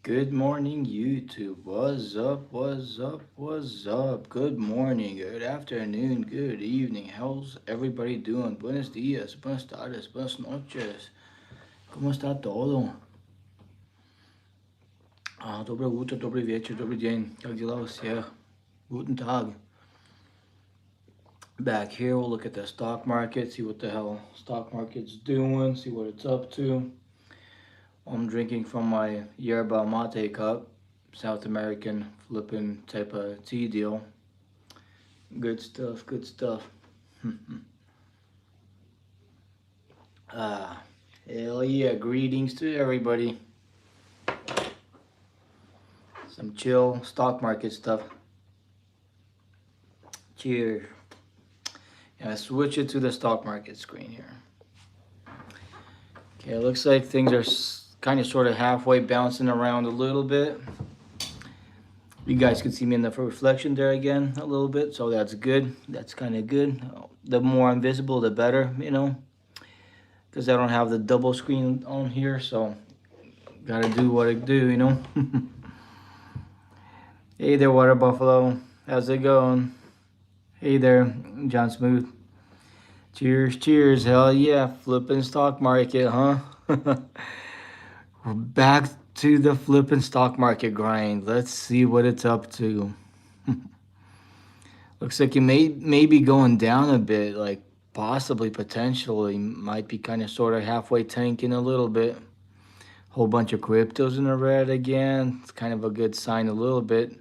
Good morning, YouTube. What's up? What's up? What's up? Good morning, good afternoon, good evening. How's everybody doing? Buenos días, buenas tardes, buenas noches. ¿Cómo está todo? Доброе утро, добрый вечер, добрый день. Как дела у всех? Guten Tag. Back here, we'll look at the stock market, see what the hell stock market's doing, see what it's up to. I'm drinking from my yerba mate cup, South American flipping type of tea deal. Good stuff, good stuff. ah, hell yeah, greetings to everybody. Some chill stock market stuff. Cheers. Yeah, switch it to the stock market screen here. Okay, it looks like things are kind of sort of halfway bouncing around a little bit. You guys can see me in the reflection there again a little bit, so that's good. That's kind of good. The more I'm visible, the better, because I don't have the double screen on here, so gotta do what I do. Hey there, Water Buffalo. How's it going? Hey there, John Smooth. Cheers, cheers. Hell yeah, flipping stock market, huh? We're back to the flipping stock market grind. Let's see what it's up to. Looks like it may be going down a bit, like possibly, potentially, might be kind of sort of halfway tanking a little bit. Whole bunch of cryptos in the red again. It's kind of a good sign a little bit.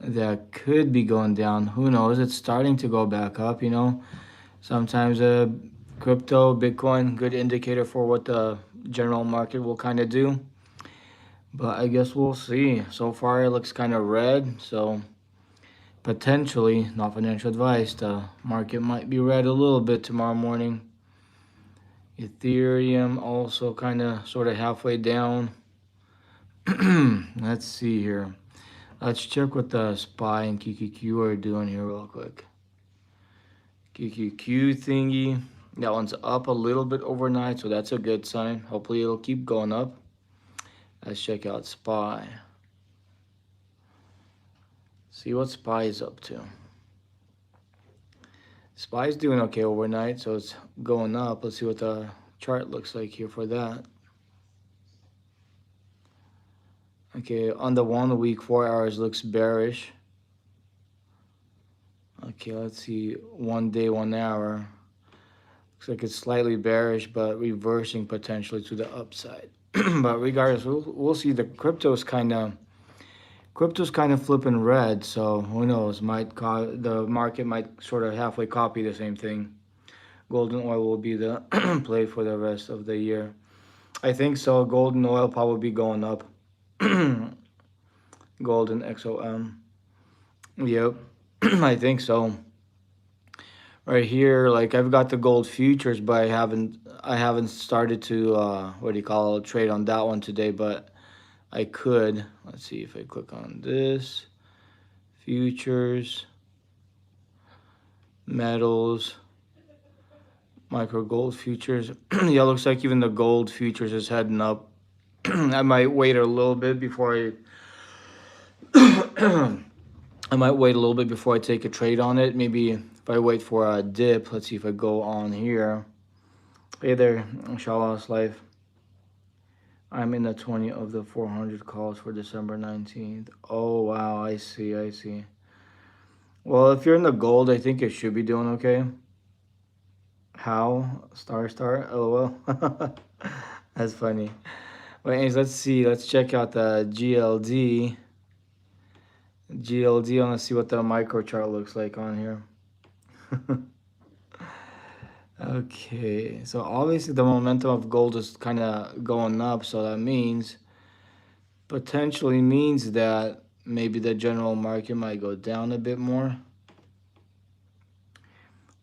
That could be going down. Who knows? It's starting to go back up. Sometimes crypto, Bitcoin, good indicator for what the general market will kind of do. But I guess we'll see. So far, it looks kind of red. So potentially, not financial advice, the market might be red a little bit tomorrow morning. Ethereum also kind of sort of halfway down. Let's see here. Let's check what the SPY and QQQ are doing here real quick. QQQ thingy. That one's up a little bit overnight, so that's a good sign. Hopefully it'll keep going up. Let's check out SPY. See what SPY is up to. SPY is doing okay overnight, so it's going up. Let's see what the chart looks like here for that. Okay, on the 1 week, 4 hours looks bearish. Okay, let's see, 1 day, 1 hour. Looks like it's slightly bearish, but reversing potentially to the upside. But regardless, we'll see. The crypto's kind of flipping red, so who knows? The market might sort of halfway copy the same thing. Golden oil will be the play for the rest of the year. I think so. Golden oil probably going up. Golden XOM. Yep, I think so. Right here, like I've got the gold futures, but I haven't started to what do you call it, trade on that one today, but I could. Let's see if I click on this. Futures, metals, micro gold futures. Yeah, looks like even the gold futures is heading up. I might wait a little bit before I take a trade on it. Maybe if I wait for a dip. Let's see if I go on here. Hey there, Inshallah life. I'm in the 20 of the 400 calls for December 19th. Oh, wow, I see. Well, if you're in the gold, I think it should be doing okay. How? Star, LOL. That's funny. But anyways, let's see. Let's check out the GLD. Let's see what the micro chart looks like on here. Okay, so obviously the momentum of gold is kind of going up, so that potentially means that maybe the general market might go down a bit more.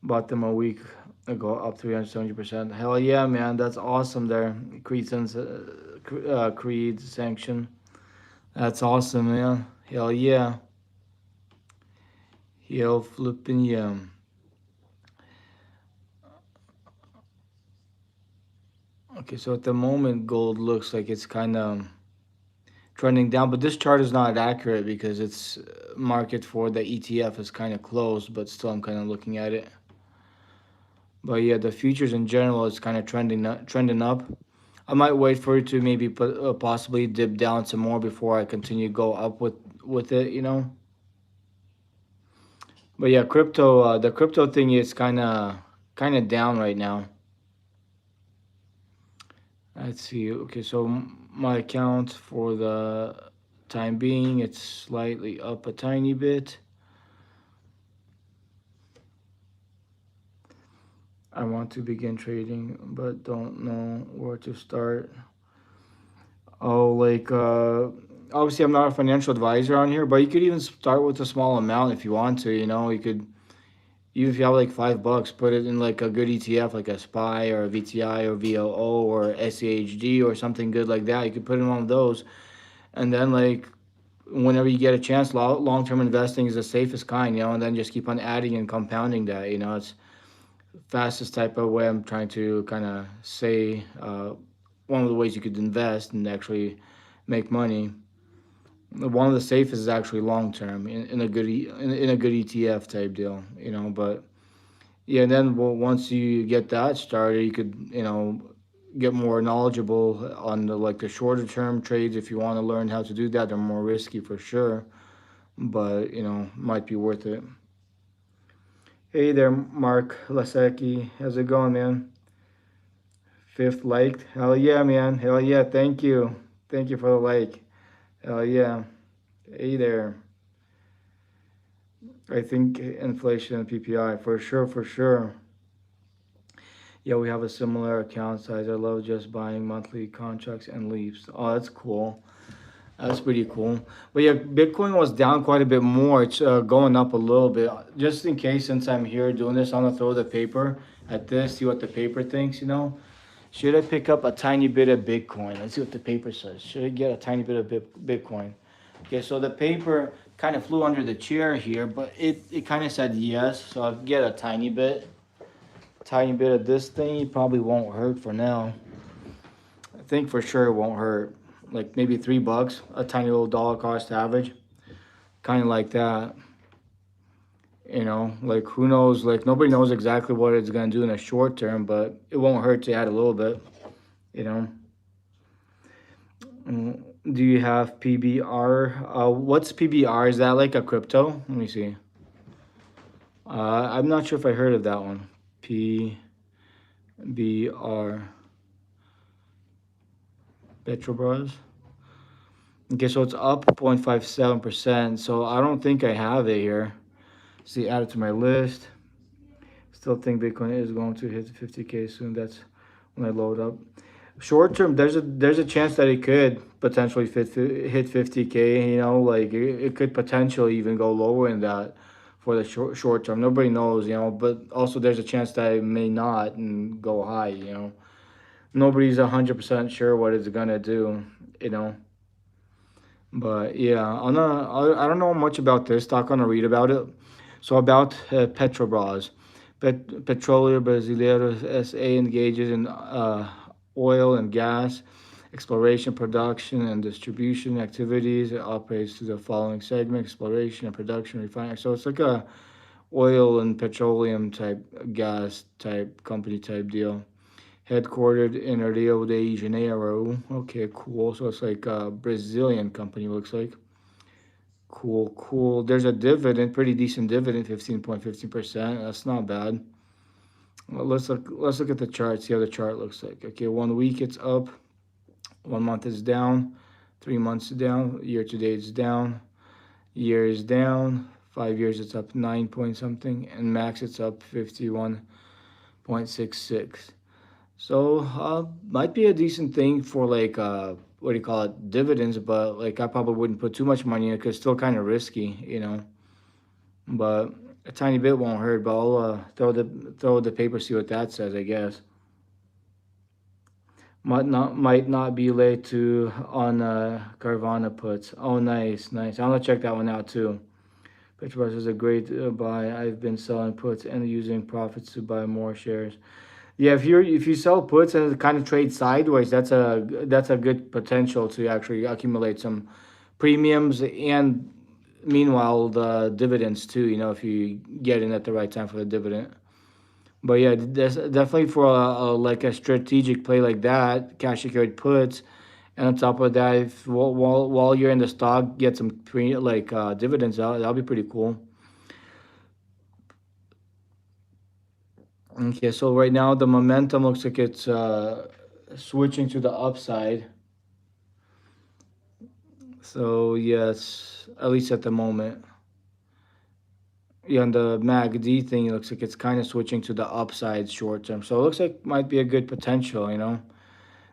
Bought them a week ago, up 370%. Hell yeah, man, that's awesome there. Creed sanction. That's awesome, man. Hell yeah. Hell flipping yeah. Okay, so at the moment, gold looks like it's kind of trending down. But this chart is not accurate because it's market for the ETF is kind of closed, but still I'm kind of looking at it. But yeah, the futures in general is kind of trending up. I might wait for it to maybe possibly dip down some more before I continue to go up with it. But yeah, the crypto thing is kind of down right now. Let's see. Okay, so my account for the time being, it's slightly up a tiny bit. I want to begin trading, but don't know where to start. Oh, like obviously I'm not a financial advisor on here, but you could even start with a small amount if you want to. You could even if you have like $5, put it in like a good ETF, like a SPY or a VTI or VOO or SCHD or something good like that. You could put in one of those, and then like whenever you get a chance, long term investing is the safest kind. And then just keep on adding and compounding that. It's fastest type of way I'm trying to kind of say one of the ways you could invest and actually make money. One of the safest is actually long term in a good in a good ETF type deal. But yeah, and then once you get that started, you could get more knowledgeable on the shorter term trades if you want to learn how to do that. They're more risky for sure, but might be worth it. Hey there, Mark Lasecki. How's it going, man? Fifth liked. Hell yeah, man. Hell yeah. Thank you. Thank you for the like. Hell yeah. Hey there. I think inflation and PPI for sure, for sure. Yeah, we have a similar account size. I love just buying monthly contracts and leaps. Oh, that's cool. That's pretty cool. But yeah, Bitcoin was down quite a bit more. It's going up a little bit. Just in case, since I'm here doing this, I'm gonna throw the paper at this, see what the paper thinks. Should I pick up a tiny bit of Bitcoin? Let's see what the paper says. Should I get a tiny bit of Bitcoin? Okay, so the paper kind of flew under the chair here, but it kind of said yes. So I'll get a tiny bit. Tiny bit of this thing. It probably won't hurt for now. I think for sure it won't hurt. Like maybe $3, a tiny little dollar cost average. Kind of like that. Like who knows? Like nobody knows exactly what it's gonna do in the short term, but it won't hurt to add a little bit. You know. Do you have PBR? What's PBR? Is that like a crypto? Let me see. I'm not sure if I heard of that one. PBR. Petrobras. Okay, so it's up 0.57%. So I don't think I have it here. See, add it to my list. Still think Bitcoin is going to hit 50K soon. That's when I load up. Short term, there's a chance that it could potentially hit 50K. Like it could potentially even go lower than that for the short term. Nobody knows. But also there's a chance that it may not and go high. Nobody's 100% sure what it's gonna do. You know. But yeah, I don't know much about this stock. I'm gonna read about it. So about Petrobras. Petróleo Brasileiro SA engages in oil and gas exploration, production, and distribution activities. It operates through the following segment: exploration and production, refining. So it's like a oil and petroleum type, gas type company type deal. Headquartered in Rio de Janeiro. Okay, cool. So it's like a Brazilian company, looks like. Cool, cool. There's a dividend, pretty decent dividend, 15.15%. That's not bad. Well, let's look at the chart, see how the chart looks like. Okay, 1 week it's up, 1 month is down, 3 months down, year to date is down, year is down, 5 years it's up 9 point something, and max it's up 51.66. So might be a decent thing for like what do you call it, dividends, but like I probably wouldn't put too much money in it because it's still kind of risky. But a tiny bit won't hurt. But I'll throw the paper, see what that says. I guess might not be late to on Carvana puts. Oh, nice, nice. I'm gonna check that one out too. Petrobras is a great buy. I've been selling puts and using profits to buy more shares. Yeah, if you sell puts and kind of trade sideways, that's a good potential to actually accumulate some premiums and meanwhile the dividends too. You know, if you get in at the right time for the dividend. But yeah, that's definitely for like a strategic play like that, cash secured puts, and on top of that, if while you're in the stock, get some dividends out, that'll be pretty cool. Okay, so right now the momentum looks like it's switching to the upside. So yes, at least at the moment. Yeah, on the MACD thing, it looks like it's kind of switching to the upside short term. So it looks like might be a good potential, you know.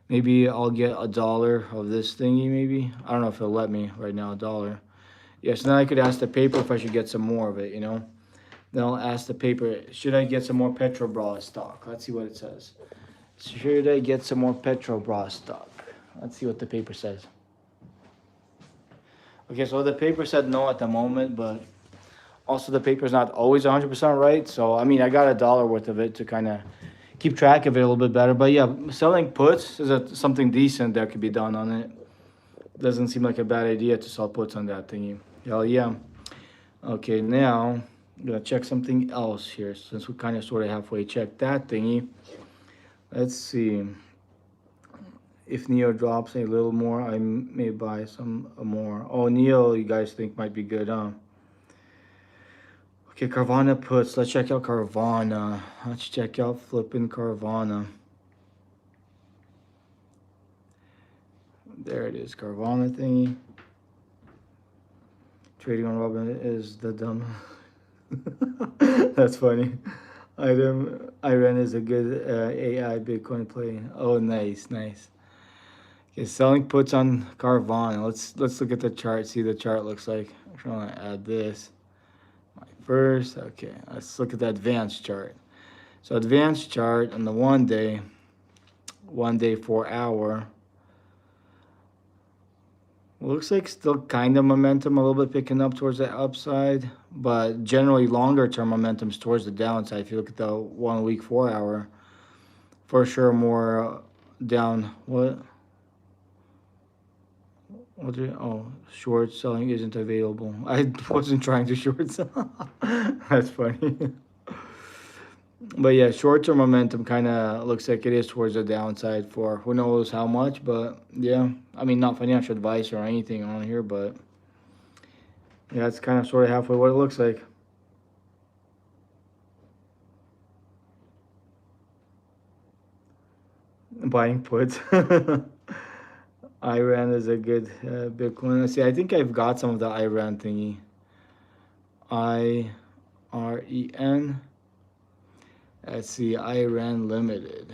Maybe I'll get $1 of this thingy, maybe. I don't know if it'll let me right now, $1. Yes, then I could ask the paper if I should get some more of it, you know. Then I'll ask the paper, should I get some more Petrobras stock? Let's see what it says. Should I get some more Petrobras stock? Let's see what the paper says. Okay, so the paper said no at the moment, but also the paper's not always 100% right. So, I mean, I got $1 worth of it to kind of keep track of it a little bit better. But yeah, selling puts is something decent that could be done on it. Doesn't seem like a bad idea to sell puts on that thingy. Hell yeah. Okay, now I'm gonna check something else here since we kind of sort of halfway checked that thingy. Let's see. If Neo drops a little more, I may buy some more. Oh, Neo, you guys think might be good, huh? Okay, Carvana puts. Let's check out Carvana. Let's check out flipping Carvana. There it is, Carvana thingy. Trading on Robin is the dumb. That's funny. Iran is a good AI Bitcoin play. Oh, nice, nice. Okay, selling puts on Carvana. Let's look at the chart. See the chart looks like. I'm trying to add this. My first. Okay, let's look at the advanced chart. So advanced chart on the 1 day 4 hour. Looks like still kind of momentum, a little bit picking up towards the upside, but generally longer term momentum's towards the downside. If you look at the 1 week 4 hour, for sure more down. What did, oh, short selling isn't available. I wasn't trying to short sell. That's funny. But yeah, short term momentum kind of looks like it is towards the downside for who knows how much. But yeah, I mean, not financial advice or anything on here, but yeah, it's kind of sort of halfway what it looks like. Buying puts. Iran is a good Bitcoin. Let's see, I think I've got some of the Iran thingy. IREN. Let's see, Iran Limited.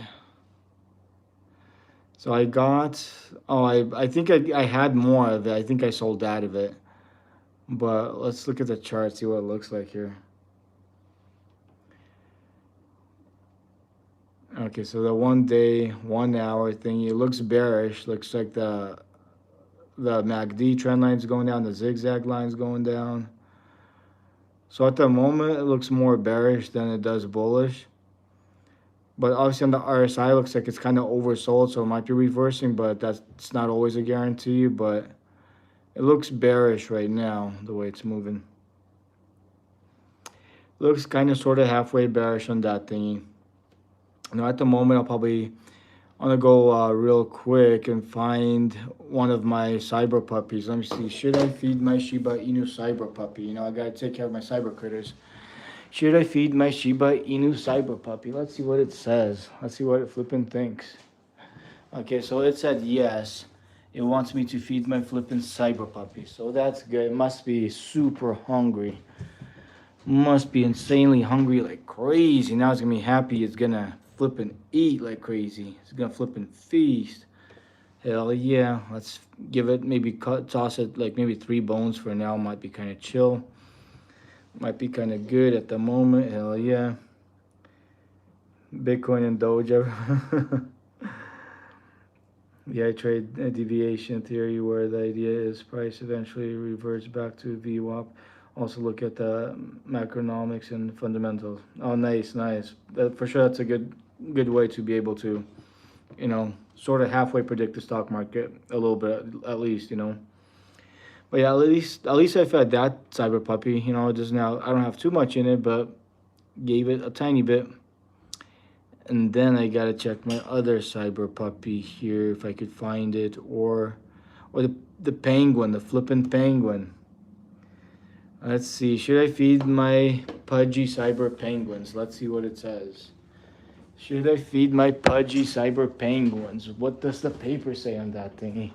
So I got, oh, I think I had more of it. I think I sold out of it. But let's look at the chart, see what it looks like here. Okay, so the 1 day, 1 hour thing, it looks bearish. Looks like the MACD trend line's going down, the zigzag line's going down. So at the moment, it looks more bearish than it does bullish. But obviously on the RSI, looks like it's kind of oversold, so it might be reversing, but that's not always a guarantee. But it looks bearish right now, the way it's moving. Looks kind of sort of halfway bearish on that thingy. Now at the moment, I'm gonna go real quick and find one of my cyber puppies. Let me see. Should I feed my Shiba Inu cyber puppy? You know, I gotta take care of my cyber critters. Should I feed my Shiba Inu cyber puppy? Let's see what it says. Let's see what it flippin' thinks. Okay, so it said yes. It wants me to feed my flippin' cyber puppy. So that's good. It must be super hungry. Must be insanely hungry like crazy. Now it's gonna be happy. It's gonna flippin' eat like crazy. It's gonna flippin' feast. Hell yeah. Let's give it maybe toss it like maybe 3 bones for now. Might be kind of chill. Might be kind of good at the moment. Hell yeah. Bitcoin and Doge. Yeah, I trade a deviation theory where the idea is price eventually reverts back to VWAP. Also look at the macroeconomics and fundamentals. Oh, nice, nice. For sure, that's a good way to be able to, sort of halfway predict the stock market a little bit at least. But yeah, at least I fed that cyber puppy. It doesn't now I don't have too much in it, but gave it a tiny bit. And then I gotta check my other cyber puppy here if I could find it, or the penguin, the flippin' penguin. Let's see. Should I feed my pudgy cyber penguins? Let's see what it says. Should I feed my pudgy cyber penguins? What does the paper say on that thingy?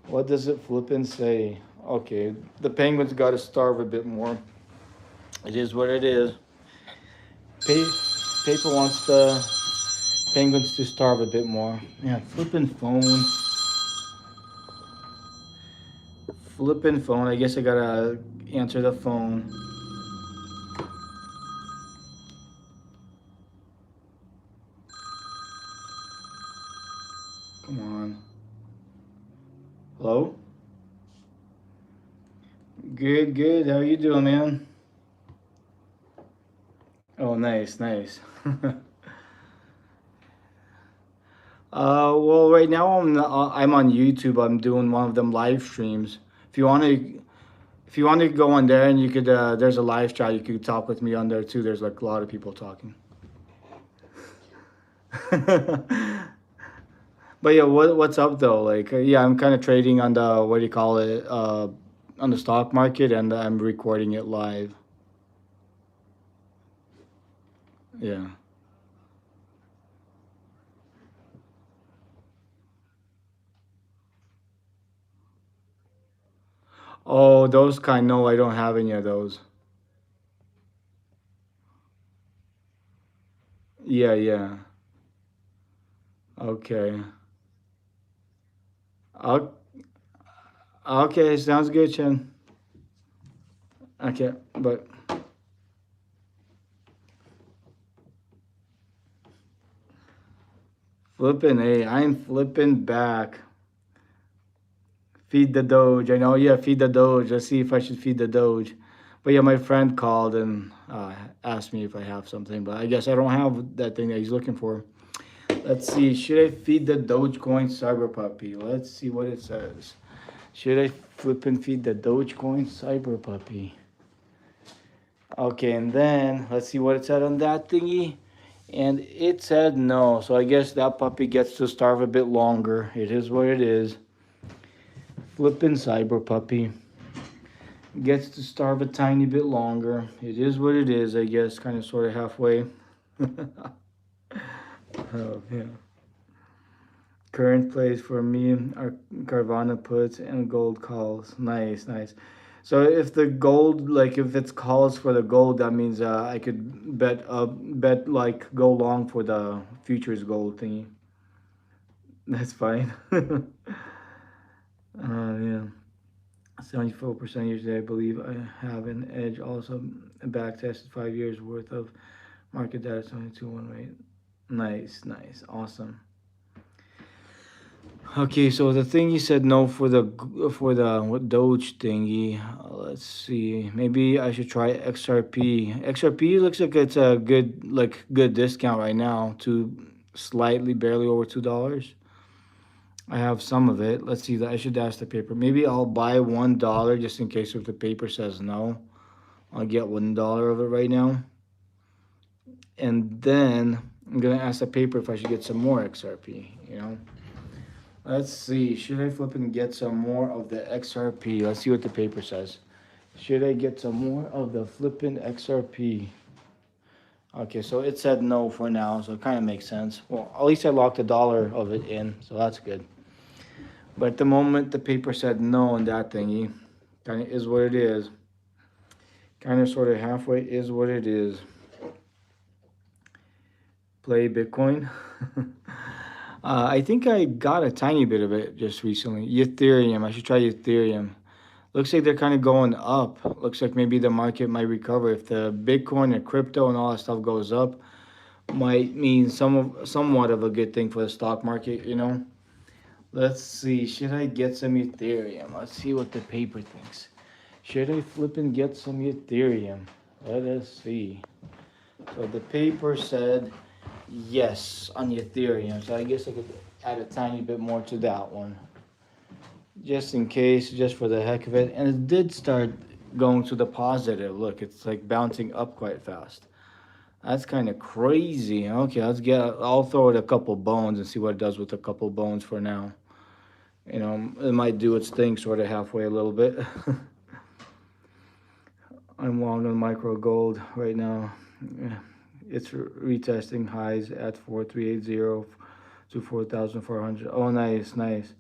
What does it flippin' say? Okay, the penguins gotta starve a bit more. It is what it is. Paper wants the penguins to starve a bit more. Yeah, flippin' phone. Flippin' phone. I guess I gotta answer the phone. Come on. Hello? Good, good. How you doing, man? Oh, nice, nice. Well, right now I'm on YouTube. I'm doing one of them live streams. If you want to, if you want to go on there and you could, there's a live chat. You could talk with me on there too. There's like a lot of people talking. But yeah, what's up though? Like, yeah, I'm kind of trading on the what do you call it? On the stock market, and I'm recording it live. Yeah. Oh, those kind. No, I don't have any of those. Yeah, yeah. Okay. O- Okay, sounds good, Chen. Okay, but flipping, hey, I'm flipping back. Feed the Doge. I know, yeah, feed the Doge. Let's see if I should feed the Doge. But yeah, my friend called and asked me if I have something, but I guess I don't have that thing that he's looking for. Let's see. Should I feed the Dogecoin Cyber Puppy? Let's see what it says. Should I flip and feed the Dogecoin Cyber Puppy? Okay, and then let's see what it said on that thingy. And it said no. So I guess that puppy gets to starve a bit longer. It is what it is. Flippin' Cyber Puppy gets to starve a tiny bit longer. It is what it is, I guess, kind of sort of halfway. Oh, yeah. Current plays for me are Carvana puts and gold calls. Nice, nice. So if the gold, like if it's calls for the gold, that means I could bet like go long for the futures gold thingy. That's fine. Yeah. 74% usually I believe I have an edge. Also back tested 5 years worth of market data 22 1 rate. Nice, nice, awesome. Okay, so the thing you said no for the what Doge thingy. Let's see. Maybe I should try XRP. XRP looks like it's a good discount right now to slightly barely over $2. I have some of it. Let's see. I should ask the paper. Maybe I'll buy $1 just in case if the paper says no. I'll get $1 of it right now, and then I'm gonna ask the paper if I should get some more XRP. Let's see. Should I flip and get some more of the XRP? Let's see what the paper says. Should I get some more of the flippin' XRP? Okay, so it said no for now, so it kind of makes sense. Well, at least I locked $1 of it in, so that's good. But at the moment, the paper said no on that thingy. Kind of is what it is. Kind of sort of halfway is what it is. Play Bitcoin. I think I got a tiny bit of it just recently. Ethereum. I should try Ethereum. Looks like they're kind of going up. Looks like maybe the market might recover if the Bitcoin and crypto and all that stuff goes up. Might mean somewhat of a good thing for the stock market. Let's see. Should I get some Ethereum? Let's see what the paper thinks. Should I flip and get some Ethereum? Let us see. So the paper said Yes, on the Ethereum. So I guess I could add a tiny bit more to that one, just in case, just for the heck of it. And it did start going to the positive. Look, it's like bouncing up quite fast. That's kind of crazy. Okay, let's get. I'll throw it a couple bones and see what it does with a couple bones for now. It might do its thing sort of halfway a little bit. I'm long on micro gold right now. Yeah, it's retesting highs at 4380 to 4,400. Oh, nice, nice.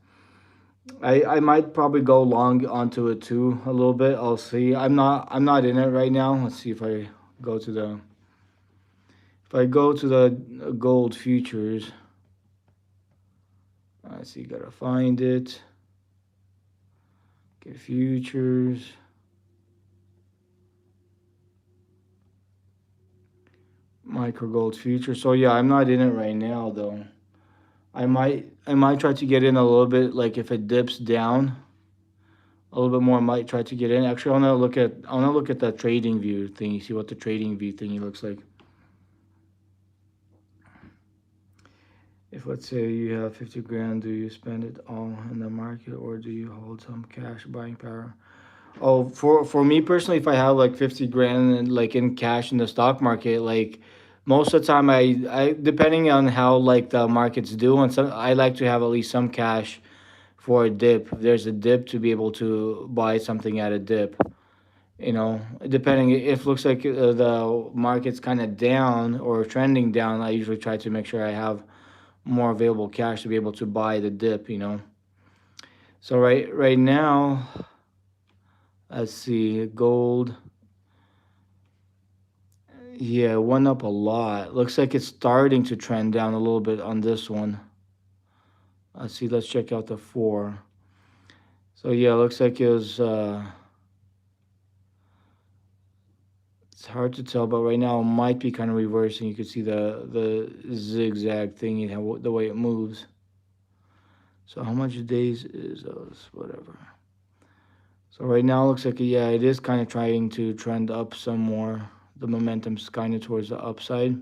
I might probably go long onto it too a little bit. I'll see. I'm not in it right now. Let's see go to the if I go to the gold futures. I see. Gotta find it. Okay, futures. Micro gold future. So yeah, I'm not in it right now though. I might try to get in a little bit. Like if it dips down a little bit more, I might try to get in. Actually, I wanna look at that trading view thing. You see what the trading view thingy looks like. If let's say you have 50 grand, do you spend it all in the market or do you hold some cash buying power? Oh, for me personally, if I have like 50 grand and like in cash in the stock market, like most of the time I depending on how like the market's doing, some I like to have at least some cash for a dip. If there's a dip to be able to buy something at a dip. Depending if looks like the market's kind of down or trending down, I usually try to make sure I have more available cash to be able to buy the dip. So right now, let's see, gold. Yeah, it went up a lot. Looks like it's starting to trend down a little bit on this one. Let's see, let's check out the four. So yeah, looks like it was it's hard to tell, but right now it might be kind of reversing. You can see the zigzag thingy, the way it moves. So how much days is those? Whatever. So right now it looks like yeah, it is kind of trying to trend up some more. The momentum's kind of towards the upside.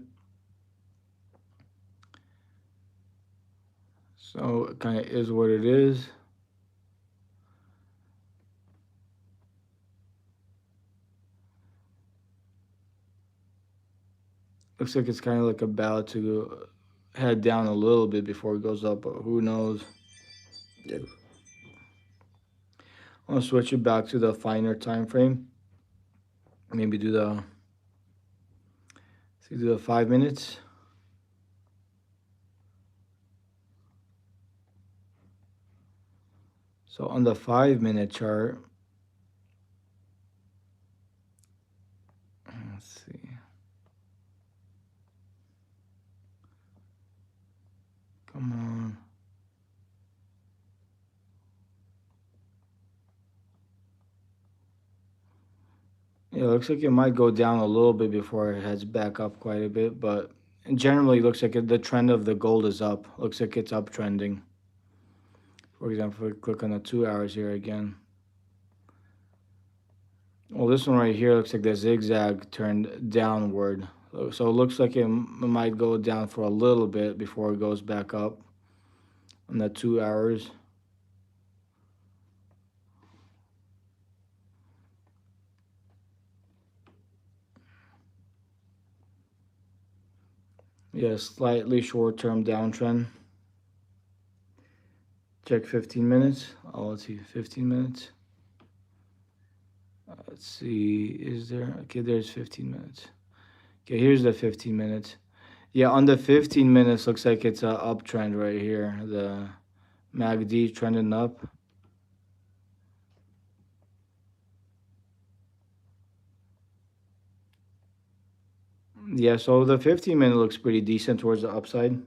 So it kind of is what it is. Looks like it's kind of like about to head down a little bit before it goes up, but who knows? Yeah. I'll switch it back to the finer time frame. Maybe do the 5 minutes. So on the 5 minute chart, let's see. Come on. Yeah, it looks like it might go down a little bit before it heads back up quite a bit, but generally it looks like the trend of the gold is up. Looks like it's uptrending. For example, if we click on the 2 hours here again. Well, this one right here looks like the zigzag turned downward. So it looks like it might go down for a little bit before it goes back up on the 2 hours. Yeah, slightly short-term downtrend. Check 15 minutes. Oh, let's see, 15 minutes. Let's see, is there? Okay, there's 15 minutes. Okay, here's the 15 minutes. Yeah, on the 15 minutes, looks like it's a uptrend right here. The MACD trending up. Yeah, so the 15 minute looks pretty decent towards the upside.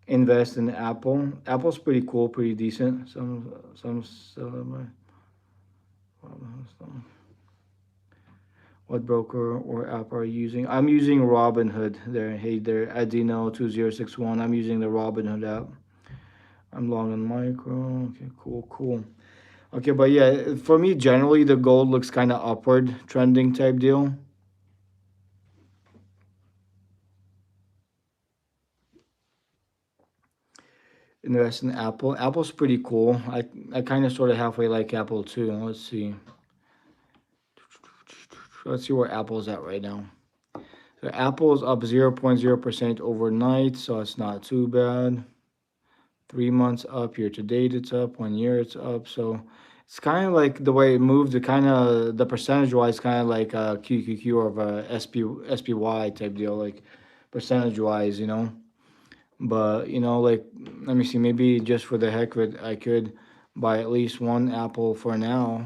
Invest in Apple. Apple's pretty cool, pretty decent. What broker or app are you using? I'm using Robinhood. There, hey there, Adino2061. I'm using the Robinhood app. I'm long on micro. Okay, cool. Okay, but yeah, for me, generally the gold looks kind of upward trending type deal. Invest in Apple. Apple's pretty cool. I kind of sort of halfway like Apple too. Let's see. Let's see where Apple's at right now. So Apple's up 0.0% overnight, so it's not too bad. 3 months up, year to date it's up, 1 year it's up. So it's kind of like the way it moved. It kind of the percentage wise, kind of like a QQQ or a SPY type deal, like percentage wise, you know. But like let me see, maybe just for the heck of it, I could buy at least one apple for now.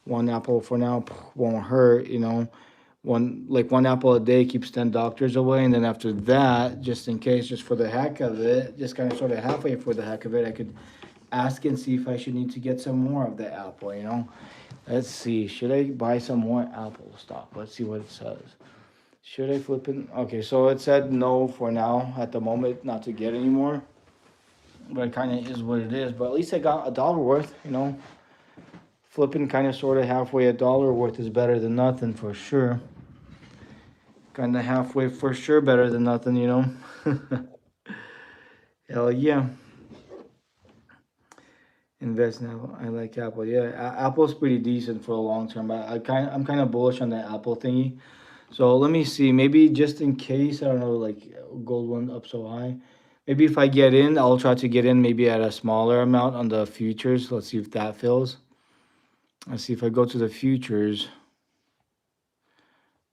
One apple for now won't hurt. One apple a day keeps 10 doctors away, and then after that, just in case, just for the heck of it, just kind of sort of halfway for the heck of it, I could ask and see if I should need to get some more of the apple. Let's see, should I buy some more Apple stock? Let's see what it says. Should I flip it? Okay, so it said no for now at the moment, not to get anymore. But it kind of is what it is. But at least I got $1 worth. Flipping kind of sort of halfway, $1 worth is better than nothing for sure. Kind of halfway for sure better than nothing. Hell yeah. Invest in Apple. I like Apple. Yeah, Apple's pretty decent for a long term. But I'm kind of bullish on that Apple thingy. So let me see. Maybe just in case, I don't know, like gold went up so high. Maybe if I get in, I'll try to get in maybe at a smaller amount on the futures. Let's see if that fills. Let's see if I go to the futures.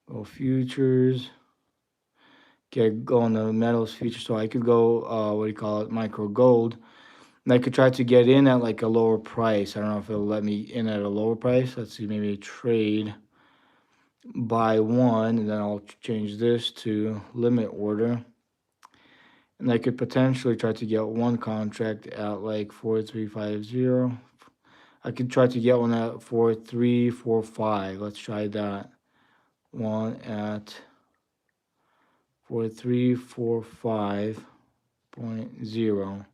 Go futures. Go on the metals future. So I could go, what do you call it, micro gold. And I could try to get in at like a lower price. I don't know if it'll let me in at a lower price. Let's see, maybe trade buy one, and then I'll change this to limit order. And I could potentially try to get one contract at like 4350. I could try to get one at 4345. Let's try that. One at 4345.0.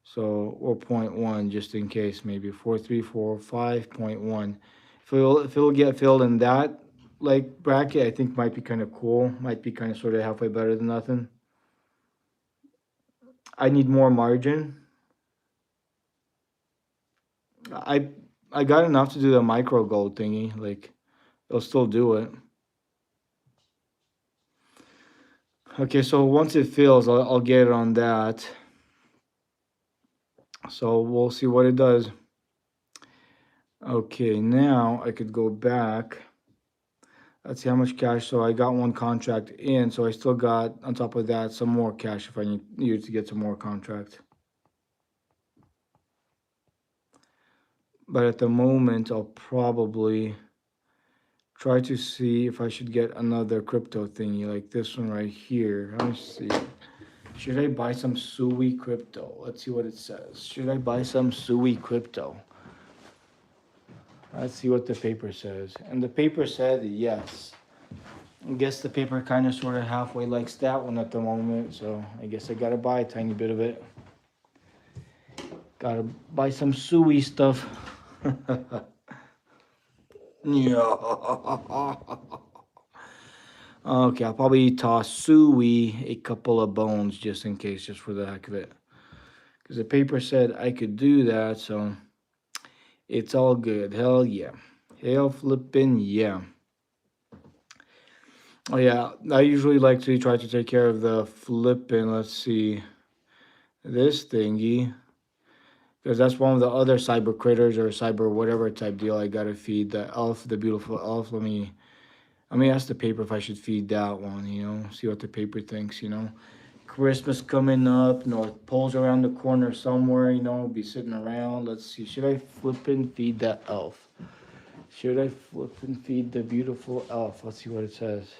So, or 0.1 just in case, maybe 4345.1. If it'll get filled in that like bracket, I think might be kind of cool. Might be kind of sort of halfway better than nothing. I need more margin. I I got enough to do the micro gold thingy. Like it'll still do it. Okay, so once it fills, I'll get it on that. So we'll see what it does. Okay, now I could go back. Let's see how much cash. So I got one contract in, so I still got on top of that some more cash if I needed to get some more contract. But at the moment, I'll probably try to see if I should get another crypto thingy like this one right here. Let me see. Should I buy some SUI crypto? Let's see what it says. Should I buy some SUI crypto? Let's see what the paper says. And the paper said yes. I guess the paper kind of sort of halfway likes that one at the moment. So I guess I gotta buy a tiny bit of it. Gotta buy some SUI stuff. Yeah. Okay, I'll probably toss SUI a couple of bones just in case, just for the heck of it. Because the paper said I could do that, so it's all good. Hell yeah. Hell flippin' yeah. Oh yeah, I usually like to try to take care of the flippin', let's see, this thingy. Because that's one of the other cyber critters or cyber whatever type deal I gotta feed. The elf, the beautiful elf. Let me ask the paper if I should feed that one, see what the paper thinks. Christmas coming up, North Pole's around the corner somewhere, be sitting around. Let's see, should I flip and feed that elf? Should I flip and feed the beautiful elf? Let's see what it says.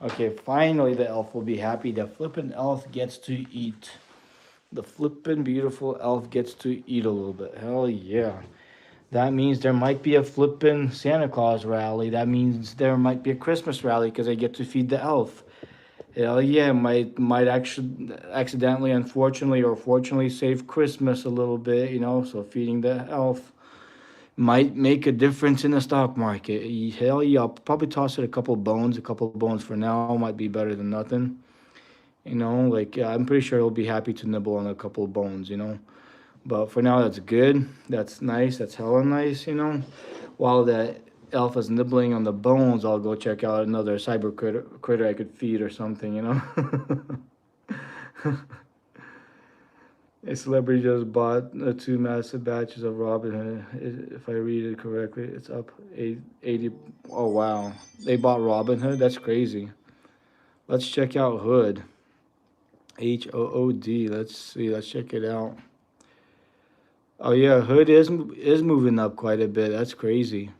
Okay, finally the elf will be happy. The flippin' elf gets to eat. The flippin' beautiful elf gets to eat a little bit. Hell yeah. That means there might be a flippin' Santa Claus rally. That means there might be a Christmas rally because I get to feed the elf. Hell yeah, might actually accidentally, unfortunately, or fortunately save Christmas a little bit. So feeding the elf might make a difference in the stock market. Hell yeah, I'll probably toss it a couple bones for now. Might be better than nothing. You know, like I'm pretty sure he'll be happy to nibble on a couple of bones, But for now, that's good. That's nice. That's hella nice, While that alpha's nibbling on the bones, I'll go check out another cyber critter I could feed or something. A celebrity just bought two massive batches of Robin Hood. If I read it correctly, it's up 80. Oh, wow. They bought Robin Hood? That's crazy. Let's check out Hood. HOOD. Let's see. Let's check it out. Oh, yeah. Hood is moving up quite a bit. That's crazy.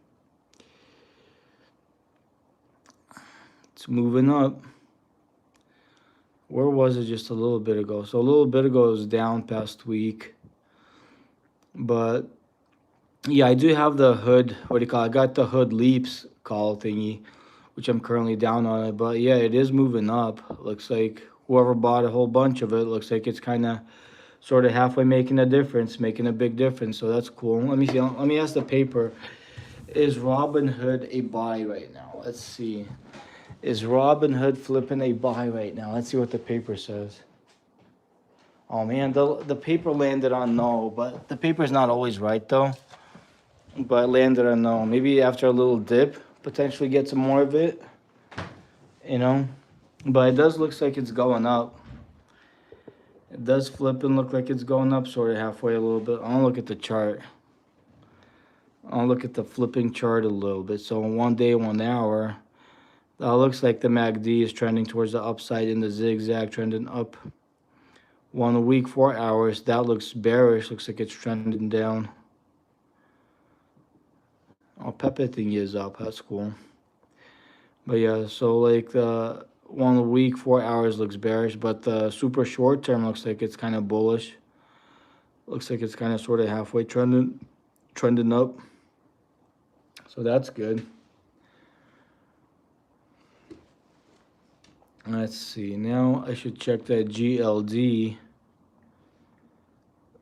It's moving up. Where was it just a little bit ago? So a little bit ago it was down past week. But yeah, I do have the Hood, what do you call it? I got the Hood Leaps call thingy, which I'm currently down on it. But yeah, it is moving up. Looks like whoever bought a whole bunch of it, looks like it's kind of sort of halfway making a difference, making a big difference. So that's cool. Let me see. Let me ask the paper. Is Robin Hood a buy right now? Let's see. Is Robin Hood flipping a buy right now? Let's see what the paper says. Oh man, the paper landed on no, but the paper's not always right though. But it landed on no. Maybe after a little dip, potentially get some more of it, you know. But it does look like it's going up. It does flip and look like it's going up sort of halfway a little bit. I'll look at the chart. I'll look at the flipping chart a little bit. So in 1 day, 1 hour, looks like the MACD is trending towards the upside in the zigzag, trending up. 1 week, 4 hours, that looks bearish. Looks like it's trending down. Oh, Pepe thing is up. That's cool. But yeah, so like the 1 week, 4 hours looks bearish, but the super short term looks like it's kind of bullish. Looks like it's kind of sort of halfway trending up. So that's good. Let's see. Now I should check that GLD.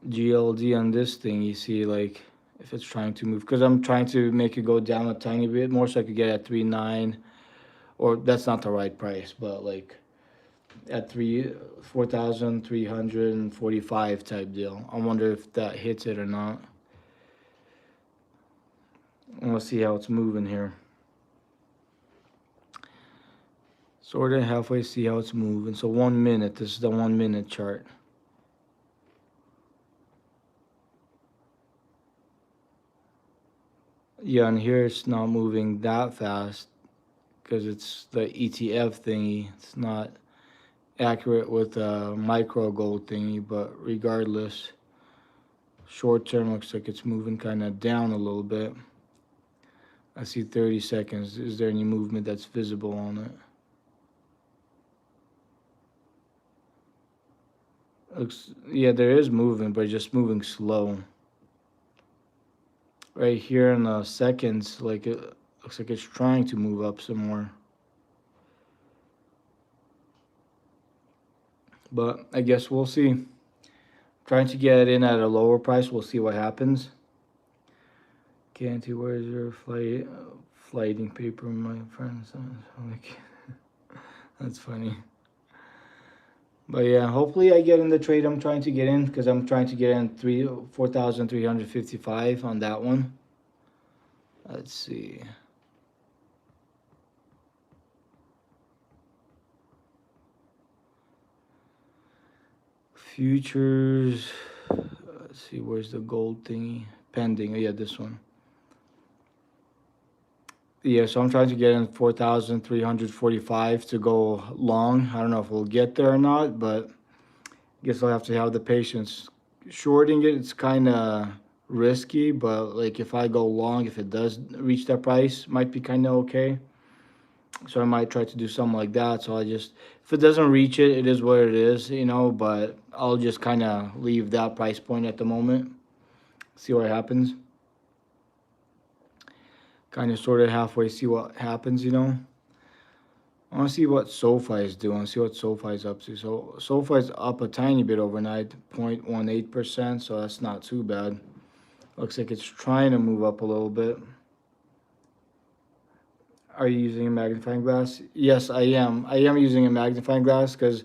GLD on this thing, you see, like if it's trying to move, because I'm trying to make it go down a tiny bit more so I could get at 3.9, or that's not the right price, but like at 4,345 type deal. I wonder if that hits it or not. Let's see how it's moving here. Sort of halfway, see how it's moving. So 1 minute, this is the 1 minute chart. Yeah, and here it's not moving that fast because it's the ETF thingy. It's not accurate with a micro gold thingy, but regardless, short term looks like it's moving kind of down a little bit. I see 30 seconds. Is there any movement that's visible on it? Looks, yeah, there is movement, but just moving slow. Right here in the seconds, like it looks like it's trying to move up some more. But I guess we'll see. Trying to get in at a lower price. We'll see what happens. Canty, where's your flighting paper, my friend? Like, that's funny. But yeah, hopefully I get in the trade I'm trying to get in, because I'm trying to get in 4,355 on that one. Let's see. Futures. Let's see, where's the gold thingy? Pending. Oh yeah, this one. Yeah, so I'm trying to get in 4,345 to go long. I don't know if we'll get there or not, but I guess I'll have to have the patience. Shorting it, it's kind of risky, but like if I go long, if it does reach that price, might be kind of okay. So I might try to do something like that. So if it doesn't reach it, it is what it is, but I'll just kind of leave that price point at the moment, see what happens. Kind of sort of halfway, see what happens, I want to see what SoFi is doing, see what SoFi is up to. So SoFi is up a tiny bit overnight, 0.18%, so that's not too bad. Looks like it's trying to move up a little bit. Are you using a magnifying glass? Yes, I am. I am using a magnifying glass because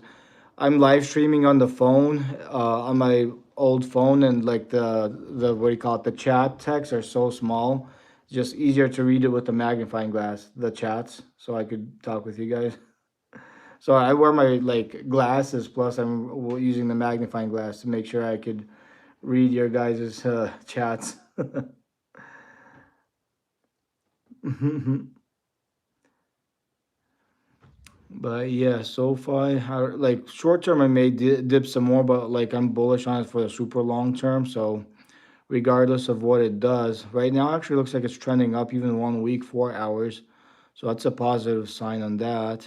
I'm live streaming on the phone, on my old phone, and like the what do you call it? The chat texts are so small. It's just easier to read it with the magnifying glass, the chats, so I could talk with you guys. So I wear my like glasses, plus I'm using the magnifying glass to make sure I could read your guys' chats. But yeah, SoFi, like short term, I may dip some more, but like I'm bullish on it for the super long term. So regardless of what it does, right now actually looks like it's trending up even 1 week, 4 hours. So that's a positive sign on that.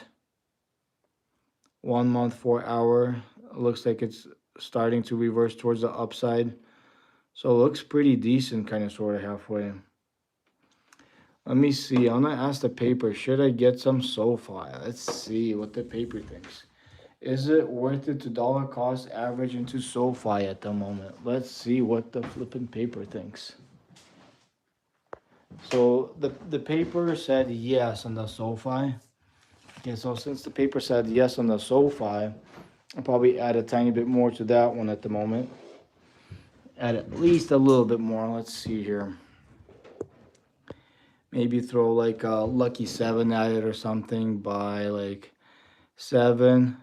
1 month, 4 hour, looks like it's starting to reverse towards the upside. So it looks pretty decent, kind of sort of halfway. Let me see. I'm gonna ask the paper, should I get some SoFi? Let's see what the paper thinks. Is it worth it to dollar cost average into SoFi at the moment? Let's see what the flipping paper thinks. So the paper said yes on the SoFi. Okay, so since the paper said yes on the SoFi, I'll probably add a tiny bit more to that one at the moment. Add at least a little bit more. Let's see here. Maybe throw like a lucky 7 at it or something, by like 7,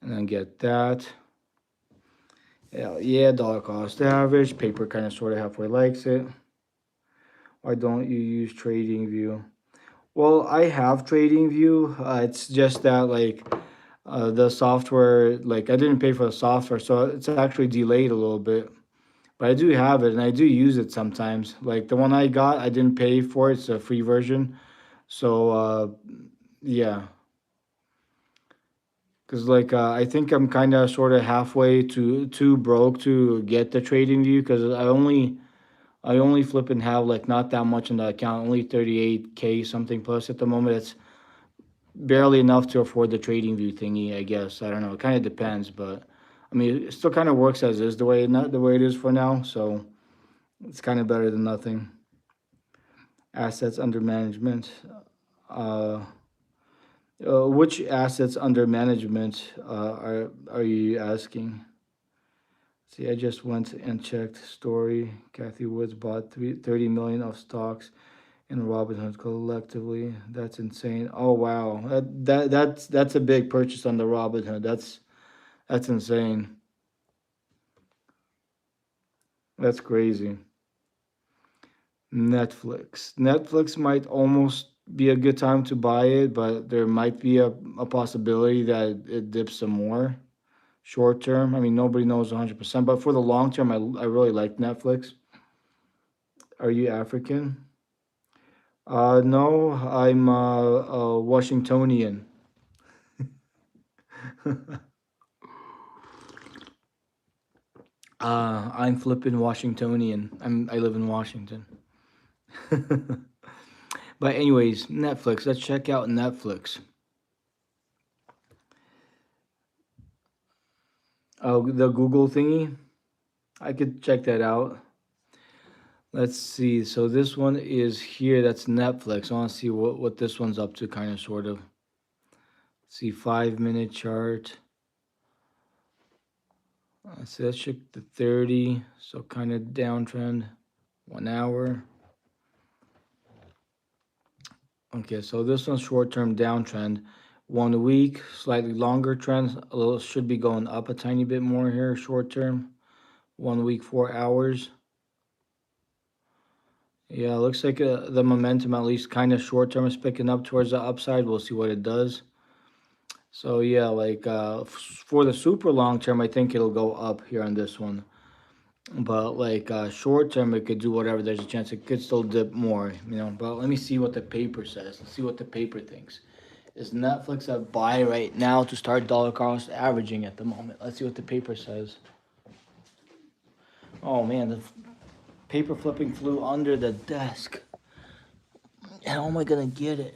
and then get that. Yeah, dollar cost average. Paper kind of sort of halfway likes it. Why don't you use TradingView? Well, I have TradingView. It's just that like the software, like I didn't pay for the software, so it's actually delayed a little bit. But I do have it and I do use it sometimes. Like the one I got, I didn't pay for it. It's a free version. So yeah, because like I think I'm kind of sort of halfway to too broke to get the TradingView, because I only flip and have like not that much in the account, only 38K something plus at the moment. It's barely enough to afford the TradingView thingy, I guess. I don't know. It kind of depends, but I mean, it still kind of works as is, the way not the way it is for now. So it's kind of better than nothing. Assets under management. Uh, which assets under management are you asking? See, I just went and checked story. Kathy Woods bought 30 million of stocks in Robinhood collectively. That's insane. Oh wow, that's a big purchase on the Robinhood. That's insane. That's crazy. Netflix might almost be a good time to buy it, but there might be a possibility that it dips some more short term. I mean, nobody knows 100%, but for the long term, I really like Netflix. Are you African? No, I'm Washingtonian. I'm flipping Washingtonian. I live in Washington. But anyways, Netflix. Let's check out Netflix. Oh, the Google thingy. I could check that out. Let's see. So this one is here. That's Netflix. I want to see what this one's up to, kind of, sort of. Let's see, 5 minute chart. So let's check the 30. So kind of downtrend. 1 hour. Okay, so this one's short-term downtrend. 1 week, slightly longer trend. A little should be going up a tiny bit more here, short term. 1 week, 4 hours. Yeah, looks like the momentum, at least kind of short term, is picking up towards the upside. We'll see what it does. So yeah, like for the super long term, I think it'll go up here on this one. But like short term, it could do whatever. There's a chance it could still dip more, you know. But let me see what the paper says. Let's see what the paper thinks. Is Netflix a buy right now to start dollar cost averaging at the moment? Let's see what the paper says. Oh man, the paper flipping flew under the desk. How am I gonna get it?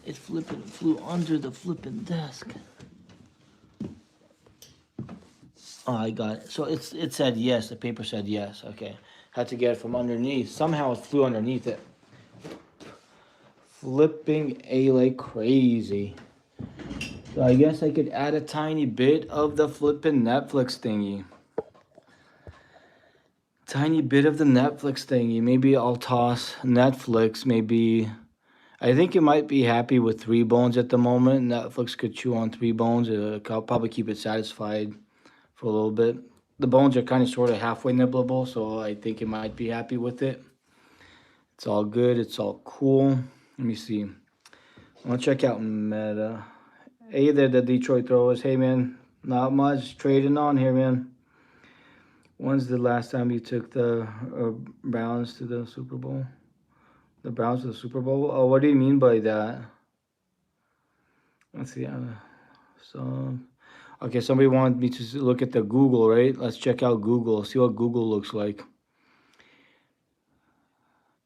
It flew under the flipping desk. Oh, I got it. So it said yes. The paper said yes. Okay, had to get it from underneath. Somehow it flew underneath it. Flipping A like crazy. So I guess I could add a tiny bit of the flippin' Netflix thingy. Tiny bit of the Netflix thingy. Maybe I'll toss Netflix. Maybe I think it might be happy with 3 bones at the moment. Netflix could chew on 3 bones. I'll probably keep it satisfied for a little bit. The bones are kind of sort of halfway nibbleable, so I think it might be happy with it. It's all good. It's all cool. Let me see. I'm gonna check out Meta. Hey there, the Detroit Throwers. Hey man, not much trading on here, man. When's the last time you took the Browns to the Super Bowl? The Browns to the Super Bowl? Oh, what do you mean by that? Let's see. So, okay, somebody wanted me to look at the Google, right? Let's check out Google. See what Google looks like.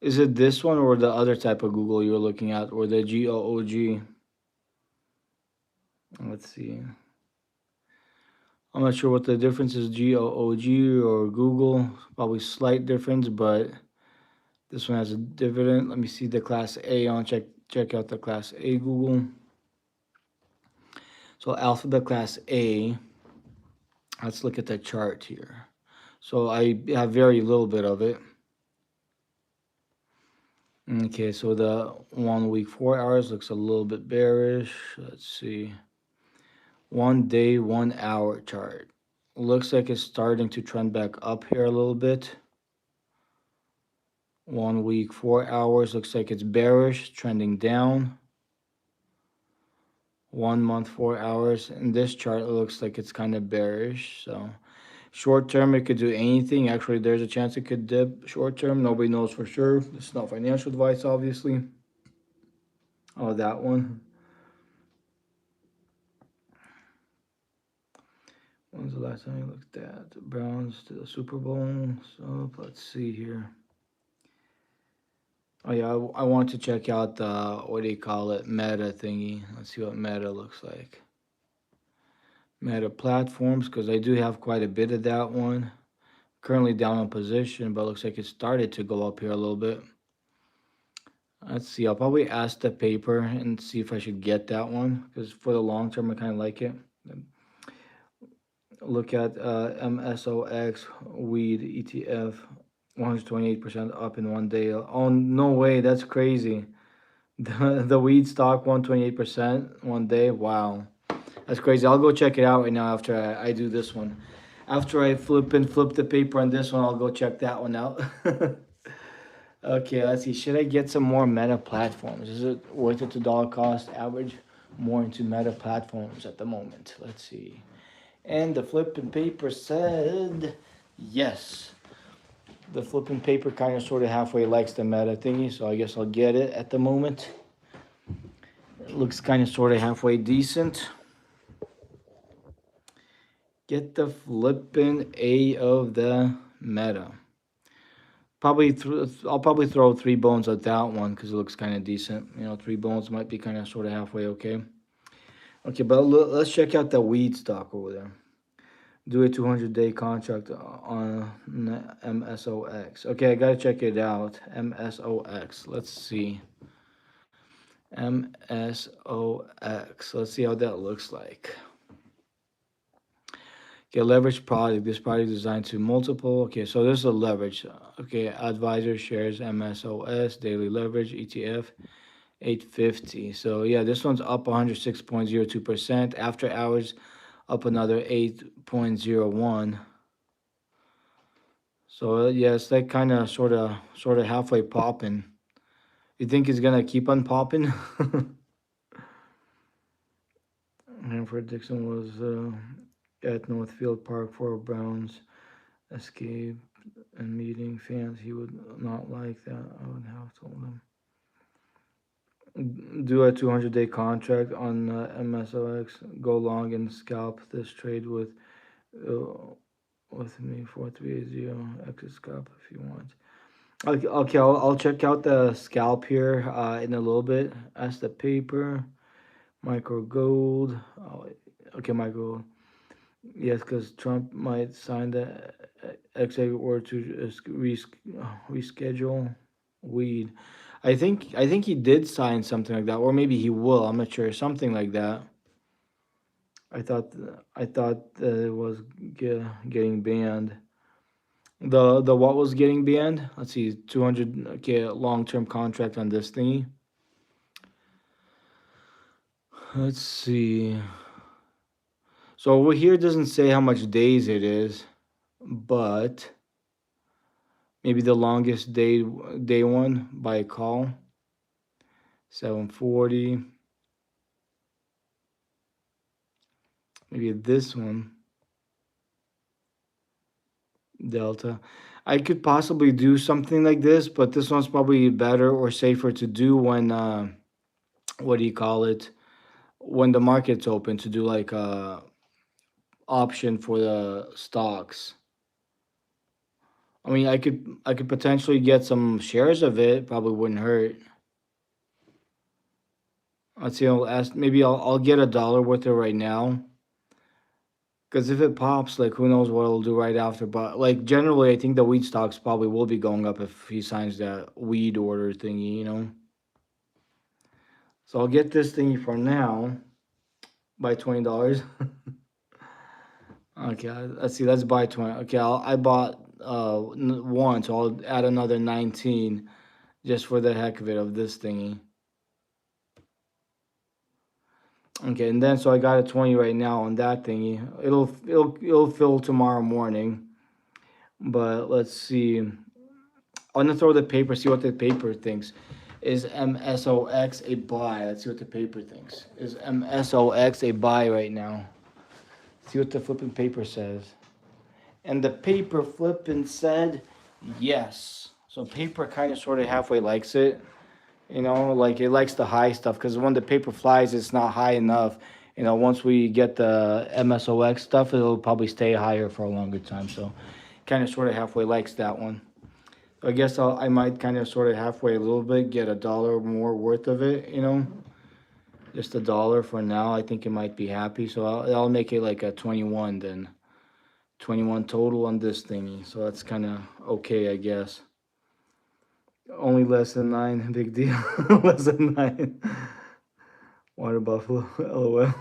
Is it this one or the other type of Google you're looking at, or the GOOG? Let's see. I'm not sure what the difference is, GOOG or Google. Probably slight difference, but this one has a dividend. Let me see the Class A on. Check out the Class A Google. So Alphabet Class A. Let's look at the chart here. So I have very little bit of it. Okay, so the 1 week, 4 hours looks a little bit bearish. Let's see. 1 day, 1 hour chart. Looks like it's starting to trend back up here a little bit. 1 week, 4 hours looks like it's bearish, trending down. 1 month, 4 hours. In this chart, it looks like it's kind of bearish. So short term, it could do anything. Actually, there's a chance it could dip short term. Nobody knows for sure. It's not financial advice, obviously. Oh, that one. When's the last time you looked at the Browns to the Super Bowl? So let's see here. Oh yeah, I want to check out the, what do you call it, Meta thingy. Let's see what Meta looks like. Meta platforms, because I do have quite a bit of that one. Currently down on position, but looks like it started to go up here a little bit. Let's see, I'll probably ask the paper and see if I should get that one, because for the long term I kind of like it. Look at MSOX weed ETF, 128% up in 1 day. Oh no way, that's crazy. The weed stock 128% 1 day. Wow, that's crazy. I'll go check it out right now after I do this one. After I flip the paper on this one, I'll go check that one out. Okay, let's see. Should I get some more Meta platforms? Is it worth it to dollar cost average? More into Meta platforms at the moment. Let's see. And the flipping paper said yes. The flipping paper kind of sort of halfway likes the Meta thingy, so I guess I'll get it at the moment. It looks kind of sort of halfway decent. Get the flipping A of the Meta. I'll probably throw 3 bones at that one because it looks kind of decent. 3 bones might be kind of sort of halfway okay. Okay, but let's check out the weed stock over there. Do a 200-day contract on MSOX. Okay, I gotta check it out. MSOX. Let's see. MSOX. Let's see how that looks like. Okay, leverage product. This product is designed to multiple. Okay, so this is a leverage. Okay, advisor shares MSOS, daily leverage, ETF, 850. So yeah, this one's up 106.02%. After hours, up another 8.01. So yeah, it's like kind of sort of halfway popping. You think it's gonna keep on popping? Hanford Dixon was at Northfield Park for Browns escape and meeting fans. He would not like that. I would have told him. Do a 200-day contract on MSOX. Go long and scalp this trade with me 4380 exit scalp if you want. Okay, I'll check out the scalp here in a little bit. As the paper, micro gold. Oh, okay, micro gold. Yes, because Trump might sign the executive order to reschedule weed. I think he did sign something like that, or maybe he will. I'm not sure. Something like that. I thought it was getting banned. The what was getting banned? Let's see, 200, okay, long-term contract on this thingy. Let's see. So over here it doesn't say how much days it is, but maybe the longest day one by call, 740. Maybe this one, Delta. I could possibly do something like this, but this one's probably better or safer to do when what do you call it? When the market's open, to do like a option for the stocks. I mean, I could potentially get some shares of it. Probably wouldn't hurt. Let's see. I'll ask. Maybe I'll get $1 worth of right now. Because if it pops, like who knows what it'll do right after. But like generally, I think the weed stocks probably will be going up if he signs that weed order thingy. So I'll get this thingy for now by $20. Okay, let's see. Let's buy 20. Okay, I bought one, so I'll add another 19 just for the heck of it of this thingy. Okay, and then so I got a 20 right now on that thingy. It'll fill tomorrow morning. But let's see. I'm gonna throw the paper, see what the paper thinks. Is MSOX a buy? Let's see what the paper thinks. Is MSOX a buy right now? See what the flipping paper says. And the paper flipping said yes. So paper kind of sort of halfway likes it. Like it likes the high stuff because when the paper flies, it's not high enough. Once we get the MSOX stuff, it'll probably stay higher for a longer time. So kind of sort of halfway likes that one. I guess I might kind of sort of halfway a little bit, get $1 more worth of it. Just $1 for now. I think it might be happy. So I'll make it like a 21 then. 21 total on this thingy. So that's kind of okay, I guess. Only less than 9, big deal. Less than 9. Water buffalo, lol.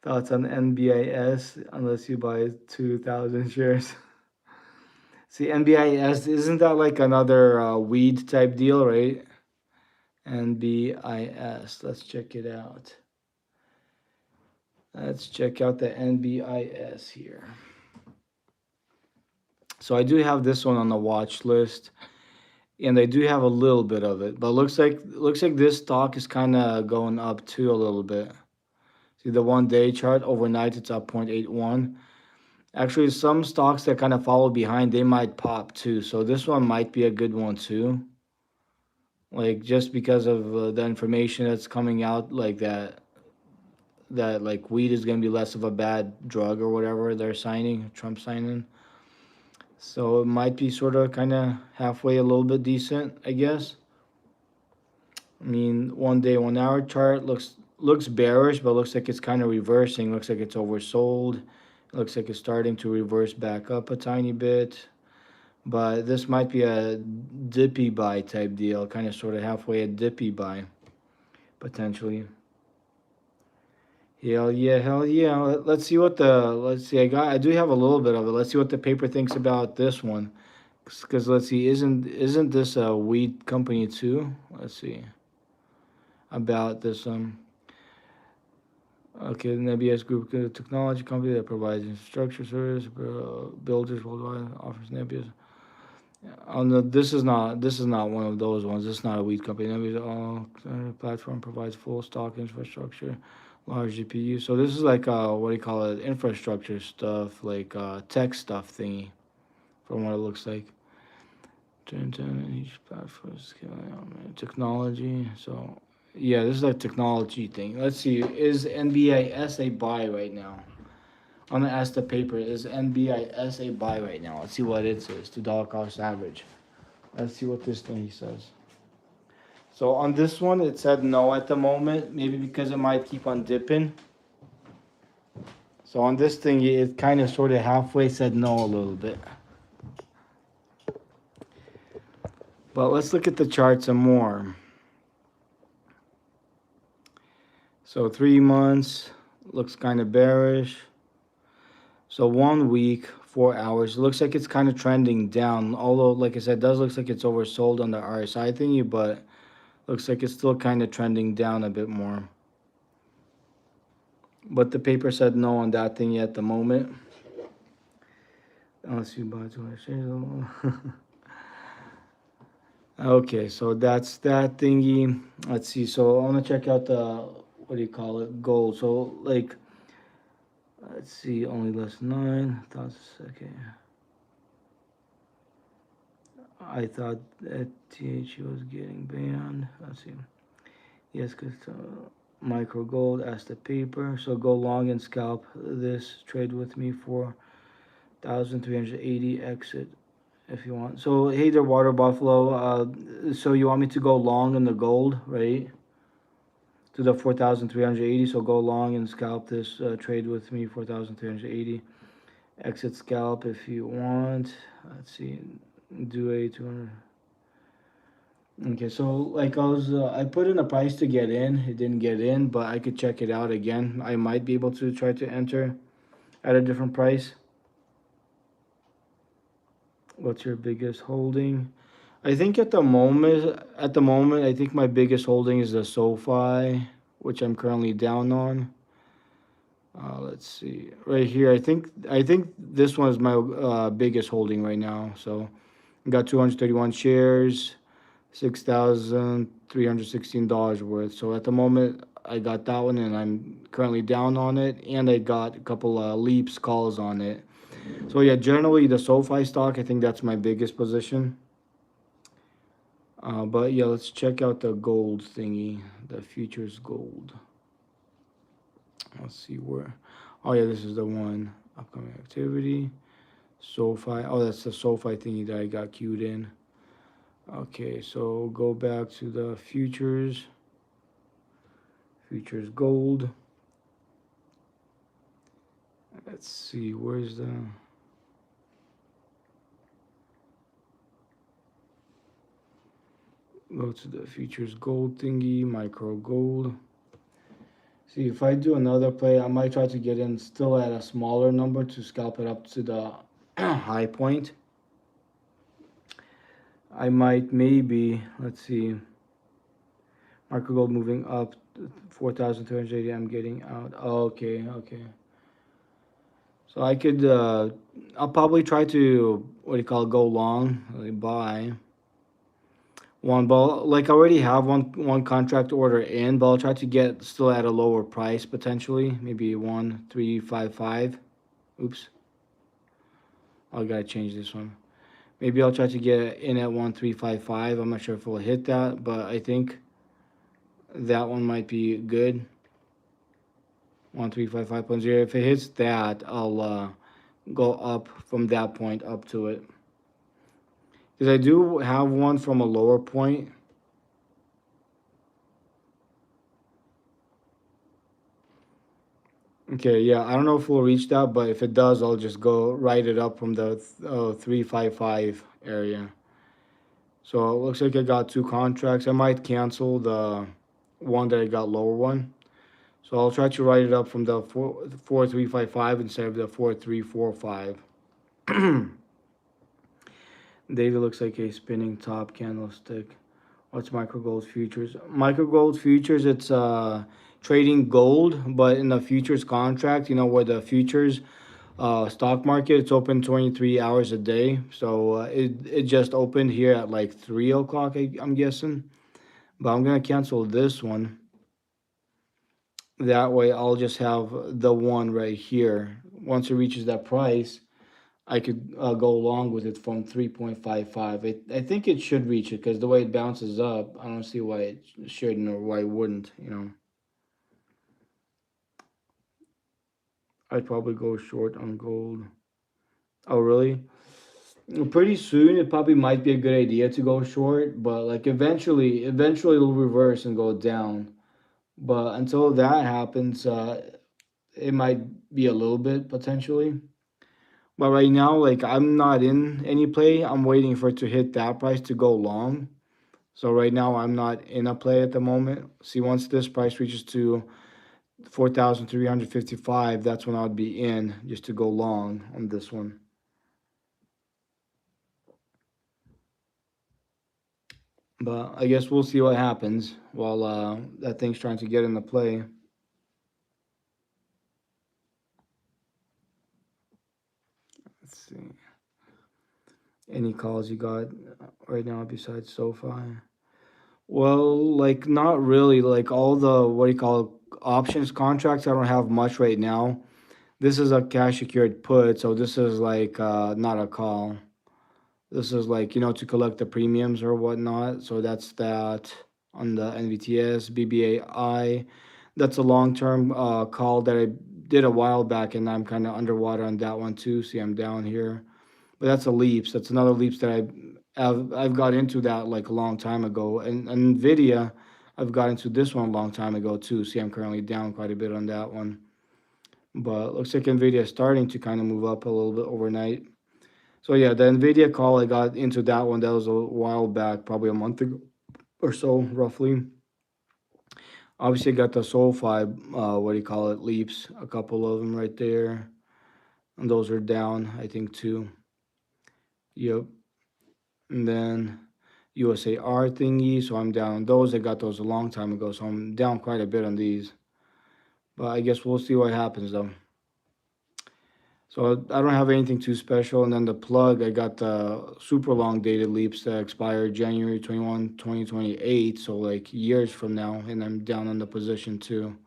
Thoughts on NBIS unless you buy 2,000 shares. See, NBIS, isn't that like another weed type deal, right? NBIS, let's check it out. Let's check out the NBIS here. So I do have this one on the watch list, and I do have a little bit of it, but looks like this stock is kind of going up too a little bit. See the 1 day chart overnight, it's up 0.81. Actually, some stocks that kind of follow behind, they might pop too. So this one might be a good one too. Like just because of the information that's coming out, like that like weed is gonna be less of a bad drug or whatever they're signing, Trump signing. So it might be sort of kind of halfway a little bit decent, I guess. I mean, 1 day, 1 hour chart looks bearish, but looks like it's kind of reversing. Looks like it's oversold. It looks like it's starting to reverse back up a tiny bit. But this might be a dippy buy type deal, kind of sort of halfway a dippy buy, potentially. Hell yeah, hell yeah. Let's see let's see, I do have a little bit of it. Let's see what the paper thinks about this one. Because let's see, isn't this a weed company too? Let's see. About this okay, the NBS Group, a technology company that provides infrastructure service, builders worldwide, offers NBS. This is not one of those ones. This is not a weed company. NBS platform provides full stock infrastructure, large GPU. So this is like what do you call it? Infrastructure stuff, like tech stuff thingy, from what it looks like. Each platform technology. So yeah, this is a technology thing. Let's see. Is NBIS a buy right now? I'm gonna ask the paper. Is NBIS a buy right now? Let's see what it says. $2 cost average. Let's see what this thing says. So on this one, it said no at the moment. Maybe because it might keep on dipping. So on this thing, it kind of sort of halfway said no a little bit. But let's look at the chart some more. So 3 months looks kind of bearish. So 1 week, 4 hours. It looks like it's kind of trending down. Although, like I said, it does looks like it's oversold on the RSI thingy, but looks like it's still kind of trending down a bit more. But the paper said no on that thingy at the moment. Let's see, buy 200 shares. Okay, so that's that thingy. Let's see. So I want to check out the, what do you call it, gold. So like, let's see, only less 9,000. Okay. I thought that THC was getting banned. Let's see. Yes, because micro gold as the paper. So go long and scalp this. Trade with me for 1,380 exit if you want. So hey there, Water Buffalo. So you want me to go long in the gold, right? To the 4,380. So go long and scalp this. Trade with me 4,380. Exit scalp if you want. Let's see. Do a 200. Okay, so like I put in a price to get in. It didn't get in, but I could check it out again. I might be able to try to enter at a different price. What's your biggest holding? I think at the moment, I think my biggest holding is the SoFi, which I'm currently down on. Let's see, right here. I think this one is my biggest holding right now. So I got 231 shares. $6,316 worth. So at the moment, I got that one, and I'm currently down on it, and I got a couple leaps calls on it. So yeah, generally the SoFi stock, I think that's my biggest position. But yeah, let's check out the gold thingy, the futures gold. Let's see where. Oh yeah, this is the one. Upcoming activity. SoFi. Oh, that's the SoFi thingy that I got queued in. Okay, so go back to the futures. Futures gold. Let's see, where's the. Go to the futures gold thingy, micro gold. See, if I do another play, I might try to get in still at a smaller number to scalp it up to the high point. I might maybe, let's see, micro gold moving up 4,280. I'm getting out. Okay, okay. So I could, I'll probably try to, what do you call it, go long, like buy one, but like I already have one contract order in, but I'll try to get still at a lower price potentially, maybe 1,355. Oops, I gotta change this one. Maybe I'll try to get in at 1,355. I'm not sure if we'll hit that, but I think that one might be good. 1,355.0. If it hits that, I'll go up from that point up to it. Because I do have one from a lower point. Okay, yeah, I don't know if we'll reach that, but if it does, I'll just go write it up from the 355 area. So it looks like I got two contracts. I might cancel the one that I got lower one. So I'll try to write it up from the 4355 instead of the 4345. Data looks like a spinning top candlestick. What's micro gold futures? Micro gold futures, it's trading gold, but in the futures contract, where the futures stock market, it's open 23 hours a day. So it just opened here at like 3 o'clock, I'm guessing. But I'm going to cancel this one. That way I'll just have the one right here. Once it reaches that price, I could go along with it from 3.55. I think it should reach it because the way it bounces up, I don't see why it shouldn't or why it wouldn't. I'd probably go short on gold. Oh, really? Pretty soon, it probably might be a good idea to go short, but like eventually it'll reverse and go down. But until that happens, it might be a little bit potentially. But right now, like I'm not in any play. I'm waiting for it to hit that price to go long. So right now I'm not in a play at the moment. See, once this price reaches to 4,355, that's when I'd be in just to go long on this one. But I guess we'll see what happens while that thing's trying to get into play. Let's see. Any calls you got right now besides SoFi? Well, like not really. Like all the what do you call it, options contracts, I don't have much right now. This is a cash secured put, so this is like not a call. This is like, to collect the premiums or whatnot. So that's that on the NVTS, BBAI. That's a long term call that I did a while back, and I'm kind of underwater on that one too. See, I'm down here. But that's a leaps. That's another leaps that I've got into that like a long time ago. And Nvidia, I've got into this one a long time ago too. See, I'm currently down quite a bit on that one. But looks like Nvidia is starting to kind of move up a little bit overnight. So yeah, the Nvidia call, I got into that one. That was a while back, probably a month ago or so, roughly. Obviously, got the SoFi, what do you call it, leaps, a couple of them right there, and those are down, I think too. Yep. And then USAR thingy, so I'm down on those. I got those a long time ago, so I'm down quite a bit on these. But I guess we'll see what happens though. So I don't have anything too special. And then the plug, I got the super long dated leaps that expire January 21, 2028. So like years from now. And I'm down on the position too.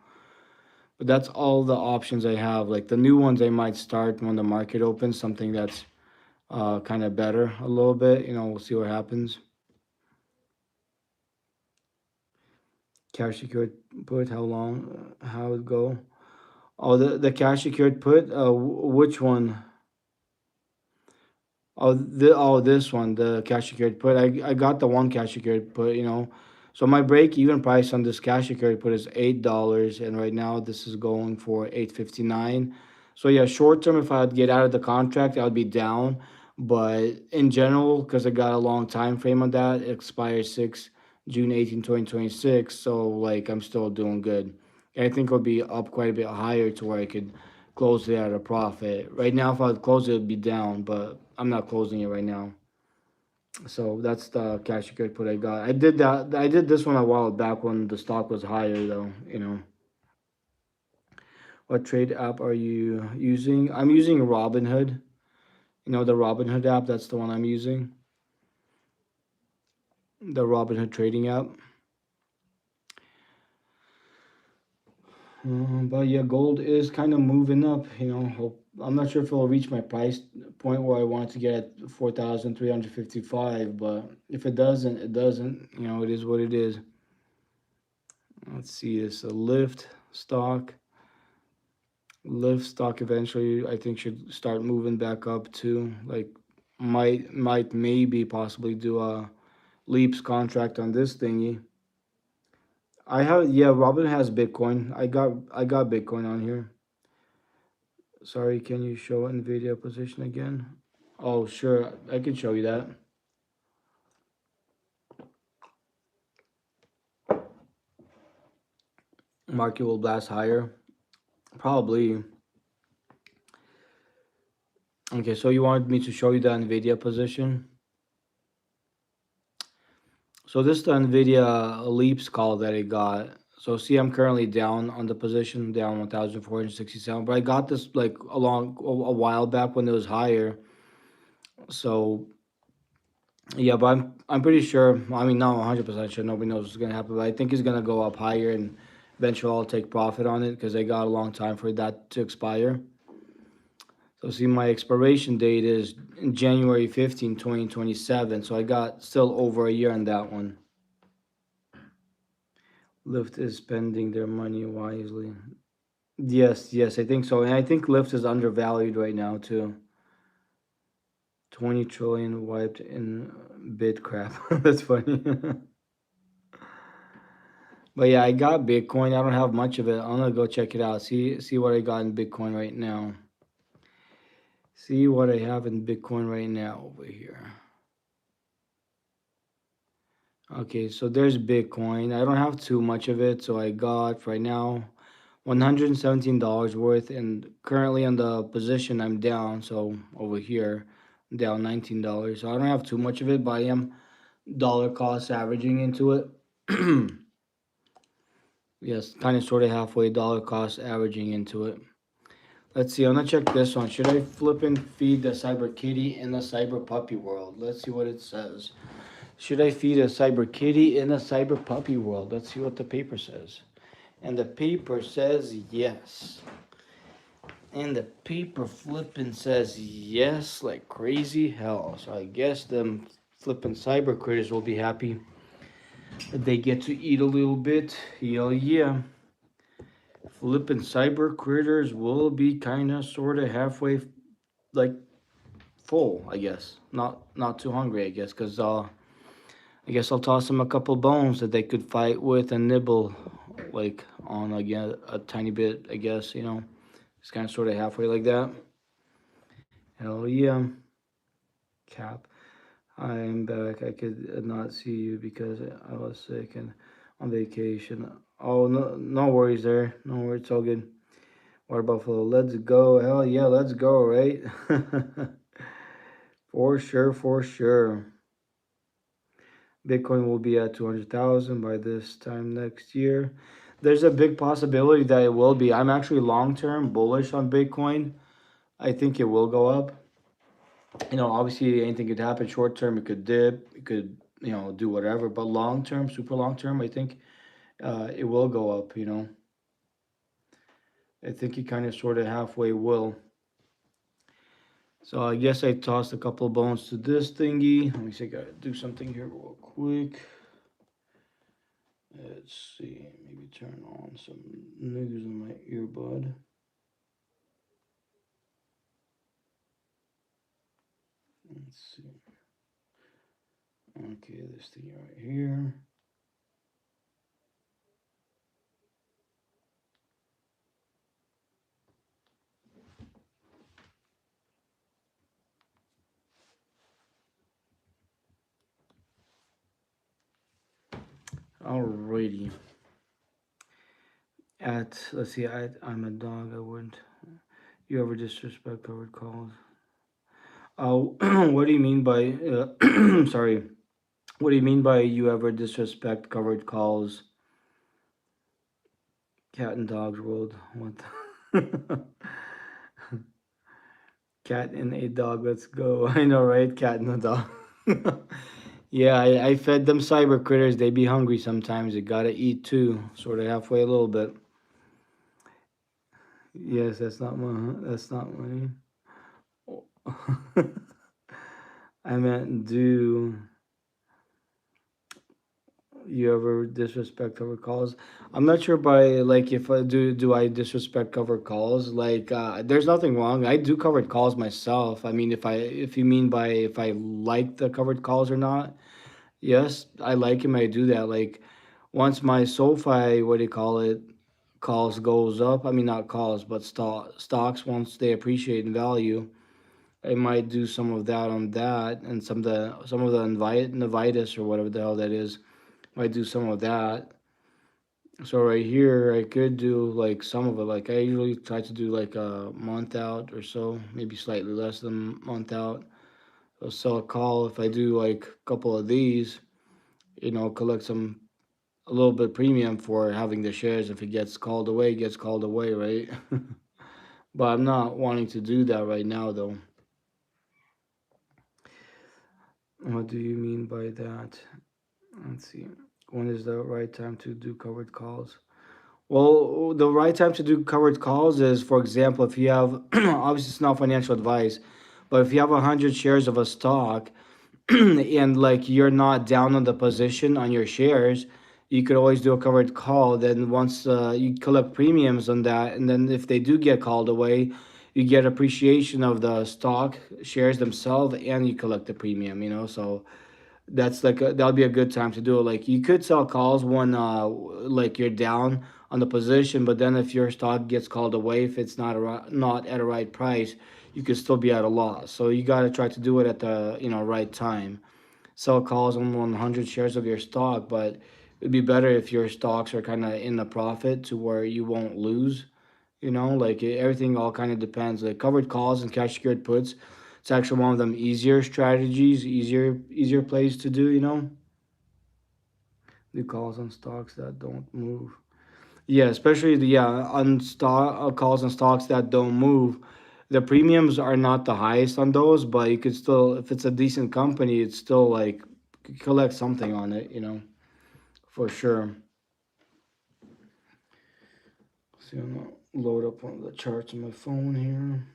But that's all the options I have. Like the new ones I might start when the market opens, something that's kind of better a little bit. We'll see what happens. Cash secured put, how long, how it go? Oh, the cash secured put, which one? This one, the cash secured put. I got the one cash secured put. So my break even price on this cash secured put is $8, and right now this is going for 8.59. So yeah, short term, if I'd get out of the contract, I would be down. But in general, because I got a long time frame on that, it expires June 18, 2026. So like I'm still doing good. I think it'll be up quite a bit higher to where I could close it at a profit. Right now, if I would close it, it'd be down, but I'm not closing it right now. So that's the cash secured put I got. I did that. I did this one a while back when the stock was higher, though. What trade app are you using? I'm using Robinhood. The Robinhood app. That's the one I'm using. The Robinhood trading app. But yeah, gold is kind of moving up. I'm not sure if it'll reach my price point where I want to get at 4,355. But if it doesn't, it doesn't. It is what it is. Let's see. It's a lift stock. Lift stock eventually, I think, should start moving back up too. Like, might maybe possibly do a leaps contract on this thingy. I have, yeah, Robin has Bitcoin. I got Bitcoin on here. Sorry, can you show Nvidia position again? Oh, sure, I can show you that. Market will blast higher, probably. Okay, so you wanted me to show you the Nvidia position. So this is the Nvidia leaps call that I got. So see, I'm currently down on the position, down 1,467. But I got this like a while back when it was higher. So yeah, but I'm pretty sure. I mean, not 100% sure. Nobody knows what's gonna happen, but I think it's gonna go up higher, and eventually I'll take profit on it because I got a long time for that to expire. So see, my expiration date is January 15, 2027. So I got still over a year on that one. Lyft is spending their money wisely. Yes, yes, I think so. And I think Lyft is undervalued right now too. 20 trillion wiped in bit crap. That's funny. But yeah, I got Bitcoin. I don't have much of it. I'm gonna go check it out. See what I got in Bitcoin right now. See what I have in Bitcoin right now over here. Okay, so there's Bitcoin. I don't have too much of it, so I got right now $117 worth, and currently on the position I'm down. So over here, I'm down $19. So I don't have too much of it, but I am dollar cost averaging into it. Yes, kind of sort of halfway dollar cost averaging into it. Let's see, I'm gonna check this one. Should I flip and feed the cyber kitty in the cyber puppy world? Let's see what it says. Should I feed a cyber kitty in a cyber puppy world? Let's see what the paper says. And the paper says yes. And the paper flipping says yes like crazy hell. So I guess them flipping cyber critters will be happy that they get to eat a little bit. Hell yeah. Flipping cyber critters will be kind of sort of halfway like full, I guess. Not too hungry, I guess, because I guess I'll toss them a couple bones that they could fight with and nibble like on again a tiny bit, I guess, you know. It's kind of sort of halfway like that. Hell yeah. Cap. I'm back. I could not see you because I was sick and on vacation. Oh, no, no worries there. No worries. It's all good. Water Buffalo, let's go. Hell yeah, let's go, right? For sure, for sure. Bitcoin will be at 200,000 by this time next year. There's a big possibility that it will be. I'm actually long term bullish on Bitcoin. I think it will go up. You know, obviously anything could happen. Short term, it could dip, it could, you know, do whatever. But long term, super long term, I think it will go up. You know, I think it kind of sort of halfway will. So I guess I tossed a couple of bones to this thingy. Let me see, I gotta do something here real quick. Let's see, maybe turn on some news in my earbud. Let's see. Okay, this thing right here. Alrighty. Let's see, I'm a dog. I wouldn't. You ever disrespect covered calls? Oh, what do you mean by? Sorry. What do you mean by you ever disrespect covered calls? Cat and dogs world. What? The cat and a dog. Let's go. I know, right? Cat and a dog. Yeah, I fed them cyber critters. They be hungry sometimes. They gotta eat too. Sort of halfway a little bit. Yes, that's not my. That's not money. I meant, do you ever disrespect covered calls? I'm not sure by like if I do I disrespect covered calls? Like there's nothing wrong. I do covered calls myself. I mean if you mean by if I like the covered calls or not, yes, I like him. I do that. Like once my SoFi, what do you call it, calls goes up. I mean not calls, but stocks once they appreciate in value. I might do some of that on that, and some of the Novitis or whatever the hell that is. Might do some of that. So right here, I could do like some of it. Like I usually try to do like a month out or so, maybe slightly less than a month out. I'll sell a call if I do like a couple of these. You know, collect some a little bit premium for having the shares. If it gets called away, it gets called away, right? But I'm not wanting to do that right now, though. What do you mean by that? Let's see. When is the right time to do covered calls? Well, the right time to do covered calls is, for example, if you have, obviously it's not financial advice, but if you have 100 shares of a stock and like you're not down on the position on your shares, you could always do a covered call. Then once you collect premiums on that, and then if they do get called away, you get appreciation of the stock shares themselves, and you collect the premium. You know, so that's like that'll be a good time to do it. Like you could sell calls when like you're down on the position, but then if your stock gets called away, if it's not at a right price, you could still be at a loss. So you got to try to do it at the right time. Sell calls on 100 shares of your stock, but It'd be better if your stocks are kind of in the profit to where you won't lose. Like everything all kind of depends. Like covered calls and cash secured puts, it's actually one of them easier strategies, easier plays to do. Do calls on stocks that don't move. Yeah, especially on stock calls on stocks that don't move. The premiums are not the highest on those, but you could still, if it's a decent company, it's still like collect something on it. For sure. See, I'm gonna load up one of the charts on my phone here.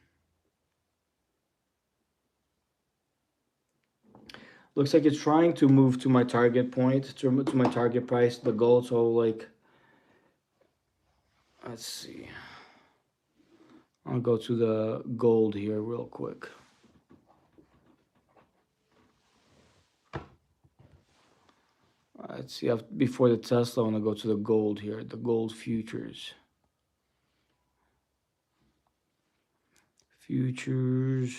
Looks like it's trying to move to my target point, to my target price, the gold. So like, let's see. I'll go to the gold here real quick. Let's see. Before the Tesla, I want to go to the gold here, the gold futures. Futures.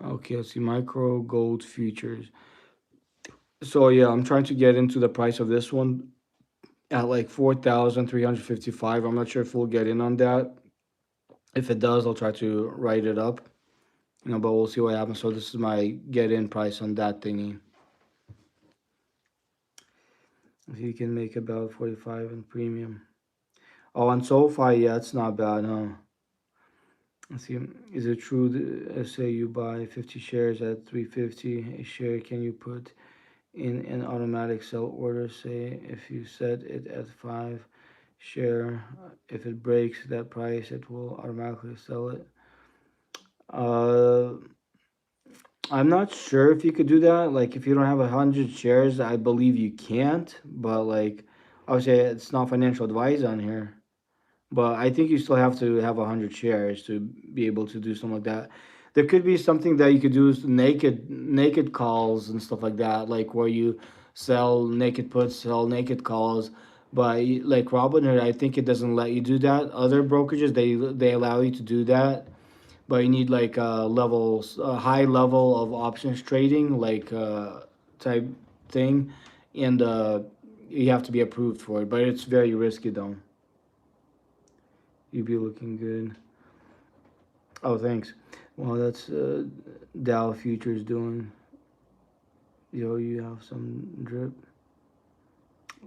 Okay, let's see. Micro gold futures. So yeah, I'm trying to get into the price of this one at like 4,355. I'm not sure if we'll get in on that. If it does, I'll try to write it up. But we'll see what happens. So this is my get in price on that thingy. If you can make about 45 in premium. Oh, on SoFi, yeah, it's not bad, huh? Let's see. Is it true that, say you buy 50 shares at 350 a share, can you put in an automatic sell order? Say if you set it at 5 share, if it breaks that price, it will automatically sell it. Uh, I'm not sure if you could do that. Like, if you don't have 100 shares, I believe you can't. But like, obviously, it's not financial advice on here. But I think you still have to have 100 shares to be able to do something like that. There could be something that you could do is naked calls and stuff like that, like where you sell naked puts, sell naked calls. But like Robinhood, I think it doesn't let you do that. Other brokerages, they allow you to do that, but you need like a high level of options trading, like type thing, and you have to be approved for it. But it's very risky though. You'd be looking good. Oh, thanks. Well, that's Dow futures doing. Yo, you have some drip.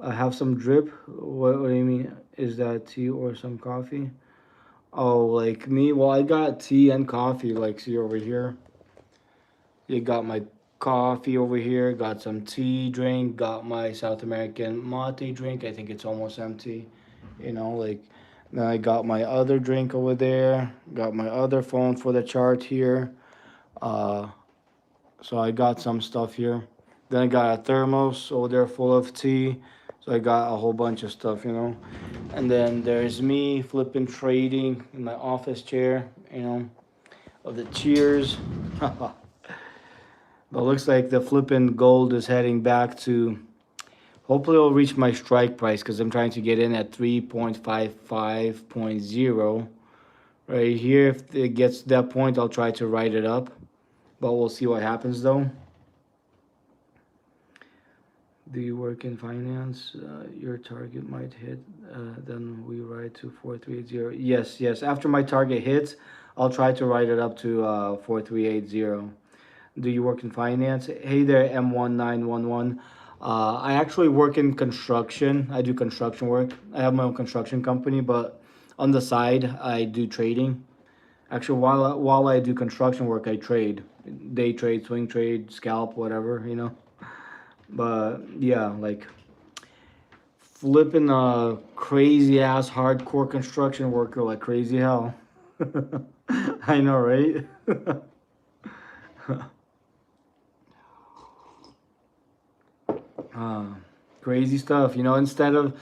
I have some drip. What do you mean? Is that tea or some coffee? Oh, like me? Well, I got tea and coffee. Like, see over here. You got my coffee over here. Got some tea drink. Got my South American mate drink. I think it's almost empty. Like. Then I got my other drink over there. Got my other phone for the chart here. Uh, so I got some stuff here. Then I got a thermos over there full of tea. So I got a whole bunch of stuff. And then there's me flipping trading in my office chair, of the cheers. But looks like the flipping gold is heading back to. Hopefully, I'll reach my strike price because I'm trying to get in at 3.55.0 right here. If it gets to that point, I'll try to write it up. But we'll see what happens though. Do you work in finance? Your target might hit. Then we write to 4380. Yes, yes. After my target hits, I'll try to write it up to 4380. Do you work in finance? Hey there, M1911. I actually work in construction. I do construction work. I have my own construction company, but on the side, I do trading. Actually, while I do construction work, I trade. Day trade, swing trade, scalp, whatever. But yeah, like flipping a crazy ass hardcore construction worker like crazy hell. I know, right? uh, Crazy stuff. Instead of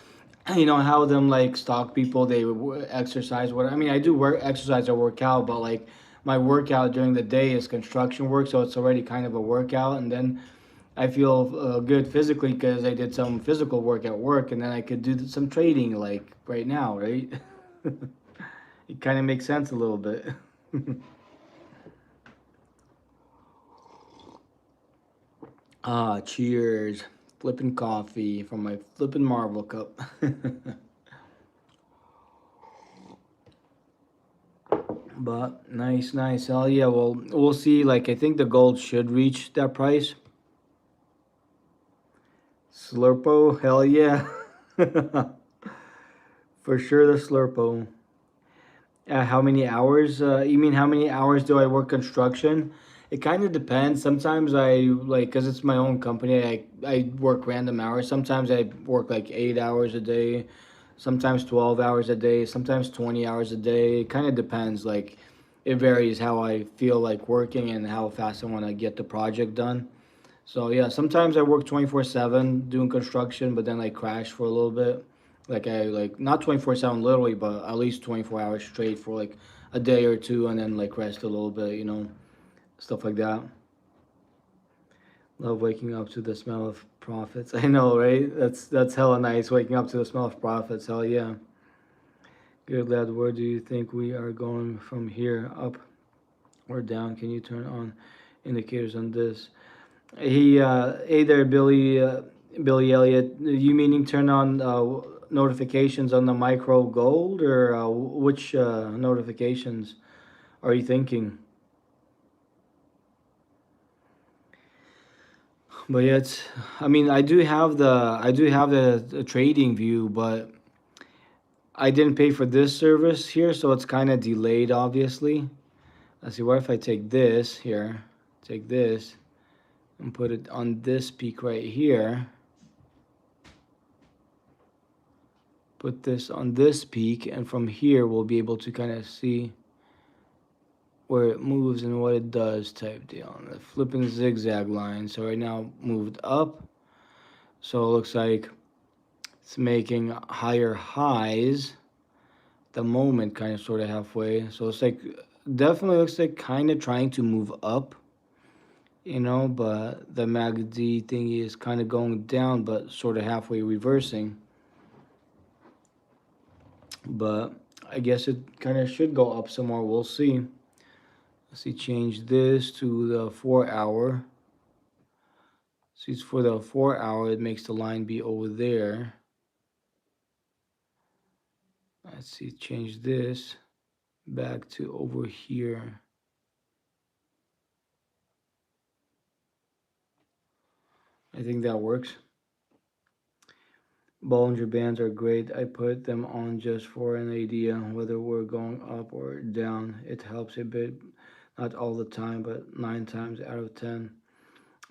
how them like stock people they exercise. What I mean, I do work exercise or work out, but like my workout during the day is construction work, so it's already kind of a workout, and then I feel good physically because I did some physical work at work, and then I could do some trading like right now, right? It kind of makes sense a little bit. Ah, cheers. Flipping coffee from my flipping Marvel cup. But nice, nice. Hell yeah. Well, we'll see. Like, I think the gold should reach that price. Slurpo, hell yeah. For sure, the Slurpo. How many hours? You mean how many hours do I work construction? It kind of depends. Sometimes I like, cause it's my own company. I work random hours. Sometimes I work like 8 hours a day. Sometimes 12 hours a day. Sometimes 20 hours a day. It kind of depends. Like, it varies how I feel like working and how fast I want to get the project done. So yeah, sometimes I work 24/7 doing construction, but then I crash for a little bit. Like I like not 24/7 literally, but at least 24 hours straight for like a day or two, and then like rest a little bit, stuff like that. Love waking up to the smell of profits. I know, right? That's hella nice. Waking up to the smell of profits. Hell yeah. Good lad. Where do you think we are going from here? Up or down? Can you turn on indicators on this? Hey there, Billy, Billy Elliott. You meaning turn on notifications on the micro gold, or which notifications are you thinking? But yeah, I mean, I do have the trading view, but I didn't pay for this service here, so it's kind of delayed, obviously. Let's see, what if I take this here, take this, and put it on this peak right here? Put this on this peak, and from here we'll be able to kind of see where it moves and what it does type deal. And the flipping zigzag line. So right now moved up. So it looks like it's making higher highs. The moment kind of sort of halfway. So it's like definitely looks like kind of trying to move up, but the MACD thingy is kind of going down, but sort of halfway reversing. But I guess it kind of should go up some more. We'll see. Let's see, change this to the 4 hour. See, for the 4 hour, it makes the line be over there. Let's see, change this back to over here. I think that works. Bollinger Bands are great. I put them on just for an idea whether we're going up or down. It helps a bit, not all the time, but 9 times out of 10.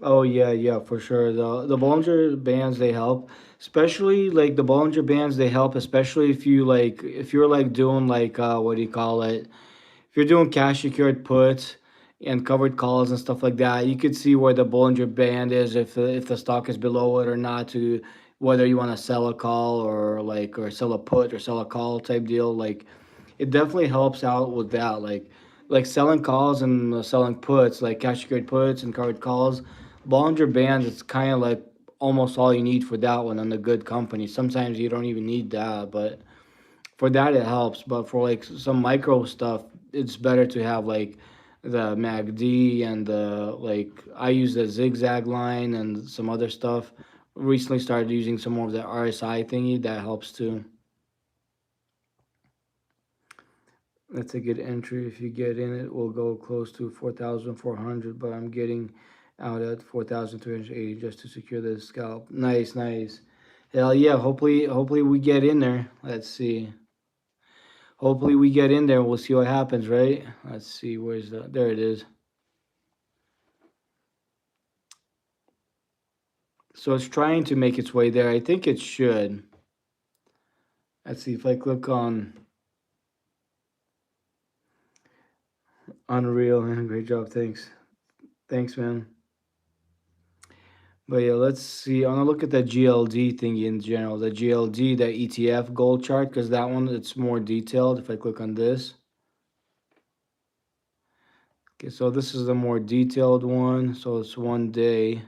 Oh yeah, yeah, for sure. The Bollinger Bands they help, especially like the Bollinger Bands they help, especially if you're like doing like what do you call it? If you're doing cash secured puts and covered calls and stuff like that, you could see where the Bollinger Band is if the stock is below it or not, to whether you want to sell a call or sell a put or sell a call type deal. Like it definitely helps out with that. Like selling calls and selling puts, like cash secured puts and covered calls. Bollinger Bands, it's kind of like almost all you need for that one on the good company. Sometimes you don't even need that, but for that it helps. But for like some micro stuff, it's better to have like the MACD and the like. I use the zigzag line and some other stuff. Recently started using some more of the RSI thingy that helps too. That's a good entry. If you get in, it will go close to 4,400, but I'm getting out at 4,380 just to secure the scalp. Nice, nice. Hell yeah! Hopefully we get in there. Let's see. Hopefully we get in there. We'll see what happens, right? Let's see. Where's the? There it is. So it's trying to make its way there. I think it should. Let's see if I click on Unreal. Man, great job. Thanks. Thanks, man. But yeah, let's see. I'm gonna look at the GLD thingy in general. The GLD, the ETF gold chart, because that one it's more detailed. If I click on this, okay, so this is the more detailed one. So it's 1 day,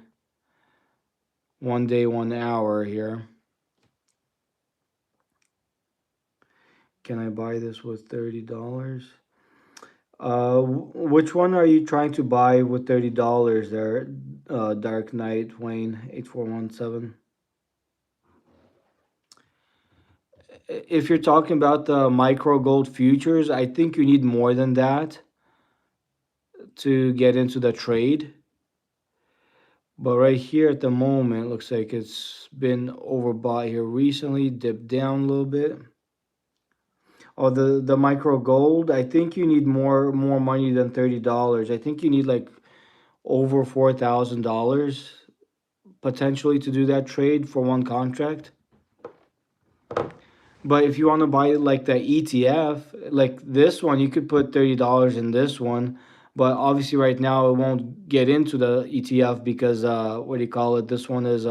1 day, 1 hour here. Can I buy this with $30? Which one are you trying to buy with $30 there? Dark Knight Wayne 8417. If you're talking about the micro gold futures, I think you need more than that to get into the trade. But right here at the moment, looks like it's been overbought here recently, dipped down a little bit. Oh, the micro gold, I think you need more money than $30. I think you need like over $4,000 potentially to do that trade for one contract. But if you want to buy like the ETF, like this one, you could put $30 in this one. But obviously, right now, it won't get into the ETF because what do you call it? This one is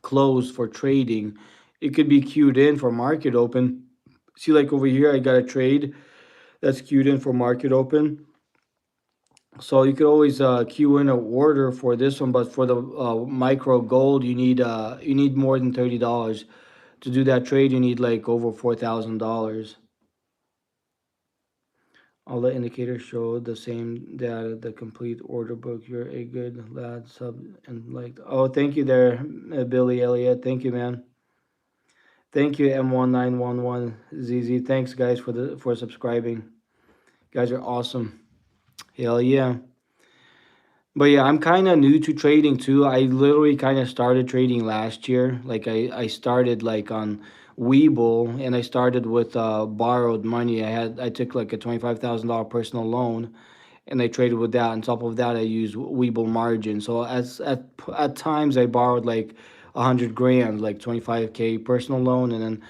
closed for trading. It could be queued in for market open. See, like over here, I got a trade that's queued in for market open. So you could always queue in an order for this one, but for the micro gold, you need more than $30 to do that trade. You need like over $4,000. All the indicators show the same data. The complete order book. You're a good lad. Sub and like. Oh, thank you there, Billy Elliott. Thank you, man. Thank you, M1911ZZ. Thanks, guys, for subscribing. You guys are awesome. Hell yeah. But yeah, I'm kind of new to trading too. I literally kind of started trading last year. Like I started like on Webull, and I started with borrowed money. I took like a $25,000 personal loan, and I traded with that. On top of that, I used Webull margin. So at times I borrowed like 100 grand, like 25K personal loan, and then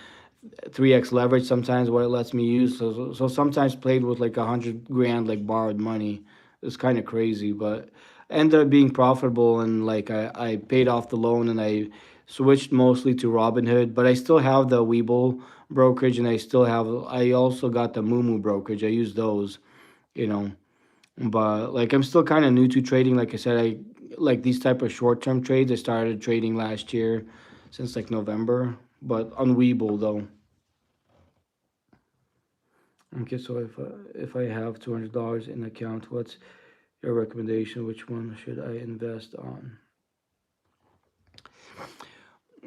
3x leverage sometimes what it lets me use. So sometimes played with like 100 grand like borrowed money. It's kind of crazy, but ended up being profitable, and like I paid off the loan, and I switched mostly to Robinhood, but I still have the Webull brokerage, and I also got the Mumu brokerage. I use those, you know. But like I'm still kind of new to trading. Like I said, I like these type of short term trades. I started trading last year since like November, but on Webull though. Okay, so if I have $200 in account, what's your recommendation? Which one should I invest on?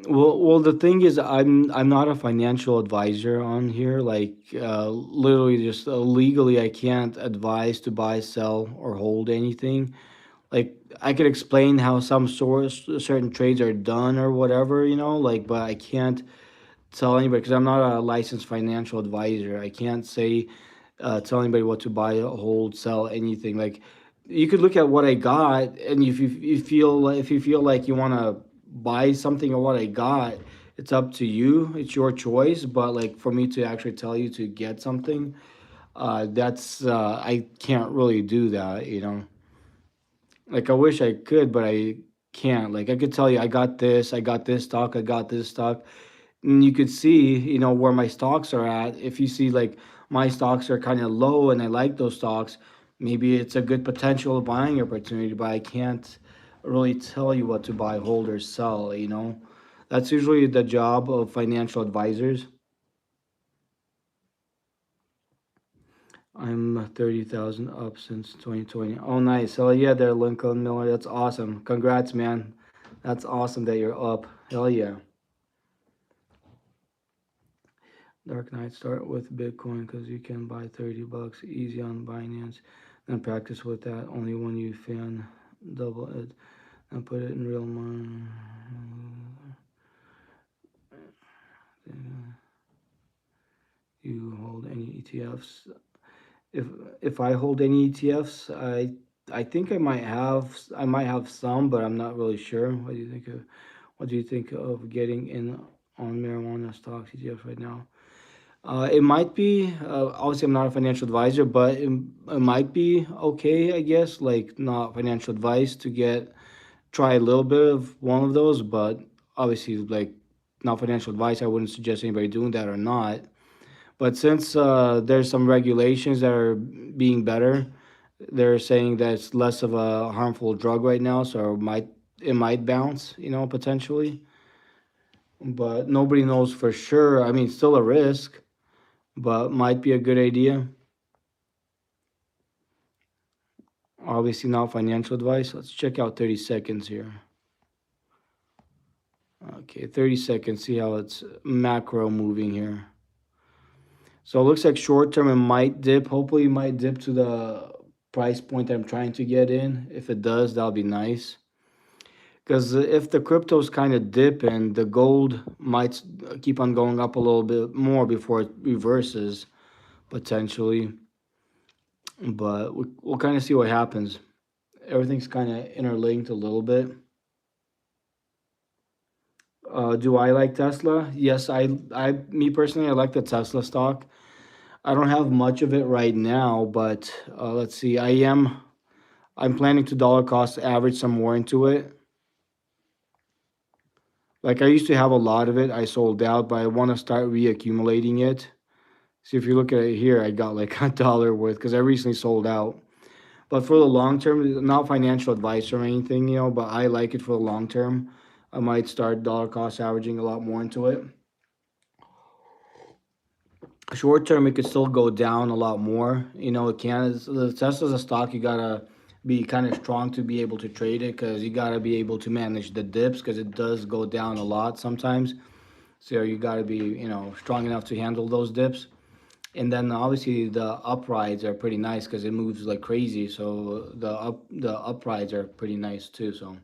Well, the thing is, I'm not a financial advisor on here. Like, literally, just legally, I can't advise to buy, sell, or hold anything. Like, I could explain how certain trades are done or whatever, like, but I can't tell anybody because I'm not a licensed financial advisor. I can't say tell anybody what to buy, hold, sell, anything. Like you could look at what I got, and if you feel like you want to buy something or what I got, it's up to you. It's your choice. But like for me to actually tell you to get something, that's I can't really do that. Like I wish I could, but I can't. Like I could tell you, I got this stock, I got this stock, and you could see where my stocks are at. If you see like my stocks are kind of low and I like those stocks, maybe it's a good potential buying opportunity, but I can't really tell you what to buy, hold, or sell. That's usually the job of financial advisors. I'm 30,000 up since 2020. Oh, nice. Oh, yeah, there, Lincoln Miller. That's awesome. Congrats, man. That's awesome that you're up. Hell yeah. Dark Knight, start with Bitcoin because you can buy 30 bucks easy on Binance. Then practice with that. Only when you fan double it and put it in real money. You hold any ETFs? If I hold any ETFs, I think I might have some, but I'm not really sure. What do you think of getting in on marijuana stocks ETFs right now? It might be. Obviously, I'm not a financial advisor, but it might be okay, I guess. Like, not financial advice to try a little bit of one of those, but obviously, like, not financial advice. I wouldn't suggest anybody doing that or not. But since there's some regulations that are being better, they're saying that it's less of a harmful drug right now, so it might bounce, potentially. But nobody knows for sure. I mean, it's still a risk, but might be a good idea. Obviously not financial advice. Let's check out 30 seconds here. Okay, 30 seconds. See how it's macro moving here. So it looks like short term it might dip. Hopefully it might dip to the price point that I'm trying to get in. If it does, that'll be nice. Because if the cryptos kind of dip and the gold might keep on going up a little bit more before it reverses potentially. But we'll kind of see what happens. Everything's kind of interlinked a little bit. Do I like Tesla? Yes, me personally, I like the Tesla stock. I don't have much of it right now, but let's see. I'm planning to dollar cost average some more into it. Like I used to have a lot of it. I sold out, but I want to start reaccumulating it. See, if you look at it here, I got like $1 worth because I recently sold out. But for the long term, not financial advice or anything, but I like it for the long term. I might start dollar cost averaging a lot more into it. Short term, it could still go down a lot more. It can. The Tesla's a stock you gotta be kind of strong to be able to trade it because you gotta be able to manage the dips because it does go down a lot sometimes. So you gotta be, strong enough to handle those dips. And then obviously the uprides are pretty nice because it moves like crazy. So the uprides are pretty nice too. So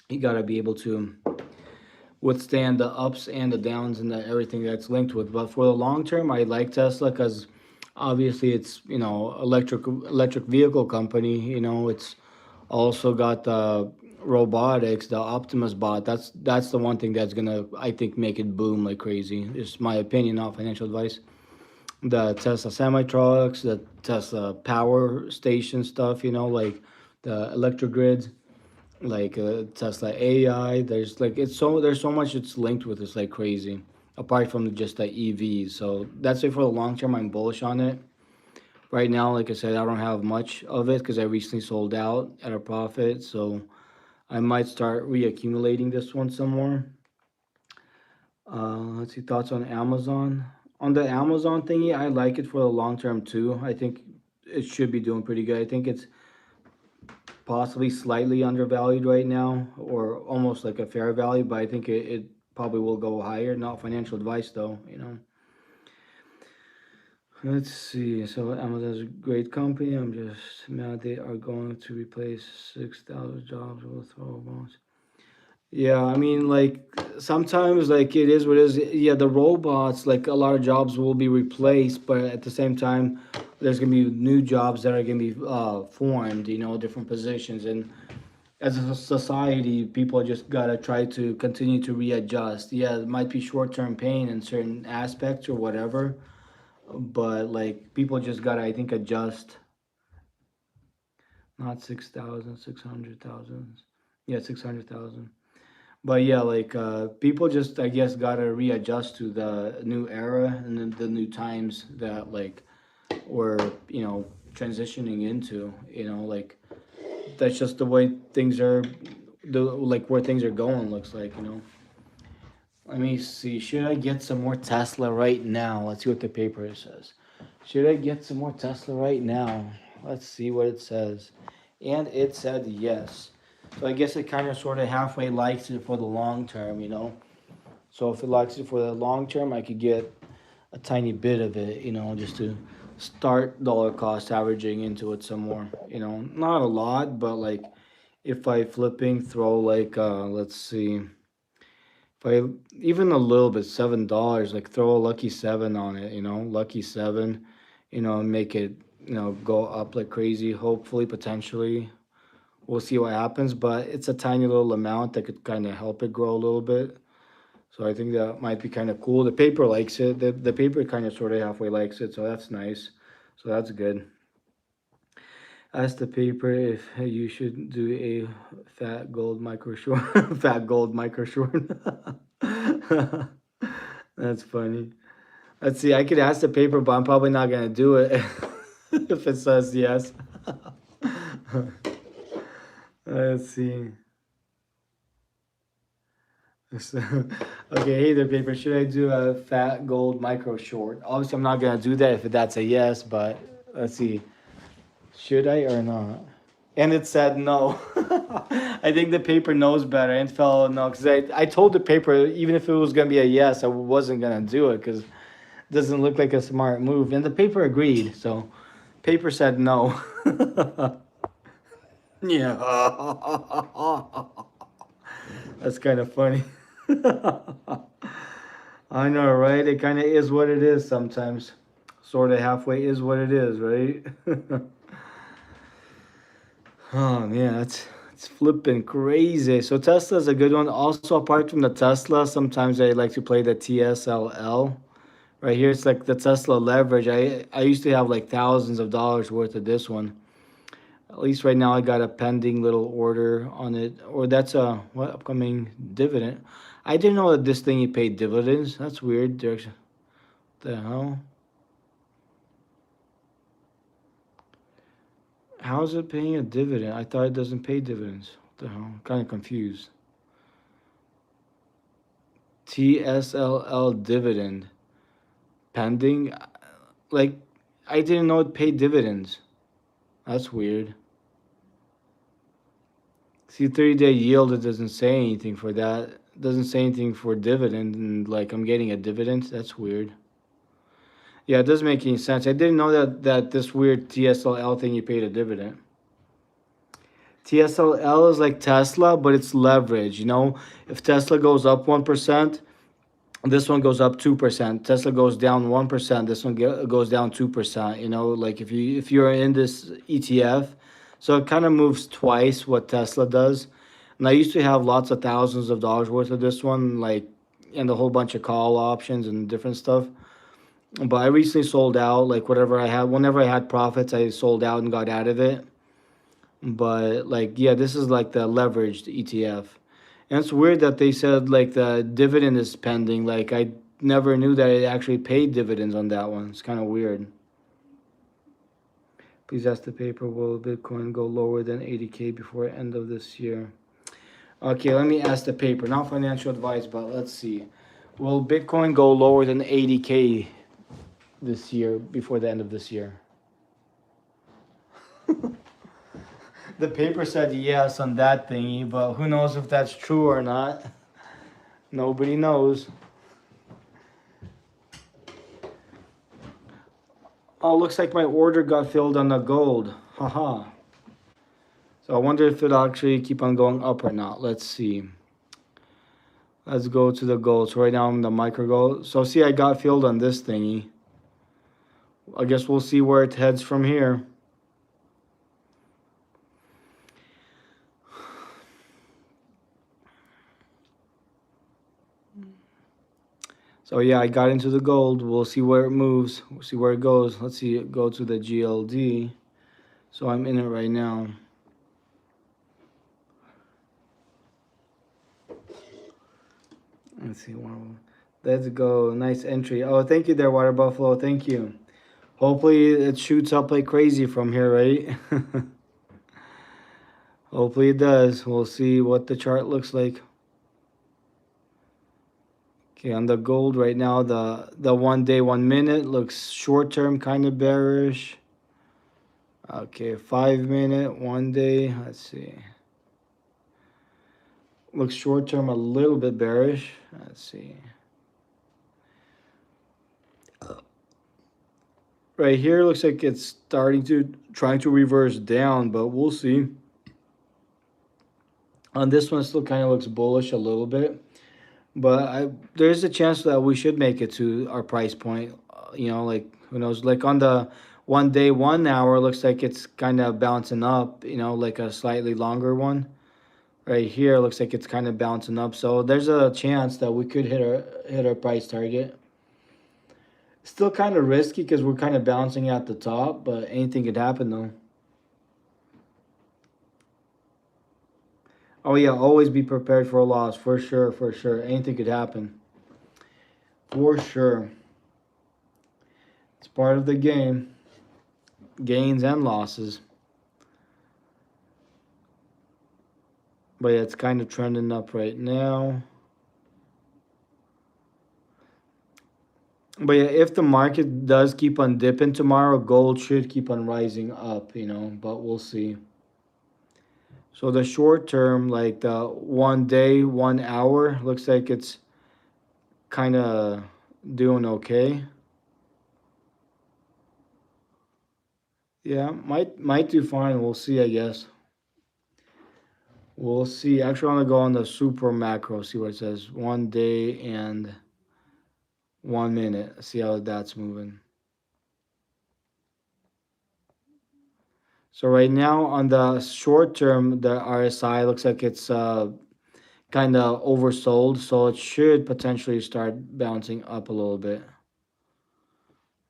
you gotta be able to withstand the ups and the downs and everything that's linked with. But for the long term, I like Tesla because obviously it's electric vehicle company. It's also got the robotics, the Optimus bot. That's the one thing that's gonna, I think, make it boom like crazy. It's my opinion, not financial advice. The Tesla semi trucks, the Tesla power station stuff. Like the electric grids, like Tesla AI. There's so much it's linked with. It's like crazy. Apart from just the EVs, so that's it for the long term. I'm bullish on it. Right now, like I said, I don't have much of it because I recently sold out at a profit. So I might start reaccumulating this one some more. Let's see, thoughts on Amazon. On the Amazon thingy, I like it for the long term too. I think it should be doing pretty good. I think it's possibly slightly undervalued right now, or almost like a fair value, but I think it probably will go higher. Not financial advice though. Let's see. So Amazon's a great company. I'm just mad they are going to replace 6,000 jobs with robots. Yeah, I mean, like sometimes, like it is what it is. Yeah, the robots, like a lot of jobs will be replaced, but at the same time, there's gonna be new jobs that are gonna be formed. Different positions, and as a society, people just gotta try to continue to readjust. Yeah, it might be short-term pain in certain aspects or whatever, but like people just gotta, I think, adjust. Not 6,000, 600,000. Yeah, 600,000. But yeah, like people just, I guess, gotta readjust to the new era and the new times that like we're transitioning into. Like that's just the way things are, the like where things are going looks like. Let me see. Should I get some more Tesla right now? Let's see what the paper says. Should I get some more Tesla right now? Let's see what it says. And it said yes. So I guess it kind of sort of halfway likes it for the long term. So if it likes it for the long term, I could get a tiny bit of it, just to start dollar cost averaging into it some more. Not a lot, but like if I flipping throw like let's see. If I even a little bit, $7, like throw a lucky seven on it, lucky seven, and make it, go up like crazy, hopefully, potentially. We'll see what happens, but it's a tiny little amount that could kind of help it grow a little bit. So I think that might be kind of cool. The paper likes it. The paper kind of sort of halfway likes it, so that's nice. So that's good. Ask the paper if you should do a fat gold micro short. Fat gold micro short. That's funny. Let's see. I could ask the paper, but I'm probably not gonna do it if it says yes. Let's see. Okay, hey there, paper. Should I do a fat gold micro short? Obviously, I'm not gonna do that if that's a yes, but let's see. Should I or not? And it said no. I think the paper knows better and fell no, because I told the paper even if it was gonna be a yes, I wasn't gonna do it because it doesn't look like a smart move. And the paper agreed, so paper said no. Yeah. That's kind of funny. I know, right? It kind of is what it is sometimes. Sort of halfway is what it is, right? Oh man, it's flipping crazy. So Tesla's a good one. Also, apart from the Tesla, sometimes I like to play the TSLL. Right here, it's like the Tesla leverage. I used to have like thousands of dollars worth of this one. At least right now, I got a pending little order on it, or that's a what upcoming dividend. I didn't know that this thing paid dividends. That's weird. There's the hell. How is it paying a dividend? I thought it doesn't pay dividends. What the hell? I'm kind of confused. TSLL dividend pending. Like, I didn't know it paid dividends. That's weird. See, 30-day yield, it doesn't say anything for that. It doesn't say anything for dividend, and like I'm getting a dividend. That's weird. Yeah, it doesn't make any sense. I didn't know that this weird TSLL thing you paid a dividend. TSLL is like Tesla, but it's leverage. You know, if Tesla goes up 1%, this one goes up 2%. Tesla goes down 1%. This one goes down 2%. You know, like if you're in this ETF, so it kind of moves twice what Tesla does. And I used to have lots of thousands of dollars worth of this one, like and a whole bunch of call options and different stuff. But I recently sold out. Like whatever I had, whenever I had profits, I sold out and got out of it. But like, yeah, this is like the leveraged ETF. And it's weird that they said like the dividend is pending. Like I never knew that it actually paid dividends on that one. It's kind of weird. Please ask the paper, will Bitcoin go lower than 80K before end of this year? Okay, let me ask the paper. Not financial advice, but let's see. Will Bitcoin go lower than 80K this year before the end of this year? The paper said yes on that thingy, but who knows if that's true or not? Nobody knows. Oh, looks like my order got filled on the gold. Haha. So I wonder if it'll actually keep on going up or not. Let's see. Let's go to the gold. So right now I'm the micro gold. So see, I got filled on this thingy. I guess we'll see where it heads from here. So yeah, I got into the gold. We'll see where it moves. We'll see where it goes. Let's see it go to the GLD. So I'm in it right now. Let's see. Wow. Let's go. Nice entry. Oh, thank you there, Water Buffalo. Thank you. Hopefully it shoots up like crazy from here, right? Hopefully it does. We'll see what the chart looks like. Okay, on the gold right now, the 1 day, 1 minute looks short term kind of bearish. Okay, 5 minute, 1 day. Let's see. Looks short term a little bit bearish. Let's see. Right here looks like it's trying to reverse down, but we'll see. On this one, it still kind of looks bullish a little bit, but there's a chance that we should make it to our price point. You know, like who knows? Like on the 1 day, 1 hour, looks like it's kind of bouncing up. You know, like a slightly longer one. Right here, looks like it's kind of bouncing up. So there's a chance that we could hit our price target. Still kind of risky because we're kind of bouncing at the top, but anything could happen though. Oh yeah, always be prepared for a loss, for sure, for sure. Anything could happen. For sure. It's part of the game. Gains and losses. But yeah, it's kind of trending up right now. But yeah, if the market does keep on dipping tomorrow, gold should keep on rising up, but we'll see. So the short term, like the 1 day, 1 hour, looks like it's kind of doing okay. Yeah, might do fine. We'll see, I guess. We'll see. Actually, I want to go on the super macro, see what it says. 1 day and 1 minute. See how that's moving. So right now on the short term, the RSI looks like it's kind of oversold, so it should potentially start bouncing up a little bit.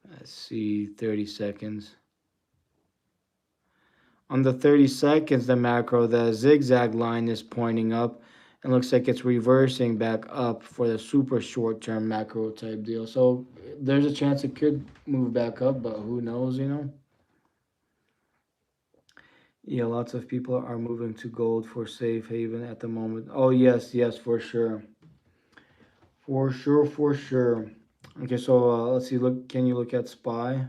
Let's see, 30 seconds. On the 30 seconds, the macro, the zigzag line is pointing up and looks like it's reversing back up for the super short term macro type deal. So there's a chance it could move back up, but who knows? Yeah, lots of people are moving to gold for safe haven at the moment. Oh, yes, yes, for sure. For sure, for sure. Okay, so let's see. Look, can you look at SPY?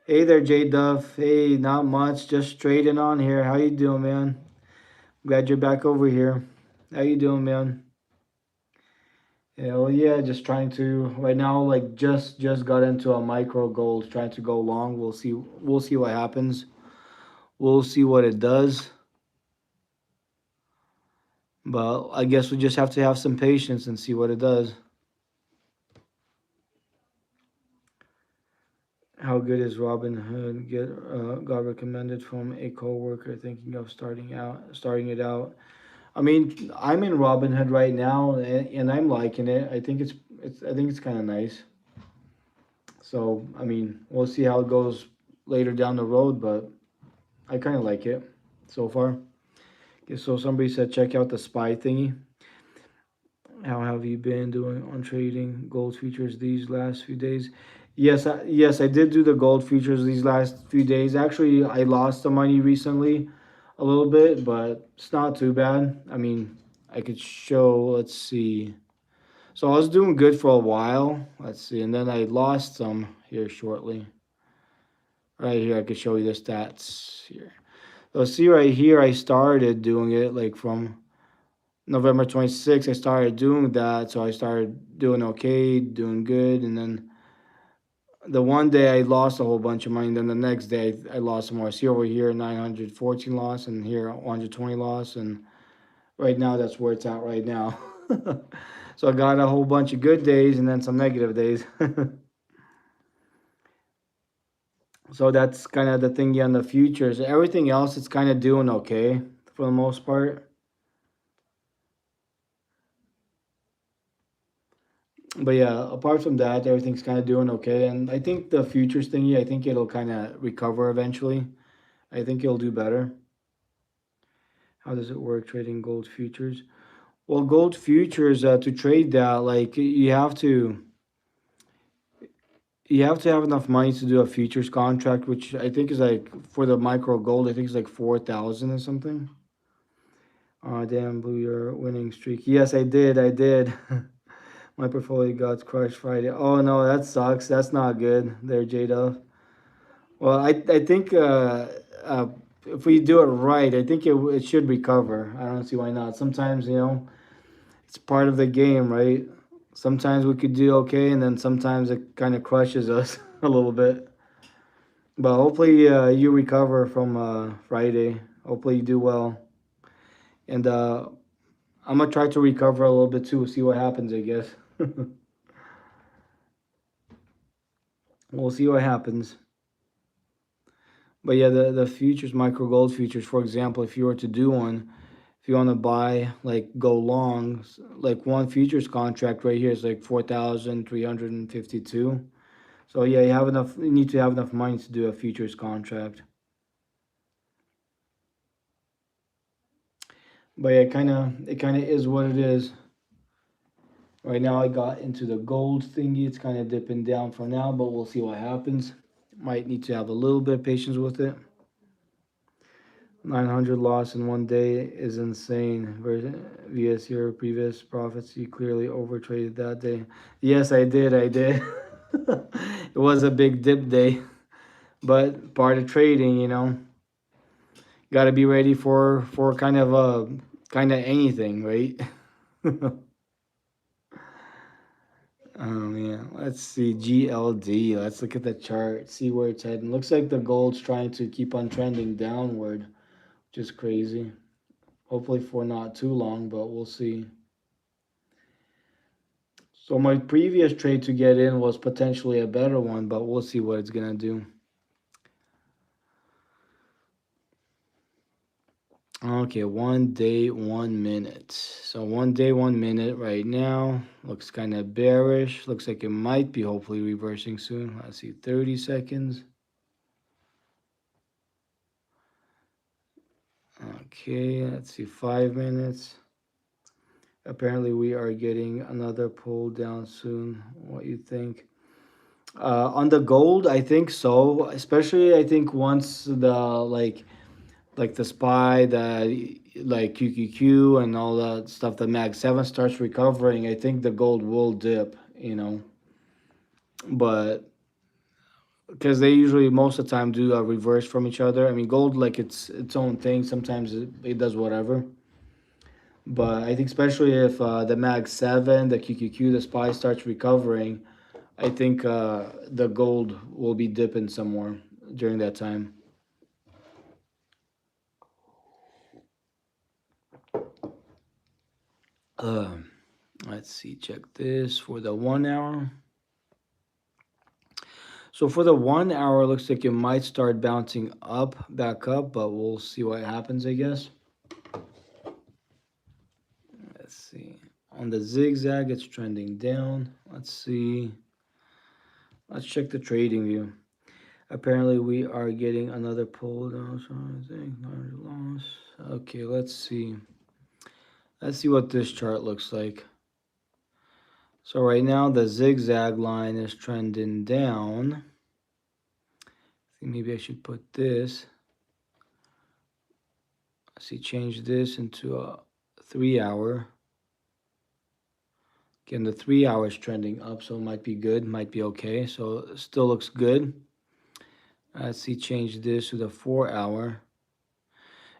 Hey there, J Duff. Hey, not much. Just trading on here. How you doing, man? Glad you're back over here. How you doing, man? Yeah, well, yeah, just trying to right now, like just got into a micro gold, trying to go long. We'll see what happens. We'll see what it does. But I guess we just have to have some patience and see what it does. How good is Robinhood? Got recommended from a coworker thinking of starting it out. I mean, I'm in Robinhood right now, and I'm liking it. I think it's kind of nice. So I mean, we'll see how it goes later down the road, but I kind of like it so far. Okay, so somebody said check out the spy thingy. How have you been doing on trading gold futures these last few days? Yes, I did do the gold futures these last few days. Actually, I lost some money recently, a little bit, but it's not too bad. I mean, I could show. Let's see. So I was doing good for a while. Let's see, and then I lost some here shortly. Right here, I could show you the stats here. So see right here, I started doing it like from November 26th, I started doing that. So I started doing okay, doing good. And then the one day I lost a whole bunch of money. Then the next day I lost some more. See over here, 914 loss, and here 120 loss. And right now, that's where it's at right now. So I got a whole bunch of good days and then some negative days. So that's kind of the thingy on the futures. Everything else, it's kind of doing okay for the most part. But yeah, apart from that, everything's kind of doing okay. And I think the futures thingy, I think it'll kind of recover eventually. I think it'll do better. How does it work trading gold futures? Well, gold futures to trade that, like you have to have enough money to do a futures contract, which I think is like for the micro gold, I think it's like 4,000 or something. Damn, blew your winning streak. Yes, I did. I did. My portfolio got crushed Friday. Oh no, that sucks. That's not good. There, Jada. Well, I think uh, if we do it right, I think it should recover. I don't see why not. Sometimes it's part of the game, right? Sometimes we could do okay, and then sometimes it kind of crushes us a little bit. But hopefully you recover from Friday. Hopefully you do well, and I'm gonna try to recover a little bit too. See what happens. I guess we'll see what happens. But yeah, the futures, micro gold futures, for example, if you were to do one, if you want to buy, like go long, like one futures contract right here is like 4,352. So yeah, you need to have enough money to do a futures contract. But yeah, it kind of is what it is. Right now, I got into the gold thingy. It's kind of dipping down for now, but we'll see what happens. Might need to have a little bit of patience with it. 900 loss in 1 day is insane. Vs your previous profits, you clearly overtraded that day. Yes, I did. I did. It was a big dip day, but part of trading, got to be ready for kind of anything, right? Yeah. Let's see GLD. Let's look at the chart, see where it's heading. Looks like the gold's trying to keep on trending downward, which is crazy. Hopefully for not too long, but we'll see. So my previous trade to get in was potentially a better one, but we'll see what it's gonna do. Okay, 1 day, 1 minute. So 1 day, 1 minute right now. Looks kind of bearish. Looks like it might be hopefully reversing soon. Let's see, 30 seconds. Okay, let's see, 5 minutes. Apparently we are getting another pull down soon. What you think? On the gold, I think so. Especially, I think once the like the SPY, the like QQQ and all that stuff, the Mag 7 starts recovering, I think the gold will dip. But because they usually most of the time do a reverse from each other. I mean, gold like its own thing. Sometimes it does whatever. But I think especially if the Mag 7, the QQQ, the SPY starts recovering, I think the gold will be dipping somewhere during that time. Uh, let's see, check this for the 1 hour. So for the 1 hour, it looks like it might start bouncing back up, but we'll see what happens, I guess. Let's see. On the zigzag, it's trending down. Let's see. Let's check the trading view. Apparently, we are getting another pull down. So I think loss. Okay, let's see. Let's see what this chart looks like. So right now, the zigzag line is trending down. I think maybe I should put this. Let's see, change this into a 3 hour. Again, the 3 hour is trending up, so it might be good, might be okay. So it still looks good. Let's see, change this to the 4 hour.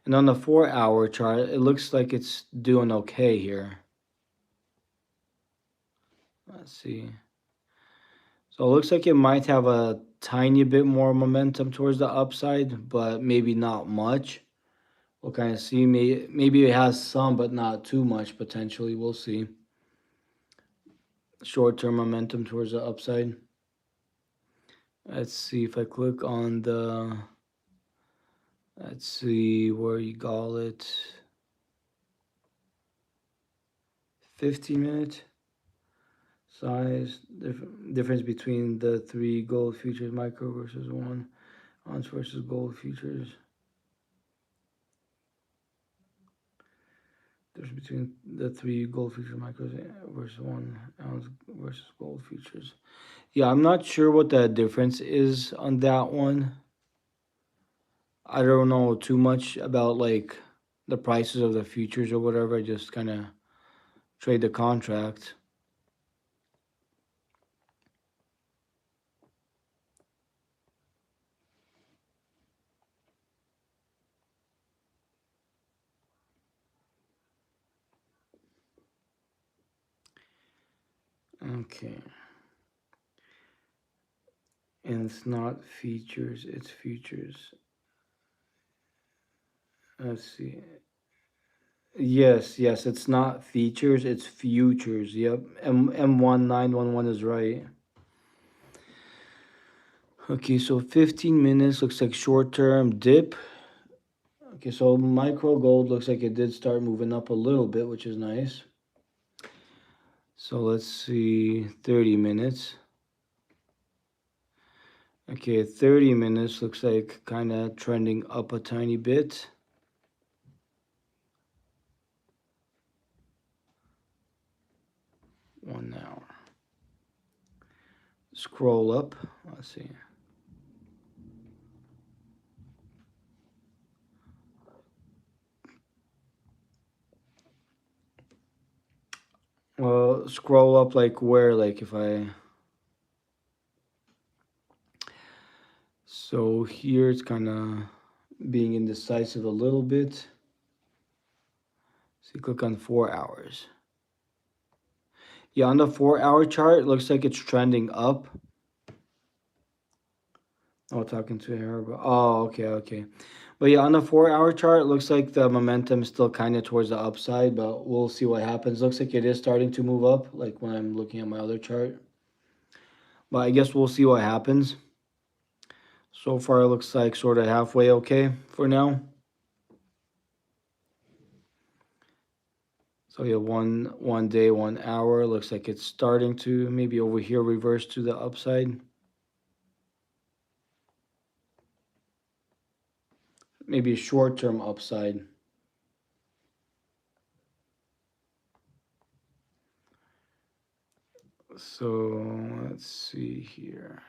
And on the 4 hour chart, it looks like it's doing okay here. Let's see. So it looks like it might have a tiny bit more momentum towards the upside, but maybe not much. We'll kind of see. Maybe it has some, but not too much potentially. We'll see. Short-term momentum towards the upside. Let's see if I click on the, let's see where you call it, 15-minute size, difference between the three gold futures, micro versus one ounce versus gold futures. Difference between the three gold futures micros versus 1 ounce versus gold futures. Yeah, I'm not sure what the difference is on that one. I don't know too much about like the prices of the futures or whatever. I just kind of trade the contract. Okay. And it's not features, it's futures. Let's see. Yes, it's not features, it's futures. Yep. M1911 is right. Okay, so 15 minutes looks like short-term dip. Okay, so micro gold looks like it did start moving up a little bit, which is nice. So let's see, 30 minutes. Okay, 30 minutes looks like kind of trending up a tiny bit. 1 hour. Scroll up. Let's see. Well, scroll up like where? Like if I. So here it's kind of being indecisive a little bit. So you click on 4 hours. Yeah, on the 4-hour chart, it looks like it's trending up. Oh, talking to her. Oh, okay. But yeah, on the 4-hour chart, it looks like the momentum is still kind of towards the upside, but we'll see what happens. Looks like it is starting to move up, like when I'm looking at my other chart. But I guess we'll see what happens. So far, it looks like sort of halfway okay for now. So yeah, one day, 1 hour. Looks like it's starting to maybe over here reverse to the upside. Maybe a short-term upside. So let's see here.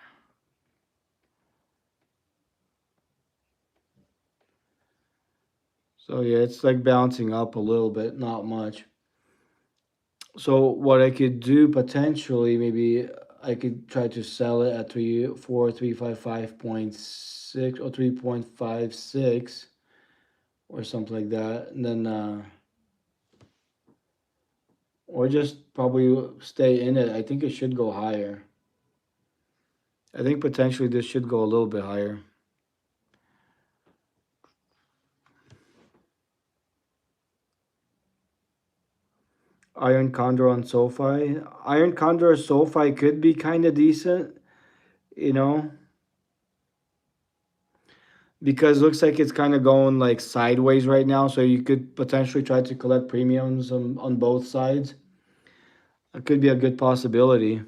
So yeah, it's like bouncing up a little bit, not much. So what I could do potentially, maybe I could try to sell it at 3.56 or 3.56 or something like that, and then or just probably stay in it. I think it should go higher. I think potentially this should go a little bit higher. Iron Condor on SoFi. Iron Condor or SoFi could be kind of decent, you know, because it looks like it's kind of going like sideways right now. So you could potentially try to collect premiums on both sides. It could be a good possibility.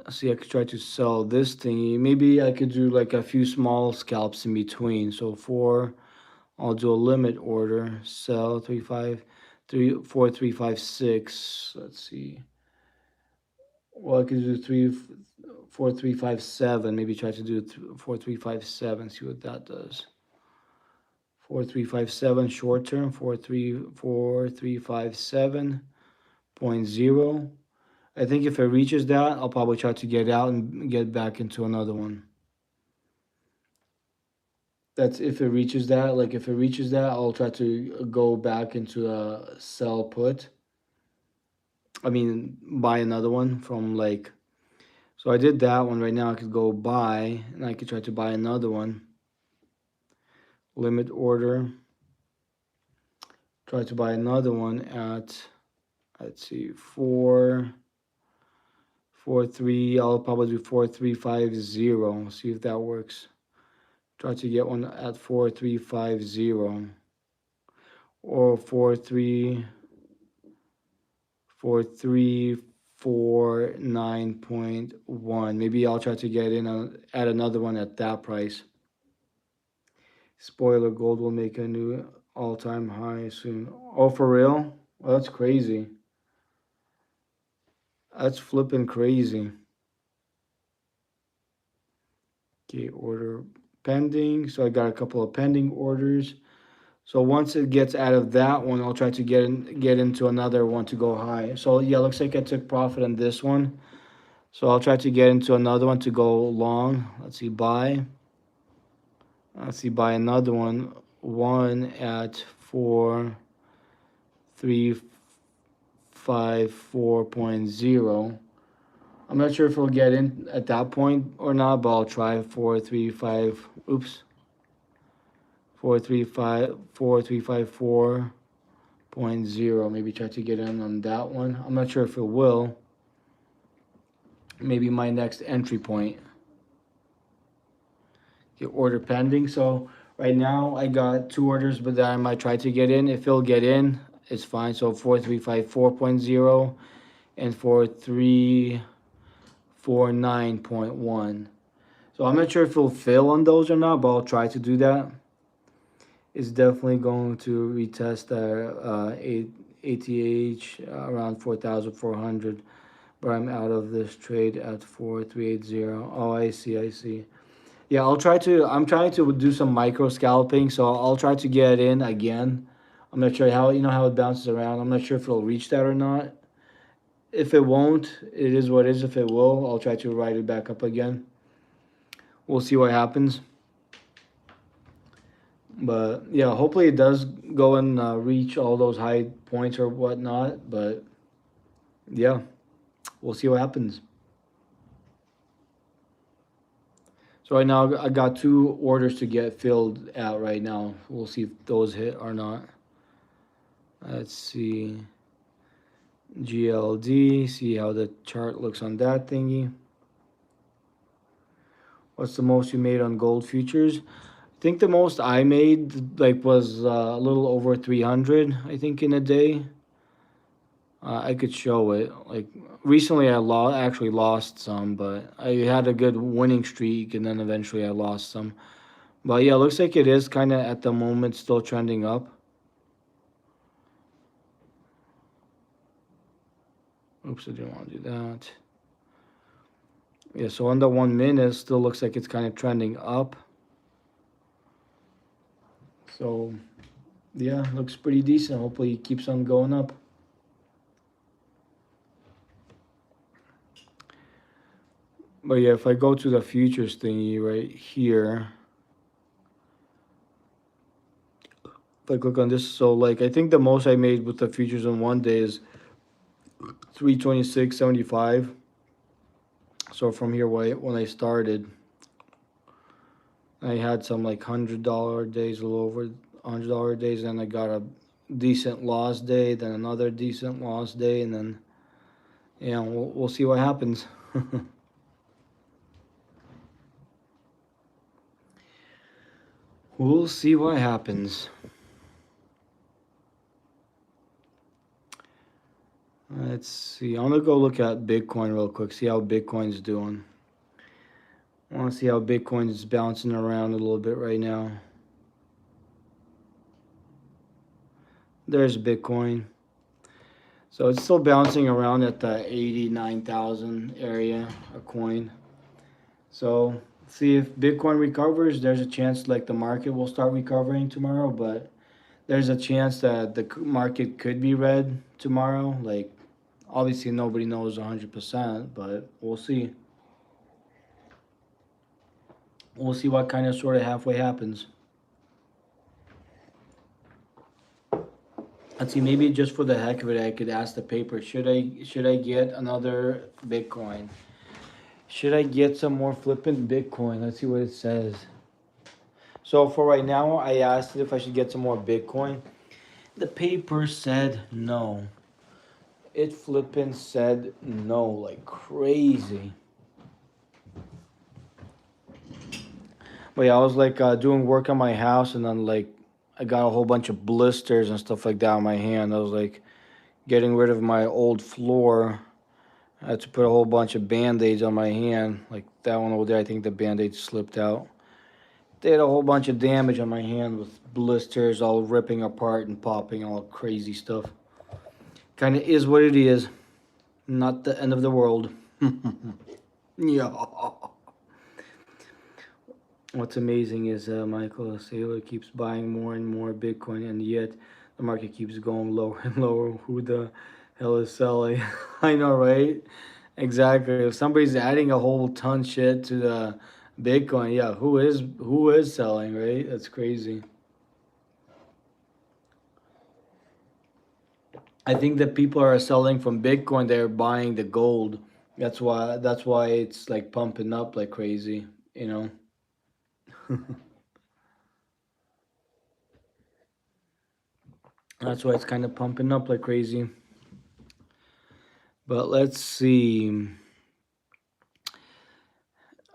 See, I could try to sell this thingy. Maybe I could do like a few small scalps in between. So I'll do a limit order. Sell 3534356. Let's see. Well, I could do 4357. Maybe try to do 4357. See what that does. 4357 short term. 4357.0. I think if it reaches that, I'll probably try to get out and get back into another one. That's if it reaches that. Like if it reaches that, I'll try to go back into a sell put. I mean, buy another one from like. So I did that one. Right now I could go buy, and I could try to buy another one. Limit order. Try to buy another one at, let's see, 443. I'll probably do 4350. See if that works. Try to get one at 4350 or 4349.1. Maybe I'll try to get in at another one at that price. Spoiler, gold will make a new all-time high soon. Oh, for real? Well, that's crazy. That's flipping crazy. Okay, order pending. So I got a couple of pending orders. So once it gets out of that one, I'll try to get into another one to go high. So yeah, looks like I took profit on this one. So I'll try to get into another one to go long. Let's see, buy. Let's see, buy another one. One at 4354.0. I'm not sure if we'll get in at that point or not, but I'll try 435. Oops. 4354.0. Maybe try to get in on that one. I'm not sure if it will. Maybe my next entry point. Get order pending. So right now I got 2 orders, but that I might try to get in. If it'll get in, it's fine. So 4354.0 and 4349.1. So I'm not sure if it'll fill on those or not, but I'll try to do that. It's definitely going to retest our ATH around 4,400, but I'm out of this trade at 4380. Oh, I see. Yeah, I'm trying to do some micro scalping, so I'll try to get in again. I'm not sure how, how it bounces around. I'm not sure if it'll reach that or not. If it won't, it is what it is. If it will, I'll try to ride it back up again. We'll see what happens. But yeah, hopefully it does go and reach all those high points or whatnot. But yeah, we'll see what happens. So right now I got 2 orders to get filled out right now. We'll see if those hit or not. Let's see. GLD, see how the chart looks on that thingy. What's the most you made on gold futures? I think the most I made like was a little over 300, I think, in a day. I could show it. Like recently, actually lost some, but I had a good winning streak, and then eventually I lost some. But yeah, looks like it is kind of at the moment still trending up. Oops, I didn't want to do that. Yeah, so on the 1 minute, still looks like it's kind of trending up. So yeah, looks pretty decent. Hopefully, it keeps on going up. But yeah, if I go to the futures thingy right here, if I click on this, so like I think the most I made with the futures in one day is 326.75. So from here, when I started, I had some like $100 days, a little over $100 days, and I got a decent loss day, then another decent loss day, and then yeah, we'll see what happens. We'll see what happens. Let's see. I'm gonna go look at Bitcoin real quick, see how Bitcoin's doing. I want to see how Bitcoin is bouncing around a little bit right now. There's Bitcoin. So it's still bouncing around at the 89,000 area a coin. So see if Bitcoin recovers. There's a chance like the market will start recovering tomorrow, but there's a chance that the market could be red tomorrow. Like obviously nobody knows 100%, but we'll see. We'll see what kind of sort of halfway happens. Let's see, maybe just for the heck of it, I could ask the paper, should I get another Bitcoin? Should I get some more flipping Bitcoin? Let's see what it says. So for right now, I asked it if I should get some more Bitcoin. The paper said no. It flipping said no, like crazy. But yeah, I was like doing work on my house, and then like I got a whole bunch of blisters and stuff like that on my hand. I was like getting rid of my old floor. I had to put a whole bunch of band-aids on my hand. Like that one over there, I think the band-aid slipped out. They had a whole bunch of damage on my hand with blisters all ripping apart and popping, all crazy stuff. Kind of is what it is. Not the end of the world. Yeah. What's amazing is Michael Saylor keeps buying more and more Bitcoin, and yet the market keeps going lower and lower. Who the hell is selling? I know, right? Exactly. If somebody's adding a whole ton shit to the Bitcoin, yeah, who is selling, right? That's crazy. I think that people are selling from Bitcoin, they're buying the gold. That's why it's like pumping up like crazy, you know. That's why it's kind of pumping up like crazy. But let's see.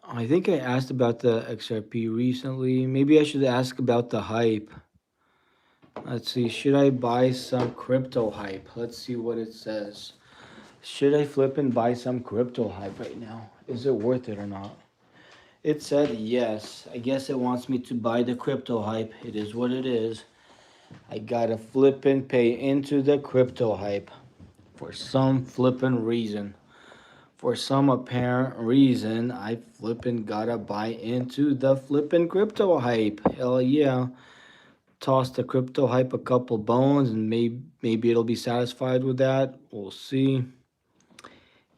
I think I asked about the XRP recently. Maybe I should ask about the hype. Let's see. Should I buy some crypto hype? Let's see what it says. Should I flip and buy some crypto hype right now? Is it worth it or not? It said yes. I guess it wants me to buy the crypto hype. It is what it is. I gotta flip and pay into the crypto hype for some flippin' reason. For some apparent reason, I flippin' gotta buy into the flippin' crypto hype. Hell yeah. Toss the crypto hype a couple bones and maybe it'll be satisfied with that. We'll see.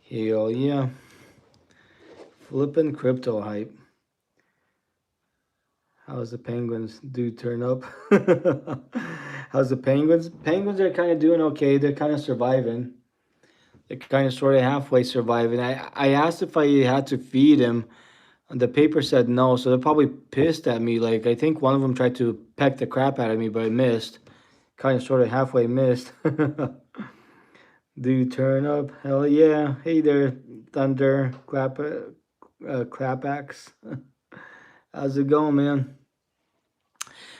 Hell yeah. Flippin' crypto hype. How's the Penguins do turn up? How's the Penguins? Penguins are kind of doing okay. They're kind of surviving. They're kind of sort of halfway surviving. I asked if I had to feed him. And the paper said no, so they're probably pissed at me. Like I think one of them tried to peck the crap out of me, but I missed. Kind of sort of halfway missed. Do you turn up? Hell yeah! Hey there, Thunder Clapax. How's it going, man?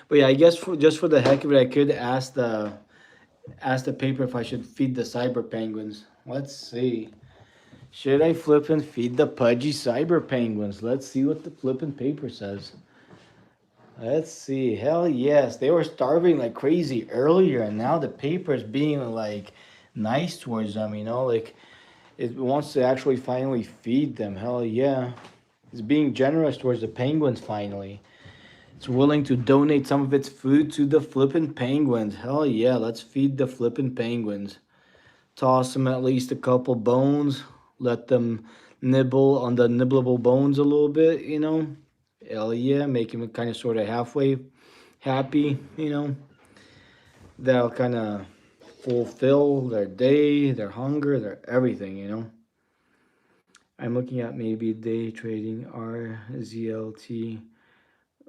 But yeah, I guess just for the heck of it, I could ask the paper if I should feed the cyber penguins. Let's see. Should I flip and feed the pudgy cyber penguins? Let's see what the flipping paper says. Let's see. Hell yes, they were starving like crazy earlier, and now the paper's being like nice towards them. Like it wants to actually finally feed them. Hell yeah, it's being generous towards the penguins finally. It's willing to donate some of its food to the flippin' penguins. Hell yeah, let's feed the flippin' penguins. Toss them at least a couple bones. Let them nibble on the nibblable bones a little bit. Hell yeah, make them kind of sort of halfway happy. That'll kind of fulfill their day, their hunger, their everything. I'm looking at maybe day trading RZLT.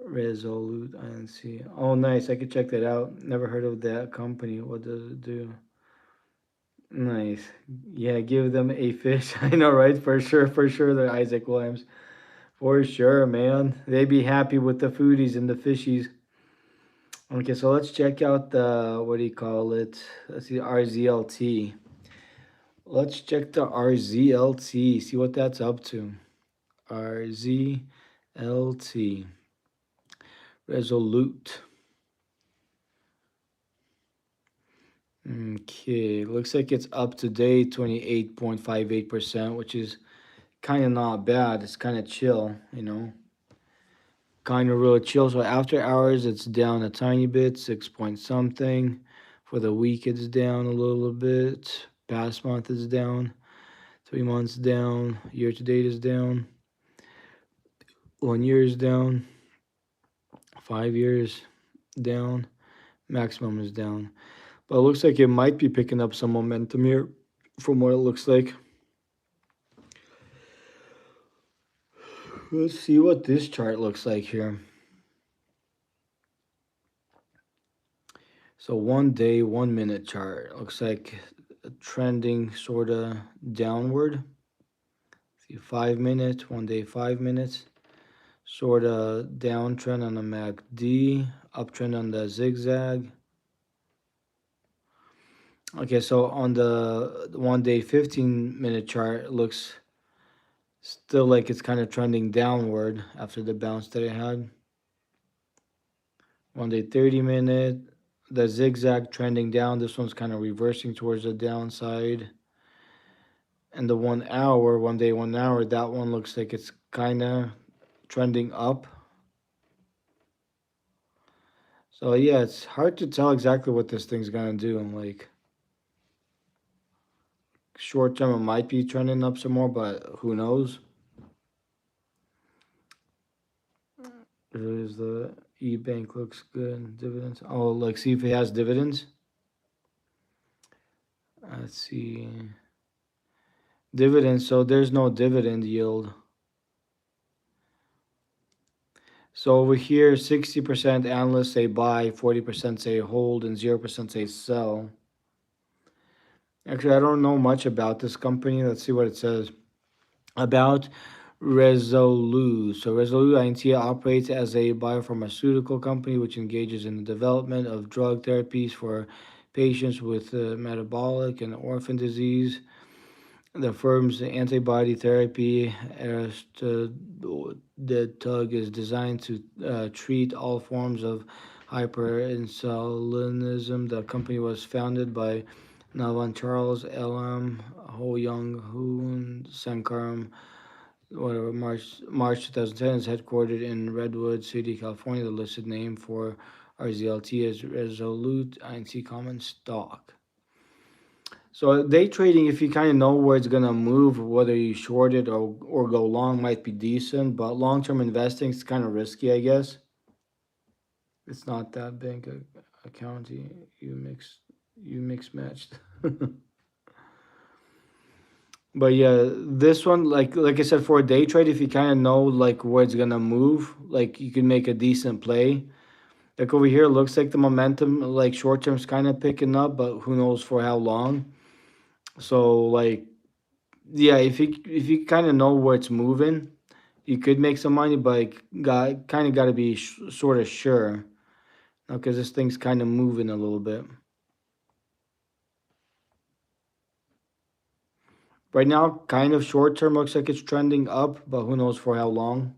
Resolute INC. Oh, nice. I could check that out. Never heard of that company. What does it do? Nice. Yeah, give them a fish. I know, right? For sure. They're Isaac Williams. For sure, man. They'd be happy with the foodies and the fishies. Okay, so let's check out the, what do you call it? Let's see, RZLT. Let's check the RZLT, see what that's up to. RZLT. Resolute. Okay, looks like it's up to date 28.58%, which is kind of not bad. It's kind of chill. Kind of real chill. So after hours, it's down a tiny bit, 6 point something. For the week, it's down a little bit. Past month is down. 3 months down. Year to date is down. 1 year is down. 5 years down. Maximum is down. But it looks like it might be picking up some momentum here from what it looks like. Let's see what this chart looks like here. So 1 day, 1 minute chart. Looks like trending sort of downward. See 5 minutes, 1 day, 5 minutes. Sort of downtrend on the MACD, uptrend on the zigzag. Okay, so on the 1 day, 15-minute chart, it looks still like it's kind of trending downward after the bounce that it had. 1 day, 30-minute, the zigzag trending down. This one's kind of reversing towards the downside. And the 1 hour, 1 day, 1 hour, that one looks like it's kind of trending up. So yeah, it's hard to tell exactly what this thing's gonna do. Like short term, it might be trending up some more, but who knows? There's the e-bank looks good. Dividends. Oh, like see if it has dividends. Let's see. Dividends. So there's no dividend yield. So over here, 60% analysts say buy, 40% say hold, and 0% say sell. Actually, I don't know much about this company. Let's see what it says. About Resolute. So Resolute INT operates as a biopharmaceutical company which engages in the development of drug therapies for patients with metabolic and orphan disease. The firm's antibody therapy, Tug, is designed to treat all forms of hyperinsulinism. The company was founded by Navan Charles Elam, Ho Young Hoon Sankaram, whatever, March 2010, is headquartered in Redwood City, California. The listed name for RZLT is Resolute INC Common Stock. So day trading, if you kind of know where it's gonna move, whether you short it or go long, might be decent. But long term investing is kind of risky, I guess. It's not that bank account. You mix matched. But yeah, this one, like I said, for a day trade, if you kind of know like where it's gonna move, like you can make a decent play. Like over here, it looks like the momentum, like short term's kind of picking up, but who knows for how long. So like, yeah, if you kind of know where it's moving, you could make some money, but like, got to be sort of sure, because this thing's kind of moving a little bit. Right now, kind of short term looks like it's trending up, but who knows for how long.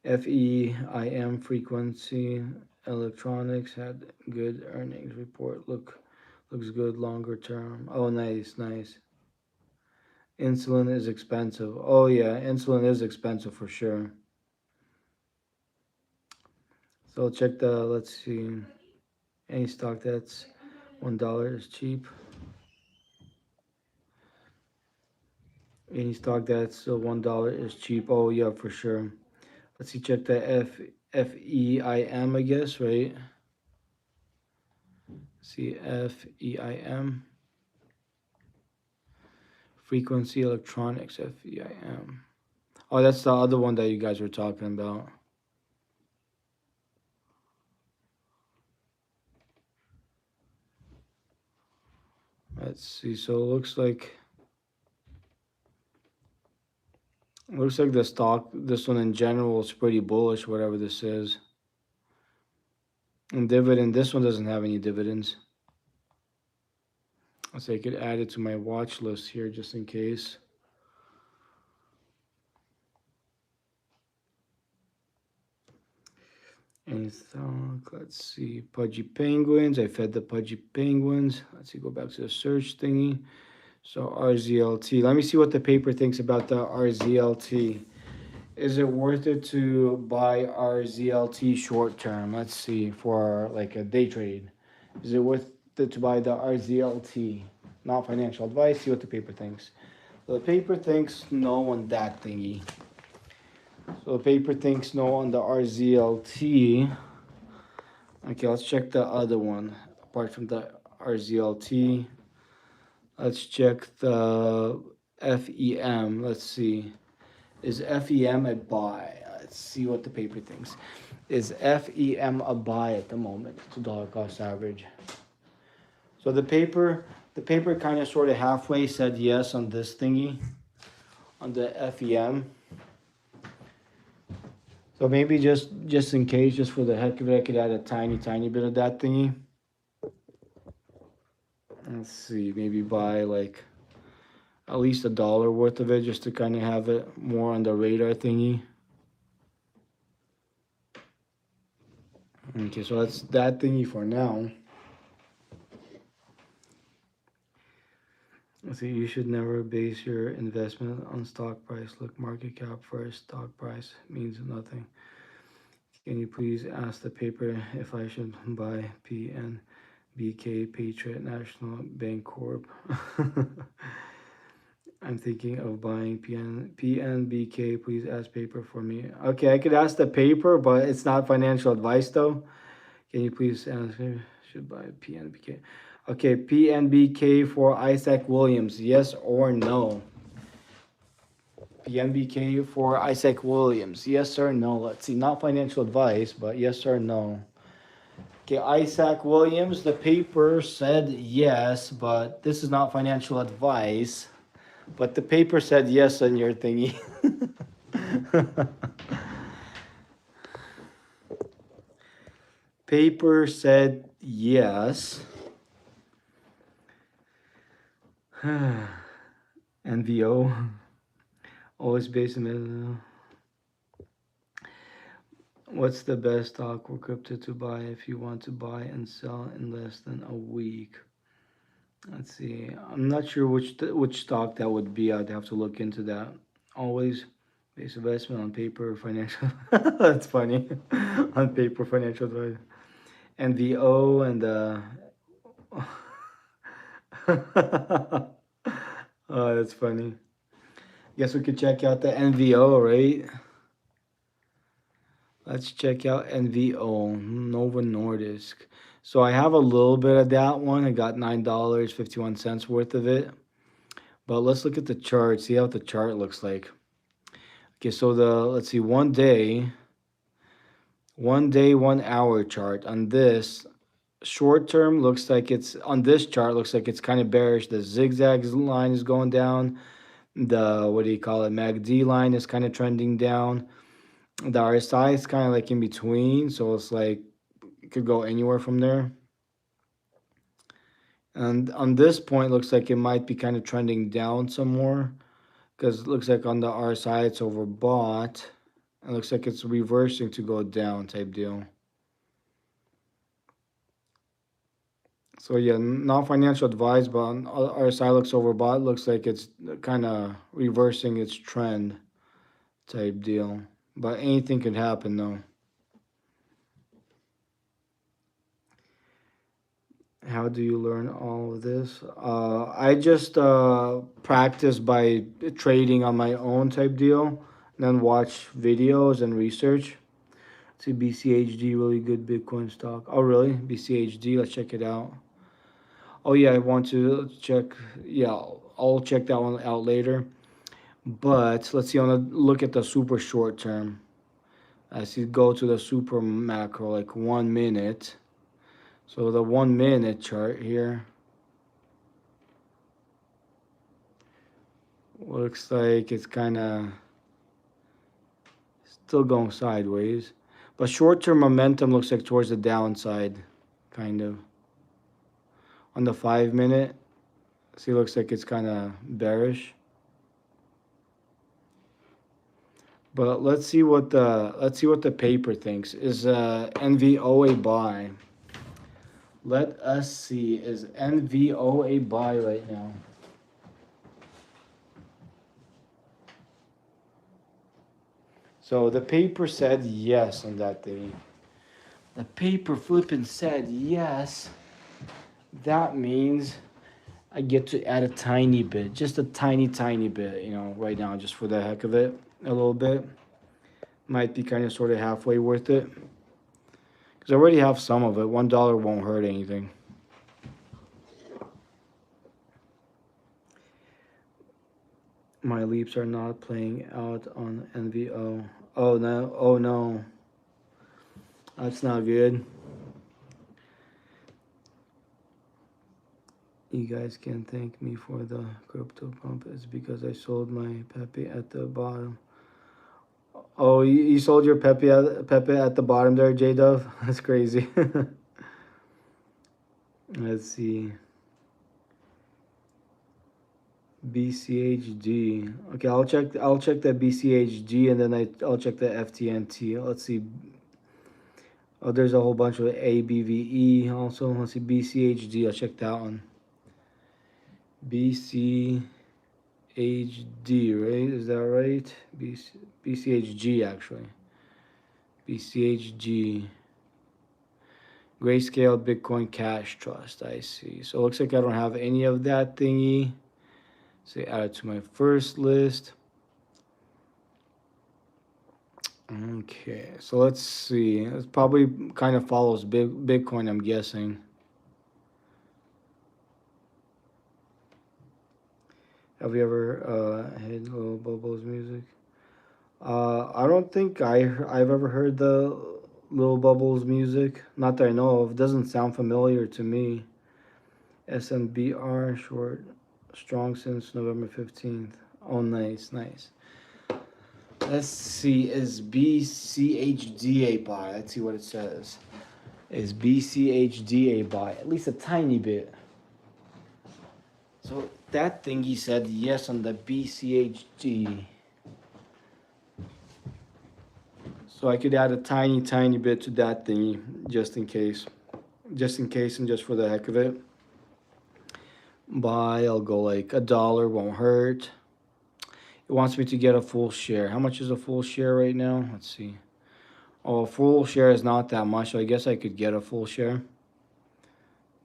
FEIM frequency electronics had good earnings report. Looks good longer term. Oh, nice, nice. Insulin is expensive. Oh yeah, insulin is expensive for sure. So check the. Let's see. Any stock that's $1 is cheap. Any stock that's $1 is cheap. Oh yeah, for sure. Let's see. Check the FEIM. I guess right. See FEIM. Frequency electronics FEIM. Oh, that's the other one that you guys were talking about. Let's see. So it looks like the stock, this one in general is pretty bullish, whatever this is. And dividend, this one doesn't have any dividends. So I could add it to my watch list here just in case. Any stock, let's see. Pudgy Penguins. I fed the Pudgy Penguins. Let's see, go back to the search thingy. So RZLT. Let me see what the paper thinks about the RZLT. Is it worth it to buy RZLT short term? Let's see, for like a day trade. Is it worth it to buy the RZLT? Not financial advice. See what the paper thinks. So the paper thinks no on that thingy. So the paper thinks no on the RZLT. Okay, let's check the other one. Apart from the RZLT, let's check the FEM. Let's see. Is FEM a buy? Let's see what the paper thinks. Is FEM a buy at the moment? It's a dollar cost average. So the paper kind of sort of halfway said yes on this thingy, on the FEM. So maybe just in case, just for the heck of it, I could add a tiny bit of that thingy. Let's see, maybe buy like at least $1 worth of it, just to kind of have it more on the radar thingy. Okay, so that's that thingy for now. Let's see, you should never base your investment on stock price. Look, market cap first, stock price means nothing. Can you please ask the paper if I should buy PNBK Patriot National Bank Corp? I'm thinking of buying PNBK. Please ask paper for me. Okay, I could ask the paper, but it's not financial advice though. Can you please ask me? Should buy PNBK? Okay, PNBK for Isaac Williams. Yes or no? PNBK for Isaac Williams. Yes or no? Let's see. Not financial advice, but yes or no. Okay, Isaac Williams. The paper said yes, but this is not financial advice. But the paper said yes on your thingy. Paper said yes. NVO. Always based in. What's the best stock or crypto to buy if you want to buy and sell in less than a week? Let's see. I'm not sure which stock that would be. I'd have to look into that. Always base investment on paper financial. That's funny. On paper financial advice. NVO and oh, that's funny. Guess we could check out the NVO, right? Let's check out NVO, Nova Nordisk. So I have a little bit of that one. I got $9.51 worth of it. But let's look at the chart, see how the chart looks like. Okay, so let's see, 1 hour chart on this short term looks like it's on this chart looks like it's kind of bearish. The zigzag line is going down. The what do you call it? MACD line is kind of trending down. The RSI is kind of like in between, so it's like it could go anywhere from there. And on this point, looks like it might be kind of trending down some more because it looks like on the RSI it's overbought. It looks like it's reversing to go down type deal. So yeah, not financial advice, but on RSI looks overbought. Looks like it's kind of reversing its trend type deal. But anything could happen though. How do you learn all of this? I just practice by trading on my own type deal, and then watch videos and research. See BCHD, really good Bitcoin stock. Oh, really? BCHD, let's check it out. Oh, yeah, I want to check. Yeah, I'll check that one out later. But let's see, I want to look at the super short term. I see go to the super macro, like 1 minute. So the 1 minute chart here looks like it's kind of still going sideways. But short-term momentum looks like towards the downside, kind of. On the 5 minute, see, looks like it's kind of bearish. But let's see what the paper thinks. Is NVO a buy? Let us see. Is NVO a buy right now? So the paper said yes on that thing. The paper flipping said yes. That means I get to add a tiny bit, just a tiny bit, right now, just for the heck of it, a little bit. Might be kind of sort of halfway worth it. Because I already have some of it. $1 won't hurt anything. My leaps are not playing out on NVO. Oh no, oh no. That's not good. You guys can thank me for the crypto pump. It's because I sold my Pepe at the bottom. Oh, you sold your Pepe at the bottom there, J Dove? That's crazy. Let's see. BCHD. Okay, I'll check the BCHD and then I'll check the FTNT. Let's see. Oh, there's a whole bunch of ABVE also. Let's see BCHD. I'll check that one. BCHD, right? Is that right? BCHG actually. BCHG. Grayscale Bitcoin Cash Trust. I see. So it looks like I don't have any of that thingy. So add it to my first list. Okay, so let's see. It probably kind of follows Bitcoin, I'm guessing. Have you ever heard Little Bubbles music? I don't think I've ever heard the Little Bubbles music. Not that I know of. It doesn't sound familiar to me. SNBR short, strong since November 15th. Oh, nice, nice. Let's see, is BCHD a buy? Let's see what it says. Is BCHD a buy? At least a tiny bit. So that thing he said yes on the BCHD. So I could add a tiny bit to that thingy just in case. Just in case and just for the heck of it. Buy, I'll go like $1, won't hurt. It wants me to get a full share. How much is a full share right now? Let's see. Oh, a full share is not that much, so I guess I could get a full share.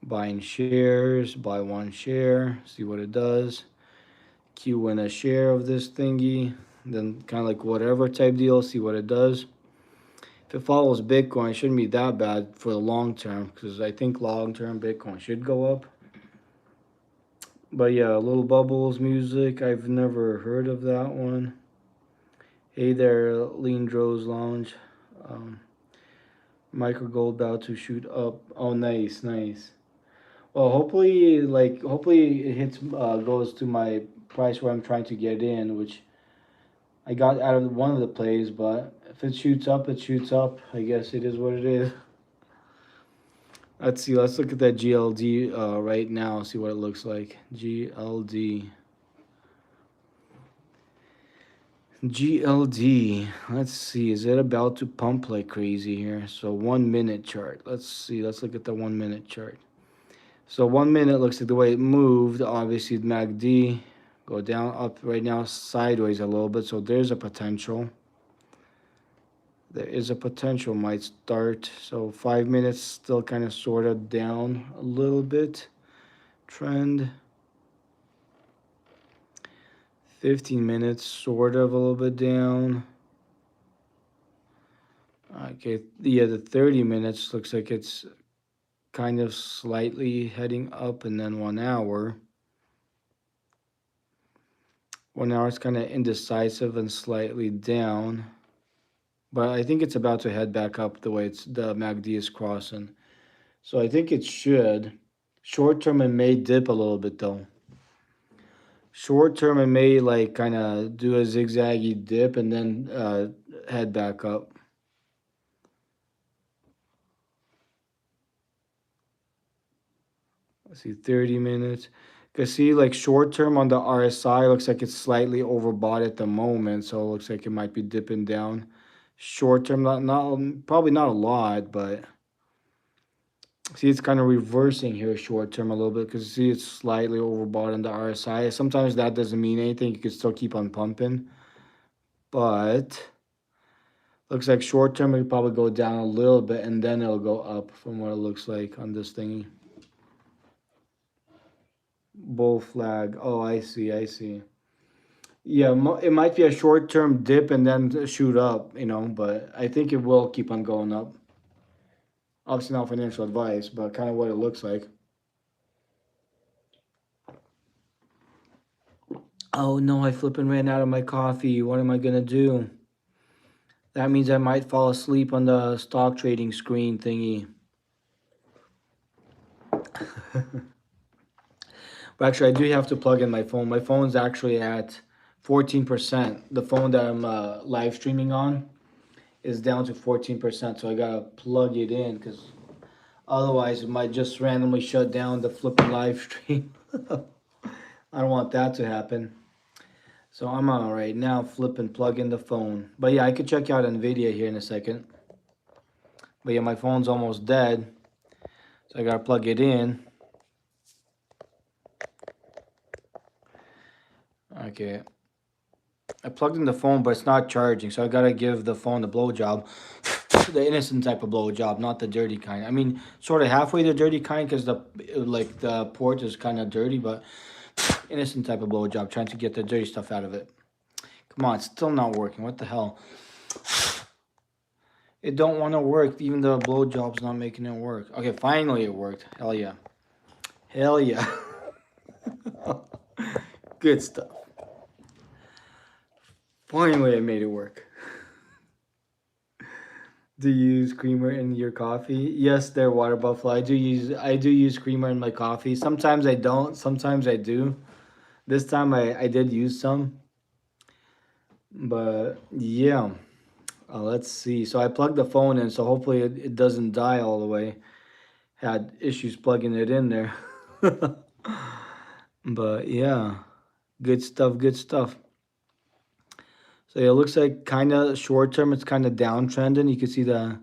Buying shares, buy one share, see what it does. Queue in a share of this thingy, then kind of like whatever type deal, see what it does. If it follows Bitcoin, it shouldn't be that bad for the long term, because I think long term Bitcoin should go up. But yeah, Little Bubbles music, I've never heard of that one. Hey there, Leandro's Lounge. Um, Micro Gold about to shoot up. Oh, nice, nice. Well, hopefully it hits, goes to my price where I'm trying to get in, which I got out of one of the plays. But if it shoots up, it shoots up. I guess it is what it is. Let's see. Let's look at that GLD right now. See what it looks like. GLD. GLD. Let's see. Is it about to pump like crazy here? So 1 minute chart. Let's see. Let's look at the 1 minute chart. So 1 minute looks like the way it moved. Obviously, MACD go down, up right now, sideways a little bit. So there's a potential. There is a potential might start. So 5 minutes still kind of sort of down a little bit. Trend. 15 minutes sort of a little bit down. Okay, yeah, the 30 minutes looks like it's kind of slightly heading up, and then 1 hour. 1 hour is kind of indecisive and slightly down. But I think it's about to head back up the way the MACD is crossing. So I think it should. Short term, it may dip a little bit though. Short term, it may like kind of do a zigzaggy dip and then head back up. Let's see, 30 minutes. Because see, like short term on the RSI looks like it's slightly overbought at the moment. So it looks like it might be dipping down. Short term, not probably not a lot, but see, it's kind of reversing here short term a little bit because see, it's slightly overbought on the RSI. Sometimes that doesn't mean anything. You can still keep on pumping, but looks like short term it'll probably go down a little bit and then it'll go up from what it looks like on this thingy. Bull flag. Oh, I see. I see. Yeah, it might be a short term dip and then shoot up, but I think it will keep on going up. Obviously, not financial advice, but kind of what it looks like. Oh no, I flipping ran out of my coffee. What am I gonna do? That means I might fall asleep on the stock trading screen thingy. But actually, I do have to plug in my phone. My phone's actually at 14%. The phone that I'm live streaming on is down to 14%. So I gotta plug it in because otherwise it might just randomly shut down the flipping live stream. I don't want that to happen. So I'm on right now, flipping plug in the phone. But yeah, I could check out NVIDIA here in a second. But yeah, my phone's almost dead. So I gotta plug it in. Okay. I plugged in the phone, but it's not charging. So I gotta give the phone the blowjob. The innocent type of blowjob, not the dirty kind. I mean, sort of halfway the dirty kind because the port is kind of dirty, but innocent type of blowjob, trying to get the dirty stuff out of it. Come on, it's still not working. What the hell? It don't want to work. Even the blowjob's not making it work. Okay, finally it worked. Hell yeah. Hell yeah. Good stuff. Finally I made it work. Do you use creamer in your coffee? Yes, there, water buffalo. I do use creamer in my coffee. Sometimes I don't. Sometimes I do. This time I did use some. But yeah. Let's see. So I plugged the phone in, so hopefully it doesn't die all the way. Had issues plugging it in there. But yeah, good stuff, good stuff. So yeah, it looks like kind of short term, it's kind of downtrending. You can see the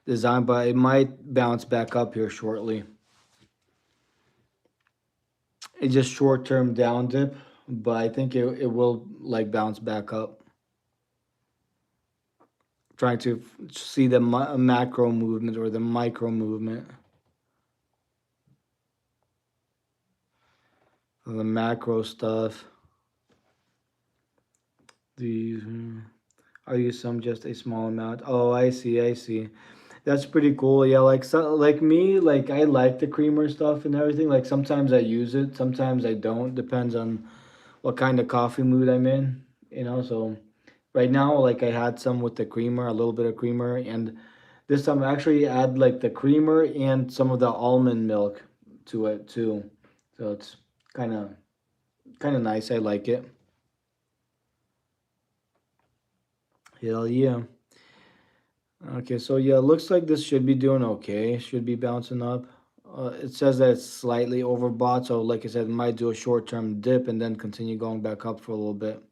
design, but it might bounce back up here shortly. It's just short term down dip, but I think it will like bounce back up. Trying to see the macro movement or the micro movement. The macro stuff. These. I use some, just a small amount. Oh, I see, I see. That's pretty cool. Yeah, like so, like me, like I like the creamer stuff and everything. Like sometimes I use it, sometimes I don't. Depends on what kind of coffee mood I'm in, you know. So right now, like I had some with the creamer, a little bit of creamer, and this time I actually add like the creamer and some of the almond milk to it too. So it's kind of kind of nice. I like it. Hell yeah. Okay, so yeah, looks like this should be doing okay. Should be bouncing up. It says that it's slightly overbought, so like I said, it might do a short-term dip and then continue going back up for a little bit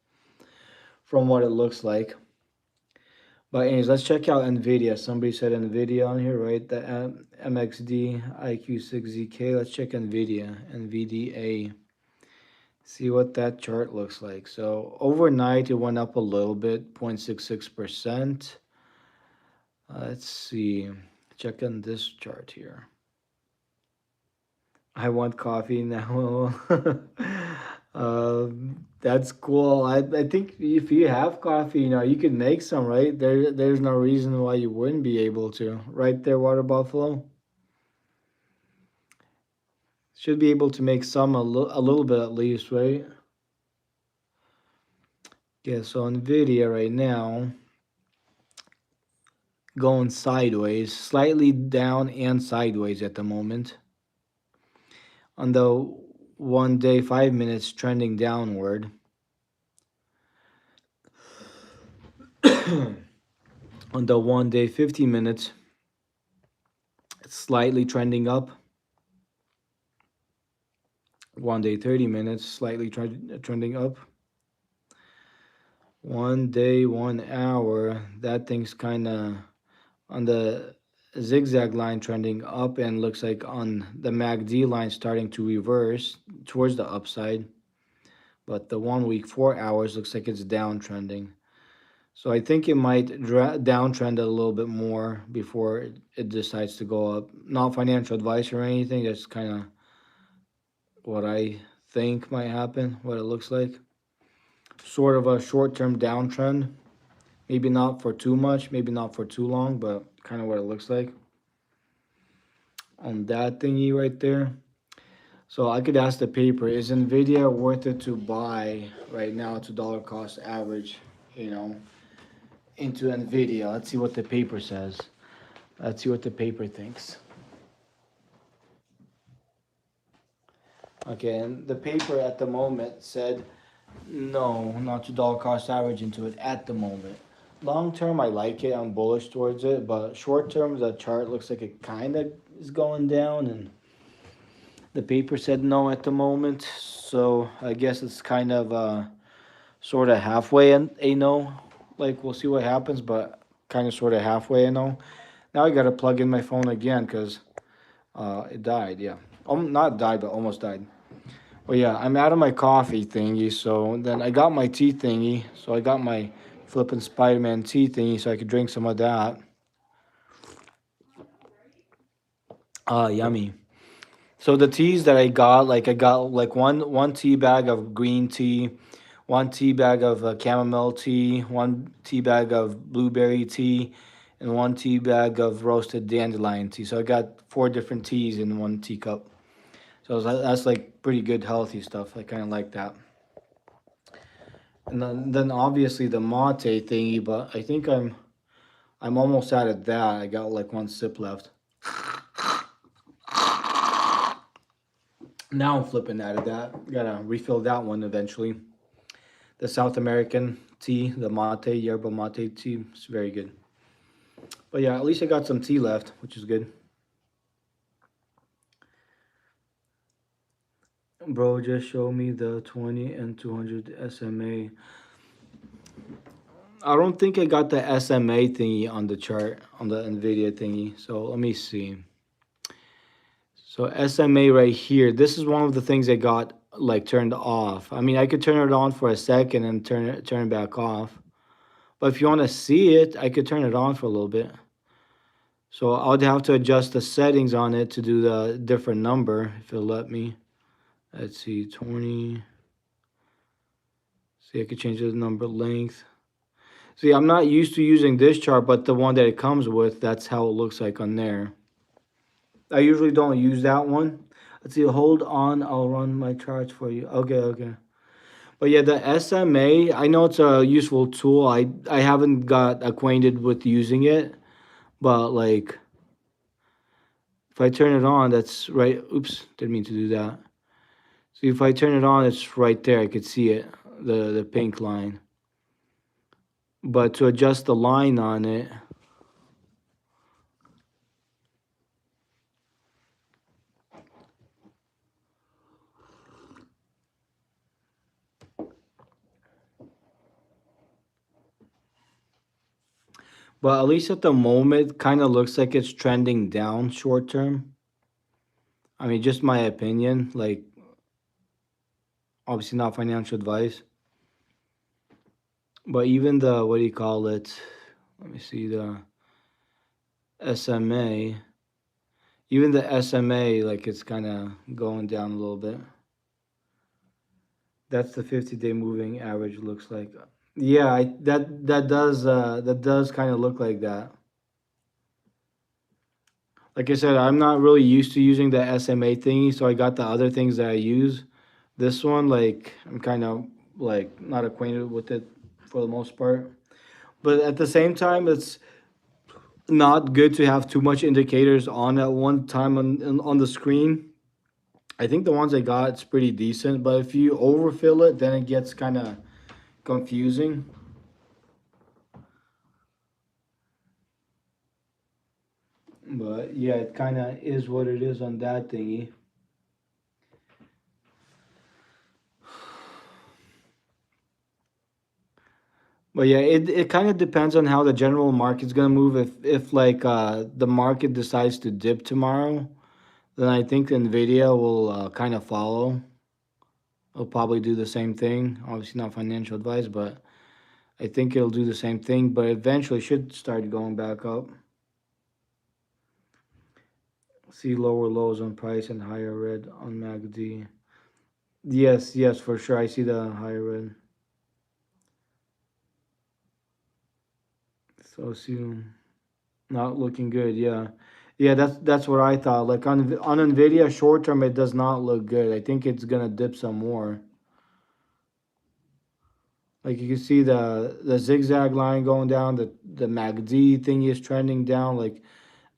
from what it looks like. But anyways, let's check out Nvidia. Somebody said Nvidia on here, right? The MXD IQ6ZK. Let's check Nvidia. NVDA. See what that chart looks like. So overnight, it went up a little bit, 0.66%. Let's see. Check on this chart here. I want coffee now. That's cool. I think if you have coffee, you know, you could make some, right? There's no reason why you wouldn't be able to. Right there, Water Buffalo. Should be able to make some a little bit at least, right? Yeah, so Nvidia right now going sideways, slightly down and sideways at the moment. On the 1 day, 5 minutes trending downward. On the 1 day, 50 minutes, it's slightly trending up. 1 day, 30 minutes, slightly trending up. 1 day, 1 hour, that thing's kind of on the zigzag line trending up, and looks like on the MACD line starting to reverse towards the upside. But the 1 week, 4 hours looks like it's downtrending. So I think it might downtrend a little bit more before it decides to go up. Not financial advice or anything. That's kind of what I think might happen, what it looks like. Sort of a short-term downtrend. Maybe not for too much, maybe not for too long, but kind of what it looks like on that thingy right there. So I could ask the paper, is Nvidia worth it to buy right now to dollar cost average, you know, into Nvidia? Let's see what the paper says. Let's see what the paper thinks. Okay, and the paper at the moment said no, not to dollar cost average into it at the moment. Long term, I like it. I'm bullish towards it, but short term, the chart looks like it kind of is going down, and the paper said no at the moment. So I guess it's kind of sort of halfway a no. Like we'll see what happens, but kind of sort of halfway a no. Now I gotta plug in my phone again because it died. Yeah, not died, but almost died. Well, yeah, I'm out of my coffee thingy, so then I got my tea thingy. So I got my flippin' Spider-Man tea thingy, so I could drink some of that. Yummy. So the teas that I got like one tea bag of green tea, one tea bag of chamomile tea, one tea bag of blueberry tea, and one tea bag of roasted dandelion tea. So I got 4 different teas in one teacup. So that's like pretty good healthy stuff. I kind of like that. And then obviously the mate thingy, but I think I'm almost out of that. I got like one sip left. Now I'm flipping out of that. Gotta refill that one eventually. The South American tea, the mate, yerba mate tea, it's very good. But yeah, at least I got some tea left, which is good. Bro, just show me the 20 and 200 SMA. I don't think I got the SMA thingy on the chart, on the NVIDIA thingy. So let me see. So SMA right here, this is one of the things I got like turned off. I mean, I could turn it on for a second and turn it back off. But if you want to see it, I could turn it on for a little bit. So I would have to adjust the settings on it to do the different number if it'll let me. Let's see, 20. See, I could change the number length. See, I'm not used to using this chart, but the one that it comes with, that's how it looks like on there. I usually don't use that one. Let's see, hold on, I'll run my charts for you. Okay, okay. But yeah, the SMA, I know it's a useful tool. I haven't got acquainted with using it, but like if I turn it on, that's right. Oops, didn't mean to do that. See, if I turn it on, it's right there. I could see it, the pink line. But to adjust the line on it, but at least at the moment, kind of looks like it's trending down short term. I mean, just my opinion. Like, obviously not financial advice, but even the what do you call it? Let me see the SMA. Even the SMA, like it's kind of going down a little bit. That's the 50-day moving average looks like. Yeah, that does kind of look like that. Like I said, I'm not really used to using the SMA thingy, so I got the other things that I use. This one, like I'm kind of like not acquainted with it for the most part. But at the same time, it's not good to have too much indicators on at one time on the screen. I think the ones I got it's pretty decent, but if you overfill it, then it gets kind of confusing. But yeah, it kind of is what it is on that thingy. But yeah, it kind of depends on how the general market's gonna move. If like the market decides to dip tomorrow, then I think Nvidia will kind of follow. It'll probably do the same thing. Obviously not financial advice, but I think it'll do the same thing. But eventually should start going back up. See lower lows on price and higher red on MACD. Yes, yes, for sure. I see the higher red. So soon. Not looking good, yeah. Yeah, that's what I thought. Like on Nvidia short term it does not look good. I think it's gonna dip some more. Like you can see the zigzag line going down, the MACD thing is trending down. Like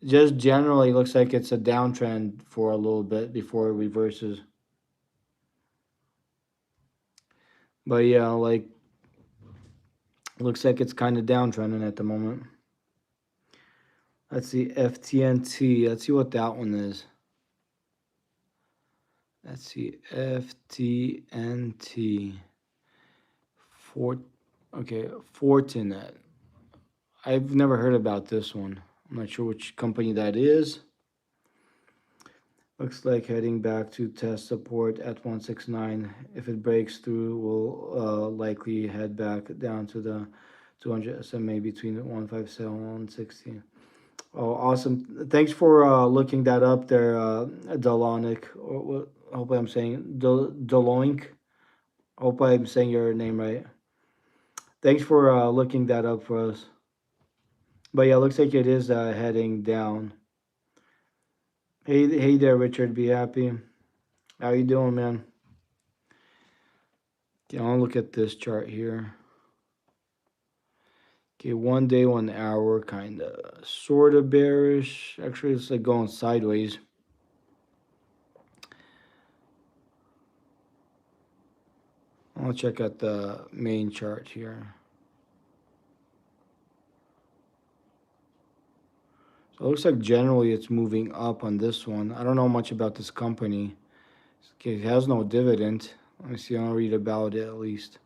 just generally looks like it's a downtrend for a little bit before it reverses. But yeah, like looks like it's kind of downtrending at the moment. Let's see FTNT. Let's see what that one is. Let's see FTNT. Fort, okay, Fortinet. I've never heard about this one. I'm not sure which company that is. Looks like heading back to test support at 169. If it breaks through, we'll likely head back down to the 200 SMA between 157 and 160. Oh, awesome. Thanks for looking that up there, Delonic. Hope I'm saying Deloink. Hope I'm saying your name right. Thanks for looking that up for us. But yeah, looks like it is heading down. Hey there, Richard. Be happy. How you doing, man? Okay, I'll look at this chart here. Okay, 1 day, 1 hour, kind of, sort of bearish. Actually, it's like going sideways. I'll check out the main chart here. So it looks like generally it's moving up on this one. I don't know much about this company. Okay, it has no dividend. Let me see, I'll read about it at least.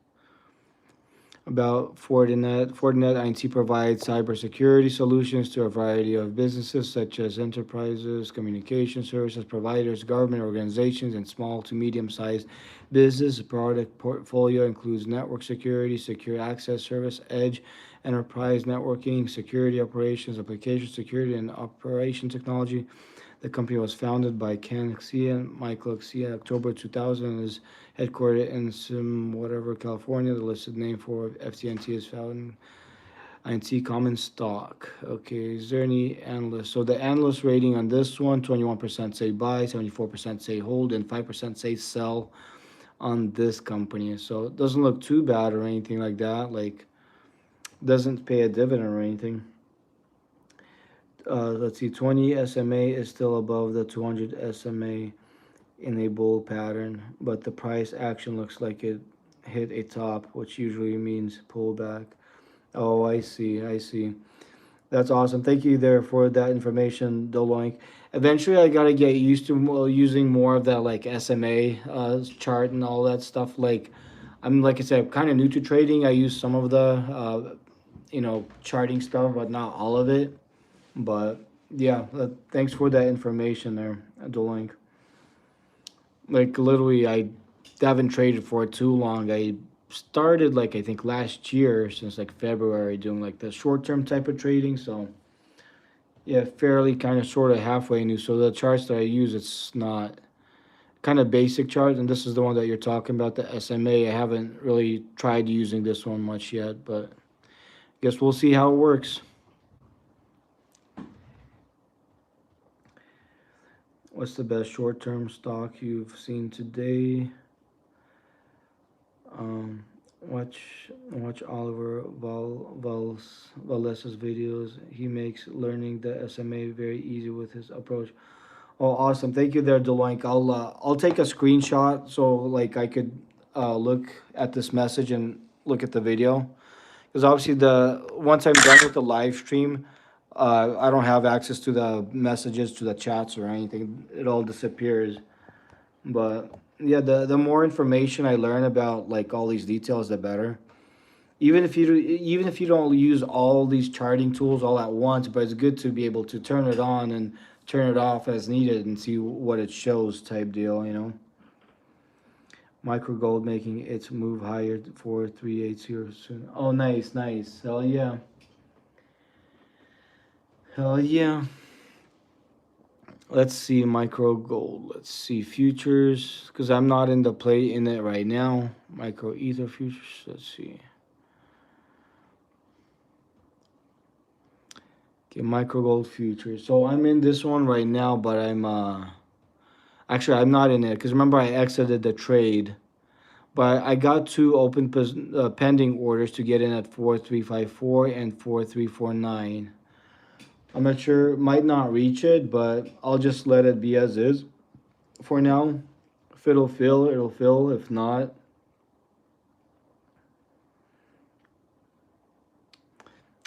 About Fortinet. Fortinet INC provides cybersecurity solutions to a variety of businesses such as enterprises, communication services providers, government organizations, and small to medium-sized business. The product portfolio includes network security, secure access service, edge, enterprise networking, security operations, application security, and operation technology. The company was founded by Ken Xia and Michael Xia in October 2000 and is headquartered in some whatever California. The listed name for FTNT is found INT common stock. Okay, is there any analyst? So the analyst rating on this one, 21% say buy, 74% say hold, and 5% say sell on this company. So it doesn't look too bad or anything like that. Like, doesn't pay a dividend or anything. Let's see, 20 SMA is still above the 200 SMA in a bull pattern, but the price action looks like it hit a top, which usually means pullback. Oh, I see, I see. That's awesome. Thank you there for that information, Deloink. Eventually, I gotta get used to using more of that like SMA chart and all that stuff. Like, I'm like I said, kind of new to trading. I use some of the charting stuff, but not all of it. But yeah, thanks for that information there, Deloink. Like literally, I haven't traded for too long. I started like I think last year since like February doing like the short term type of trading. So yeah, fairly kind of sort of halfway new. So the charts that I use, it's not kind of basic charts, and this is the one that you're talking about, the SMA. I haven't really tried using this one much yet, but guess we'll see how it works. What's the best short term stock you've seen today? Um, watch Oliver Vales's videos. He makes learning the SMA very easy with his approach. Oh, awesome! Thank you there, Deloink. I'll take a screenshot so like I could look at this message and look at the video because obviously the once I'm done with the live stream, I don't have access to the messages, to the chats or anything. It all disappears. But yeah, the more information I learn about like all these details, the better. Even if you don't use all these charting tools all at once, but it's good to be able to turn it on and turn it off as needed and see what it shows type deal. Micro gold making its move higher for 380 soon. Oh, nice, nice. Hell yeah. Hell yeah. Let's see micro gold. Let's see futures because I'm not in the play in it right now. Micro ether futures. Let's see. Okay, micro gold futures. So I'm in this one right now, but I'm actually I'm not in it because remember I exited the trade, but I got two open pending orders to get in at 4354 and 4349. I'm not sure, might not reach it, but I'll just let it be as is for now. If it'll fill, it'll fill. If not,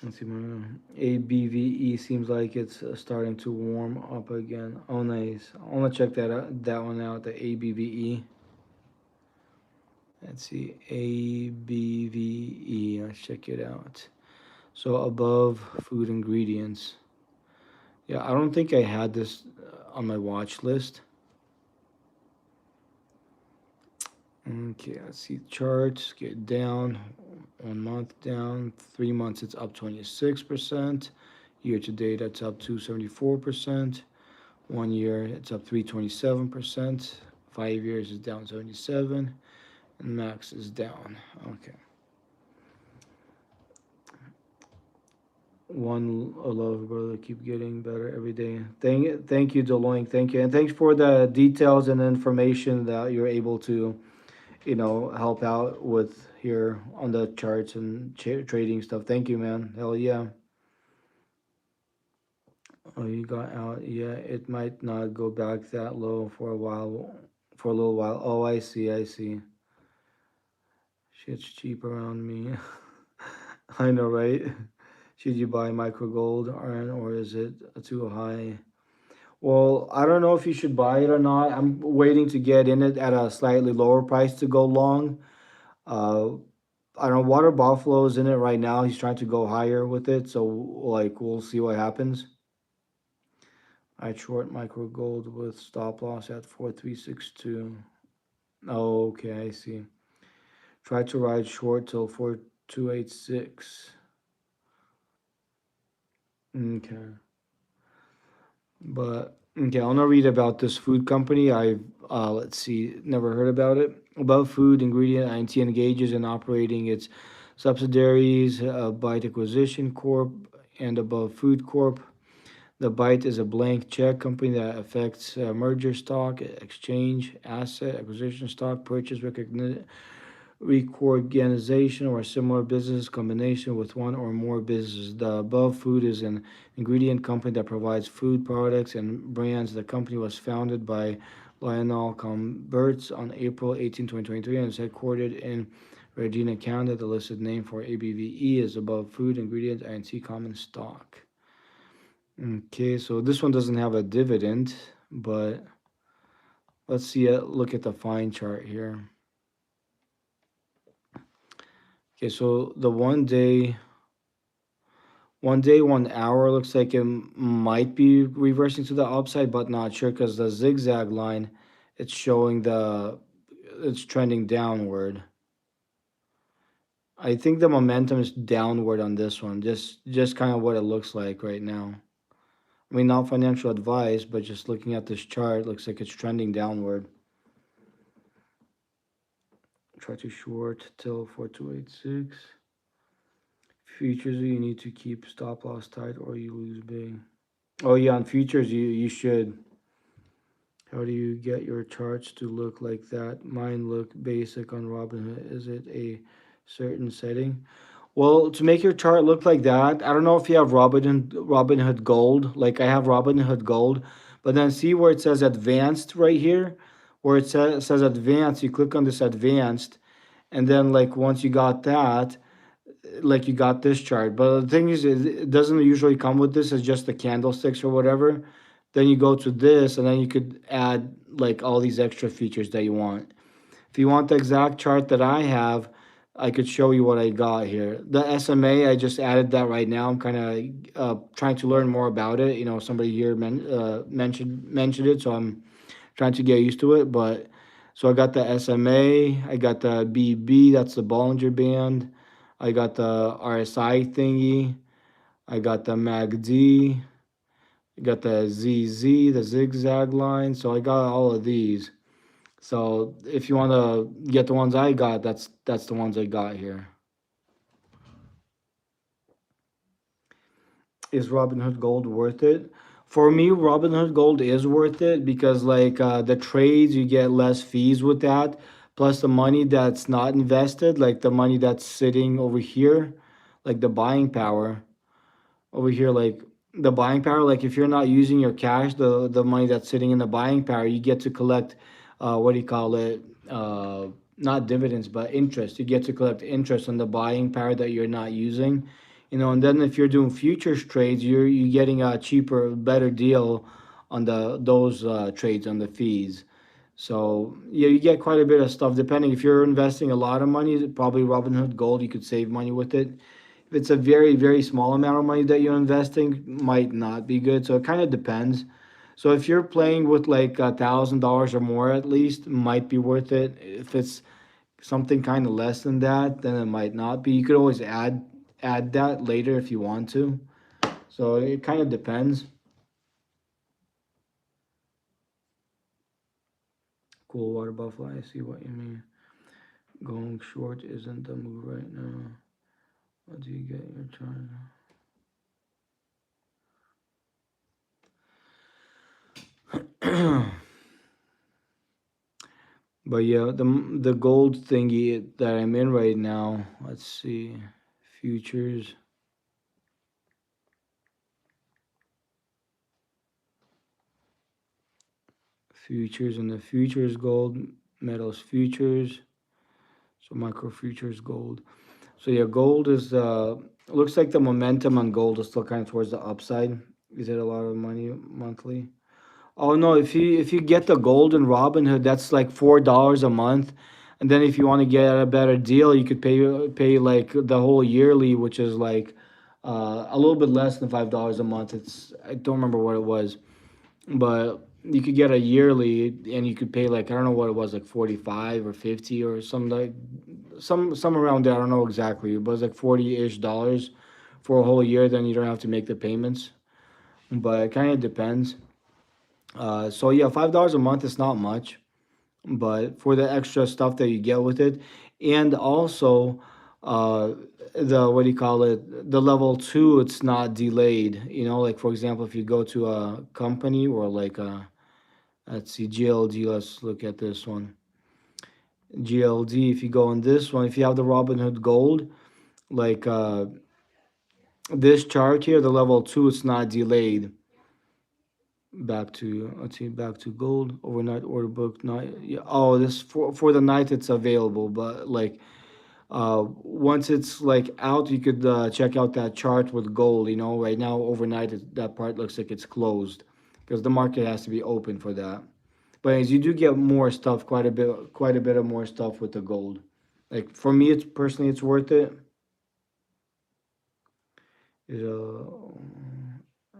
let's see. My ABVE seems like it's starting to warm up again. Oh, nice. I want to check that one out. The ABVE. Let's see. ABVE. Let's check it out. So above food ingredients. Yeah, I don't think I had this on my watch list. Okay, let's see charts. Get down. 1 month down. 3 months, it's up 26%. Year to date, that's up 274%. 1 year, it's up 327%. 5 years is down 77, and max is down. Okay. One love, brother. Keep getting better every day. Thank you, Deloitte. Thank you, and thanks for the details and information that you're able to, help out with here on the charts and trading stuff. Thank you, man. Hell yeah. Oh, you got out. Yeah, it might not go back that low for a while, for a little while. Oh, I see. I see. Shit's cheap around me. I know, right? Should you buy micro gold, or is it too high? Well, I don't know if you should buy it or not. I'm waiting to get in it at a slightly lower price to go long. Uh, I don't know. Water Buffalo's in it right now. He's trying to go higher with it, so like we'll see what happens. I short micro gold with stop loss at 4362. Oh, okay, I see. Try to ride short till 4286. Okay. But okay, I want to read about this food company. I let's see, never heard about it. Above food ingredient, INT engages in operating its Subsidiaries, Byte Acquisition Corp. And Above Food Corp. The Byte is a blank check company that affects merger stock, exchange, asset, acquisition stock, purchase, reorganization, or similar business combination with one or more businesses. The Above Food is an ingredient company that provides food products and brands. The company was founded by Lionel Comberts on April 18, 2023, and is headquartered in Regina, Canada. The listed name for ABVE is Above Food Ingredients Inc. Common Stock. Okay, so this one doesn't have a dividend, but let's see it. Look at the fine chart here. Okay, so the 1 day, 1 day, 1 hour looks like it might be reversing to the upside, but not sure because the zigzag line, it's showing it's trending downward. I think the momentum is downward on this one, just kind of what it looks like right now. I mean, not financial advice, but just looking at this chart, looks like it's trending downward. Try to short till 4286. Futures, you need to keep stop loss tight or you lose big. Oh yeah, on futures you should. How do you get your charts to look like that? Mine look basic on Robinhood. Is it a certain setting? Well, to make your chart look like that, I don't know if you have Robinhood Gold. Like I have Robinhood Gold, but then see where it says advanced right here, where it says advanced. You click on this advanced, and then like once you got that, like you got this chart. But the thing is, it doesn't usually come with this. It's just the candlesticks or whatever. Then you go to this, and then you could add like all these extra features that you want. If you want the exact chart that I have, I could show you what I got here. The SMA, I just added that right now. I'm kind of trying to learn more about it. You know, somebody here mentioned it, so I'm trying to get used to it. But so I got the SMA, I got the BB, that's the Bollinger Band. I got the RSI thingy. I got the MACD. I got the ZZ, the zigzag line. So I got all of these. So if you want to get the ones I got, that's the ones I got here. Is Robinhood Gold worth it? For me, Robinhood Gold is worth it because like the trades, you get less fees with that. Plus the money that's not invested, like the money that's sitting over here, like the buying power over here, like the buying power. Like if you're not using your cash, the money that's sitting in the buying power, you get to collect, what do you call it? Not dividends, but interest. You get to collect interest on the buying power that you're not using, you know. And then if you're doing futures trades, you're getting a cheaper, better deal on those trades on the fees. So yeah, you get quite a bit of stuff depending. If you're investing a lot of money, probably Robinhood Gold, you could save money with it. If it's a very, very small amount of money that you're investing, might not be good. So it kind of depends. So if you're playing with like $1,000 or more at least, might be worth it. If it's something kind of less than that, then it might not be. You could always add that later if you want to. So it kind of depends. Cool water buffalo. I see what you mean. Going short isn't the move right now. What do you get your charge? But yeah, the gold thingy that I'm in right now. Let's see, futures. Futures and the futures gold, metals futures. So micro futures gold. So yeah, gold is looks like the momentum on gold is still kind of towards the upside. Is it a lot of money monthly? Oh no, if you get the gold in Robinhood, that's like $4 a month. And then if you want to get a better deal, you could pay like the whole yearly, which is like a little bit less than $5 a month. It's I don't remember what it was, but you could get a yearly and you could pay like I don't know what it was, like 45 or 50 or some like some around there. I don't know exactly, but it was like 40-ish dollars for a whole year. Then you don't have to make the payments, but it kind of depends. So yeah, $5 a month is not much, but for the extra stuff that you get with it, and also uh the what do you call it, the level two, it's not delayed, like for example, if you go to a company or like let's see, GLD, let's look at this one. GLD, if you go on this one, if you have the Robinhood Gold, like this chart here, the level two, it's not delayed. Back to, let's see, back to gold, overnight order book night. Yeah, oh, this for the night it's available, but like once it's like out, you could check out that chart with gold. Right now overnight that part looks like it's closed because the market has to be open for that. But as you do get more stuff, quite a bit of more stuff with the gold. Like for me, it's personally it's worth it. It,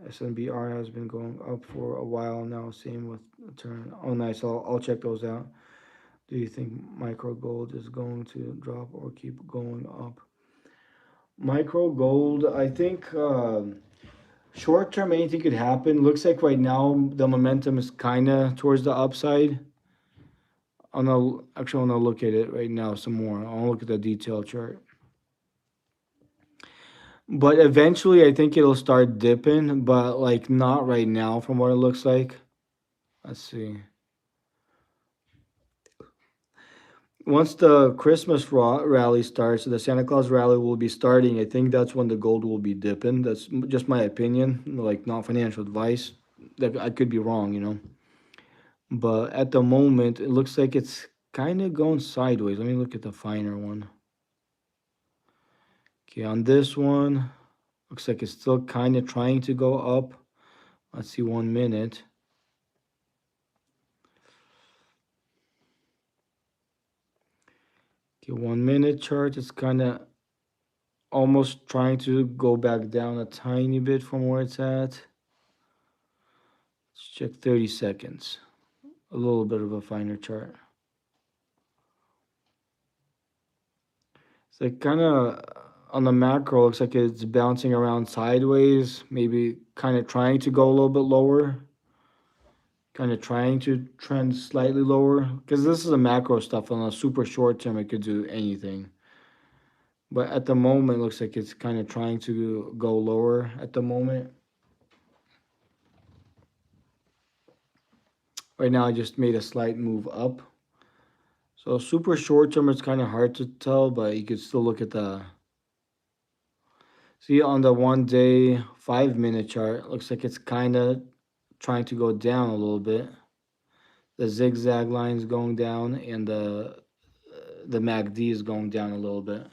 SNBR has been going up for a while now. Same with the turn. Oh, nice. I'll check those out. Do you think micro gold is going to drop or keep going up? Micro gold, I think short term anything could happen. Looks like right now the momentum is kind of towards the upside. Actually, I'm gonna look at it right now some more. I'll look at the detail chart. But eventually, I think it'll start dipping, but like not right now, from what it looks like. Let's see. Once the Christmas rally starts, the Santa Claus rally will be starting. I think that's when the gold will be dipping. That's just my opinion, like not financial advice. That I could be wrong. But at the moment, it looks like it's kind of going sideways. Let me look at the finer one. Okay, on this one, looks like it's still kind of trying to go up. Let's see, 1 minute. Okay, 1 minute chart is kind of almost trying to go back down a tiny bit from where it's at. Let's check 30 seconds. A little bit of a finer chart. It's like kind of on the macro, looks like it's bouncing around sideways, maybe kind of trying to go a little bit lower, kind of trying to trend slightly lower. Because this is a macro stuff. On a super short term, it could do anything. But at the moment, it looks like it's kind of trying to go lower at the moment. Right now, I just made a slight move up. So super short term, it's kind of hard to tell, but you could still look at the, see on the 1 day, 5 minute chart, looks like it's kind of trying to go down a little bit. The zigzag line is going down, and the MACD is going down a little bit.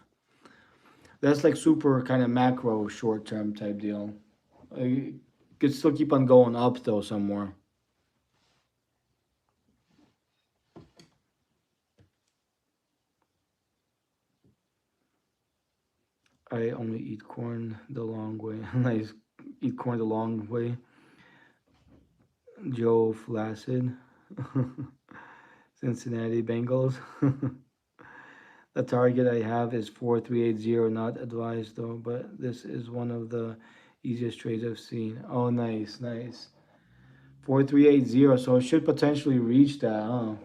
That's like super kind of macro short term type deal. You could still keep on going up though some more. I only eat corn the long way. I eat corn the long way. Joe Flaccid. Cincinnati Bengals. The target I have is 4380, not advised though, but this is one of the easiest trades I've seen. Oh, nice, nice. 4380, so it should potentially reach that, huh?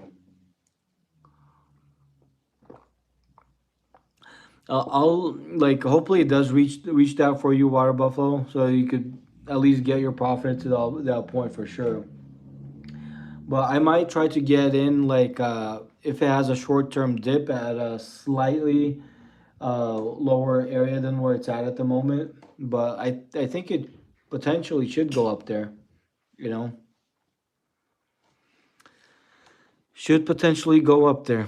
I'll like hopefully it does reach that for you, Water Buffalo, so you could at least get your profit to that point for sure. But I might try to get in like if it has a short term dip at a slightly lower area than where it's at the moment. But I think it potentially should go up there. You know, should potentially go up there.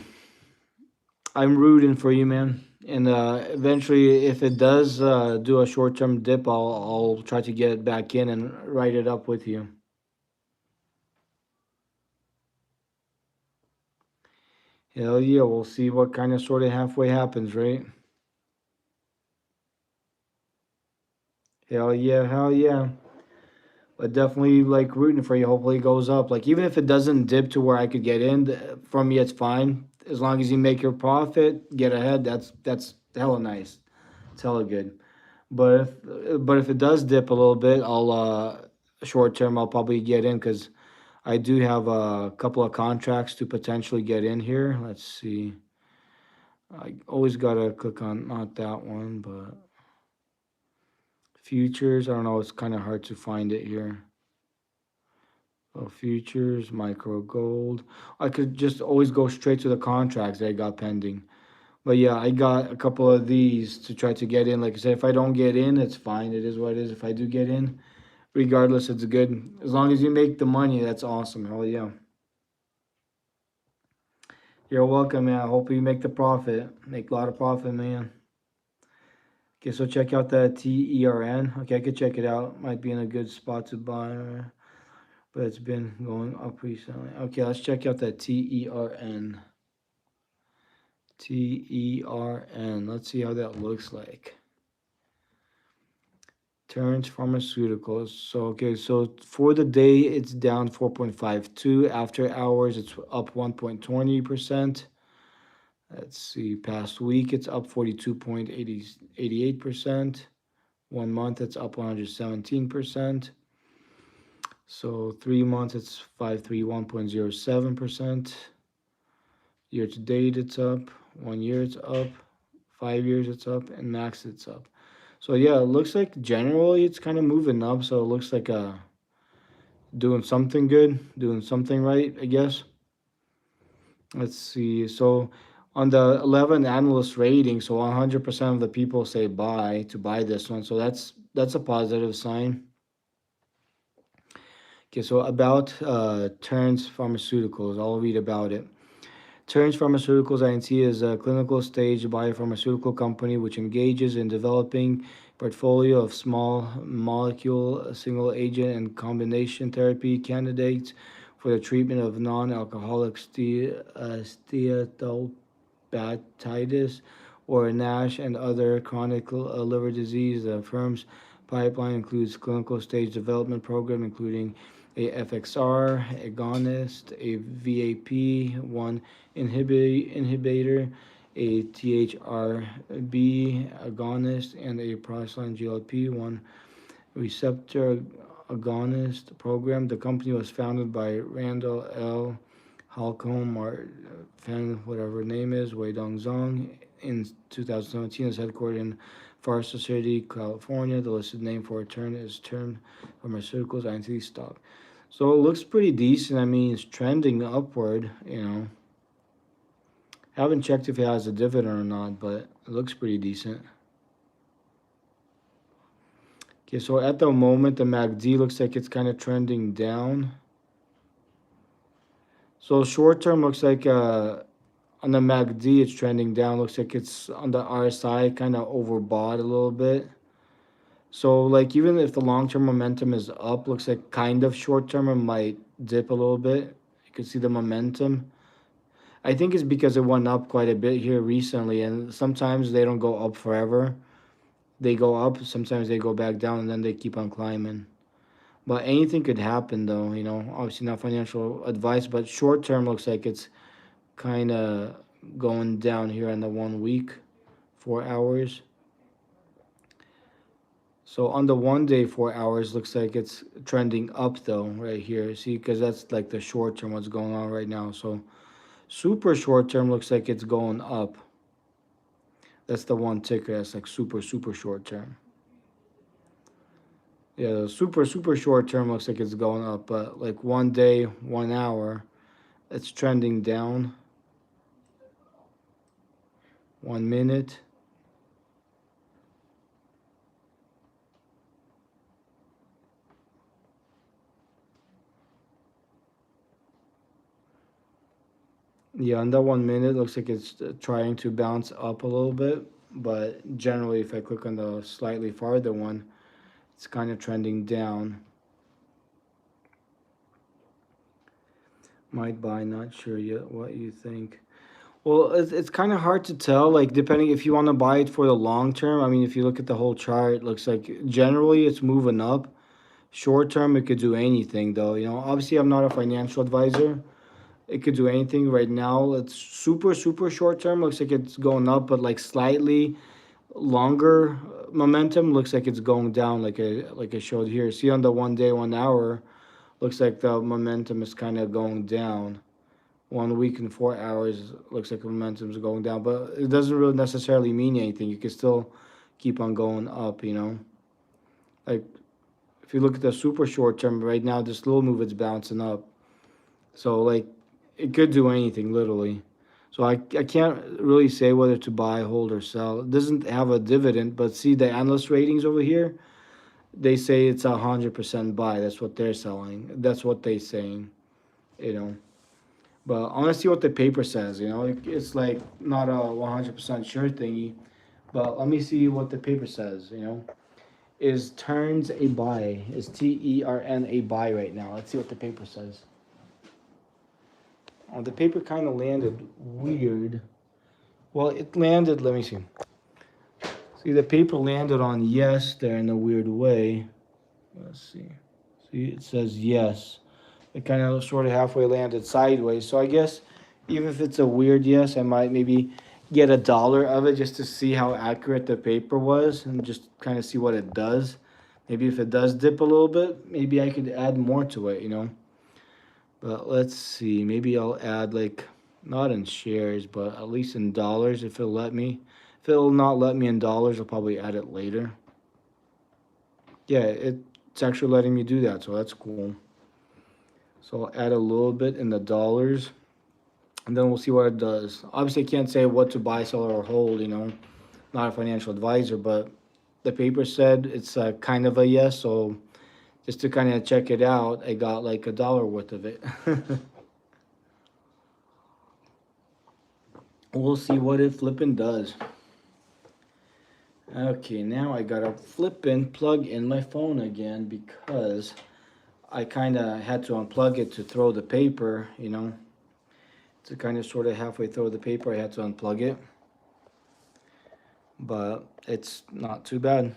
I'm rooting for you, man. And eventually, if it does do a short term dip, I'll try to get it back in and write it up with you. Hell yeah, we'll see what kind of sort of halfway happens, right? Hell yeah, hell yeah. But definitely like rooting for you. Hopefully it goes up. Like even if it doesn't dip to where I could get in, for me it's fine. As long as you make your profit, get ahead. That's hella nice. It's hella good. But if it does dip a little bit, I'll short term I'll probably get in because I do have a couple of contracts to potentially get in here. Let's see. I always gotta click on not that one, but futures. I don't know. It's kind of hard to find it here. Oh, futures, micro gold. I could just always go straight to the contracts that I got pending. But yeah, I got a couple of these to try to get in. Like I said, if I don't get in, it's fine. It is what it is. If I do get in, regardless, it's good. As long as you make the money, that's awesome. Hell yeah. You're welcome, man. I hope you make the profit. Make a lot of profit, man. Okay, so check out the TERN. Okay, I could check it out. Might be in a good spot to buy, but it's been going up recently. Okay, let's check out that TERN. TERN. Let's see how that looks like. Terns Pharmaceuticals. So okay, so for the day it's down 4.52. After hours it's up 1.20%. Let's see, past week it's up 42.88%. 1 month it's up 117%. So 3 months it's 531.07%. Year to date it's up. 1 year it's up. 5 years it's up, and max it's up. So yeah, it looks like generally it's kind of moving up. So it looks like doing something good, doing something right, I guess. Let's see. So on the 11 analyst rating, so 100% of the people say buy to buy this one. So that's a positive sign. Okay, so about Terns Pharmaceuticals, I'll read about it. Terns Pharmaceuticals Inc. is a clinical stage biopharmaceutical company which engages in developing a portfolio of small molecule, single agent, and combination therapy candidates for the treatment of non-alcoholic steatohepatitis or NASH and other chronic liver disease. The firm's pipeline includes clinical stage development program including a FXR agonist, a VAP1 inhibitor, a THRB agonist, and a prostaglandin GLP-1 receptor agonist program. The company was founded by Randall L. Halcombe, whatever name is, Wei Dong Zong, in 2017. Is headquartered in Forest City, California. The listed name for Terns is Terns Pharmaceuticals Inc. stock. So it looks pretty decent. I mean, it's trending upward. Haven't checked if it has a dividend or not, but it looks pretty decent. Okay, so at the moment, the MACD looks like it's kind of trending down. So short term looks like on the MACD it's trending down. Looks like it's on the RSI kind of overbought a little bit. So like even if the long term momentum is up, looks like kind of short term it might dip a little bit. You can see the momentum. I think it's because it went up quite a bit here recently, and sometimes they don't go up forever. They go up, sometimes they go back down, and then they keep on climbing. But anything could happen, though. Obviously not financial advice, but short term looks like it's kind of going down here in the 1 week, 4 hours. So on the 1 day, 4 hours looks like it's trending up though, right here. See, because that's like the short term, what's going on right now. So super short term looks like it's going up. That's the one ticker that's like super, super short term. Yeah, super short term looks like it's going up, but like 1 day, 1 hour, it's trending down. 1 minute. Yeah, on that 1 minute, looks like it's trying to bounce up a little bit, but generally, if I click on the slightly farther one, it's kind of trending down. Might buy, not sure yet. What you think? Well, it's kind of hard to tell, like, depending if you want to buy it for the long term. I mean, if you look at the whole chart, it looks like generally it's moving up. Short term, it could do anything, though. Obviously, I'm not a financial advisor. It could do anything right now. It's super short term. Looks like it's going up, but like slightly longer momentum looks like it's going down, like I showed here. See on the 1 day, 1 hour, looks like the momentum is kind of going down. 1 week and 4 hours looks like momentum's going down, but it doesn't really necessarily mean anything. You can still keep on going up, you know. Like if you look at the super short term right now, this little move it's bouncing up. So like it could do anything literally. So I can't really say whether to buy, hold, or sell. It doesn't have a dividend, but see the analyst ratings over here, they say it's 100% buy. That's what they're selling. That's what they're saying, you know. But I want to see what the paper says. You know, it's like not a 100% sure thingy. But let me see what the paper says. You know, is turns a buy? Is TERN a buy right now? Let's see what the paper says. Oh, the paper kind of landed weird. Well, it landed. Let me see. See, the paper landed on yes there in a weird way. Let's see. See, it says yes. It kind of sort of halfway landed sideways. So I guess even if it's a weird yes, I might maybe get $1 of it just to see how accurate the paper was and just kind of see what it does. Maybe if it does dip a little bit, maybe I could add more to it, you know. But let's see. Maybe I'll add like not in shares, but at least in dollars if it'll let me. If it'll not let me in dollars, I'll probably add it later. Yeah, it's actually letting me do that, so that's cool. So I'll add a little bit in the dollars, and then we'll see what it does. Obviously, I can't say what to buy, sell, or hold, you know, not a financial advisor, but the paper said it's kind of a yes, so just to kind of check it out, I got like $1 worth of it. We'll see what it flippin' does. Okay, now I gotta flippin' plug in my phone again because I kind of had to unplug it to throw the paper, you know. To kind of sort of halfway throw the paper, I had to unplug it. But it's not too bad.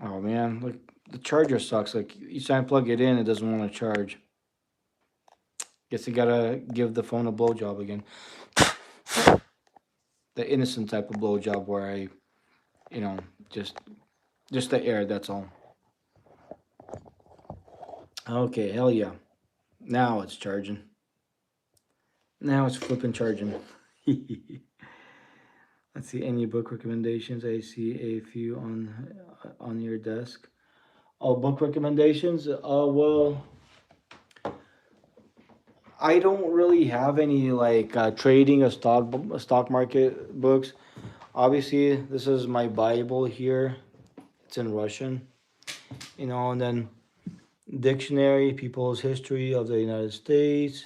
Oh man, look, the charger sucks. Like each time I plug it in, it doesn't want to charge. Guess you gotta give the phone a blowjob again. The innocent type of blowjob where I, you know, just just the air. That's all. Okay, hell yeah. Now it's charging. Now it's flipping charging. Let's see any book recommendations. I see a few on your desk. Oh, book recommendations. Well, I don't really have any like trading or stock market books. Obviously, this is my Bible here. It's in Russian, you know, and then dictionary, People's History of the United States,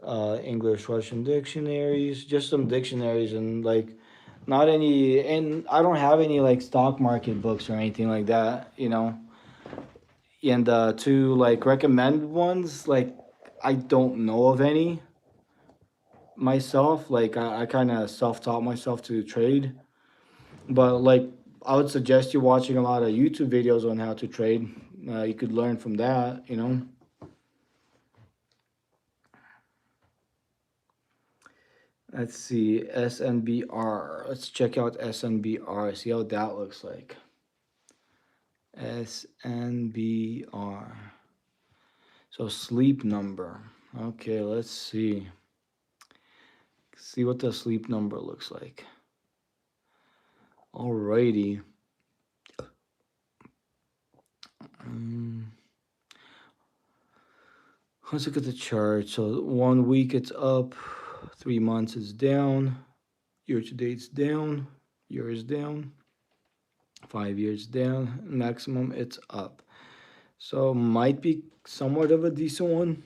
English Russian dictionaries, just some dictionaries and like not any, and I don't have any like stock market books or anything like that, you know. And to like recommend ones, like I don't know of any myself. Like I kind of self-taught myself to trade, but like I would suggest you watching a lot of YouTube videos on how to trade. You could learn from that, you know. Let's see, SNBR. Let's check out SNBR. See how that looks like. SNBR. So sleep number. Okay, let's see. See what the sleep number looks like. Alrighty. Let's look at the chart. So 1 week it's up, 3 months it's down, year to date's down, year is down, 5 years down, maximum it's up. So might be somewhat of a decent one,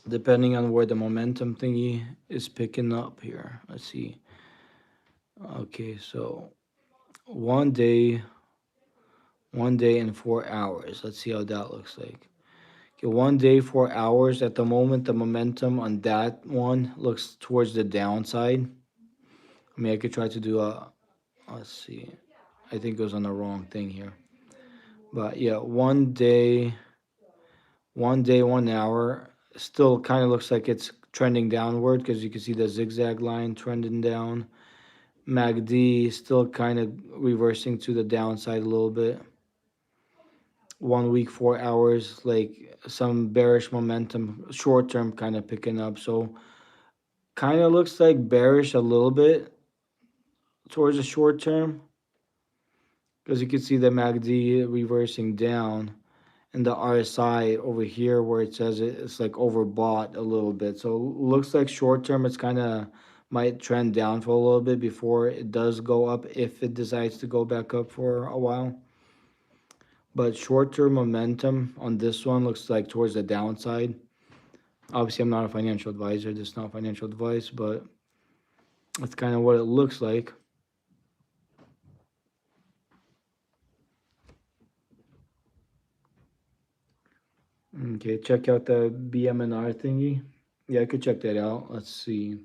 depending on where the momentum thingy is picking up here. Let's see. Okay, so one day, 1 day and 4 hours. Let's see how that looks like. Okay, 1 day, 4 hours. At the moment, the momentum on that one looks towards the downside. I mean, I could try to do a, let's see. I think it was on the wrong thing here. But yeah, 1 day, 1 day, 1 hour. Still kind of looks like it's trending downward because you can see the zigzag line trending down. MACD still kind of reversing to the downside a little bit. 1 week, 4 hours, like some bearish momentum, short term kind of picking up. So kind of looks like bearish a little bit towards the short term because you can see the MACD reversing down and the RSI over here where it says it's like overbought a little bit. So looks like short term it's kind of might trend down for a little bit before it does go up if it decides to go back up for a while. But short term momentum on this one looks like towards the downside. Obviously, I'm not a financial advisor. This is not financial advice, but that's kind of what it looks like. Okay, check out the BMNR thingy. Yeah, I could check that out. Let's see.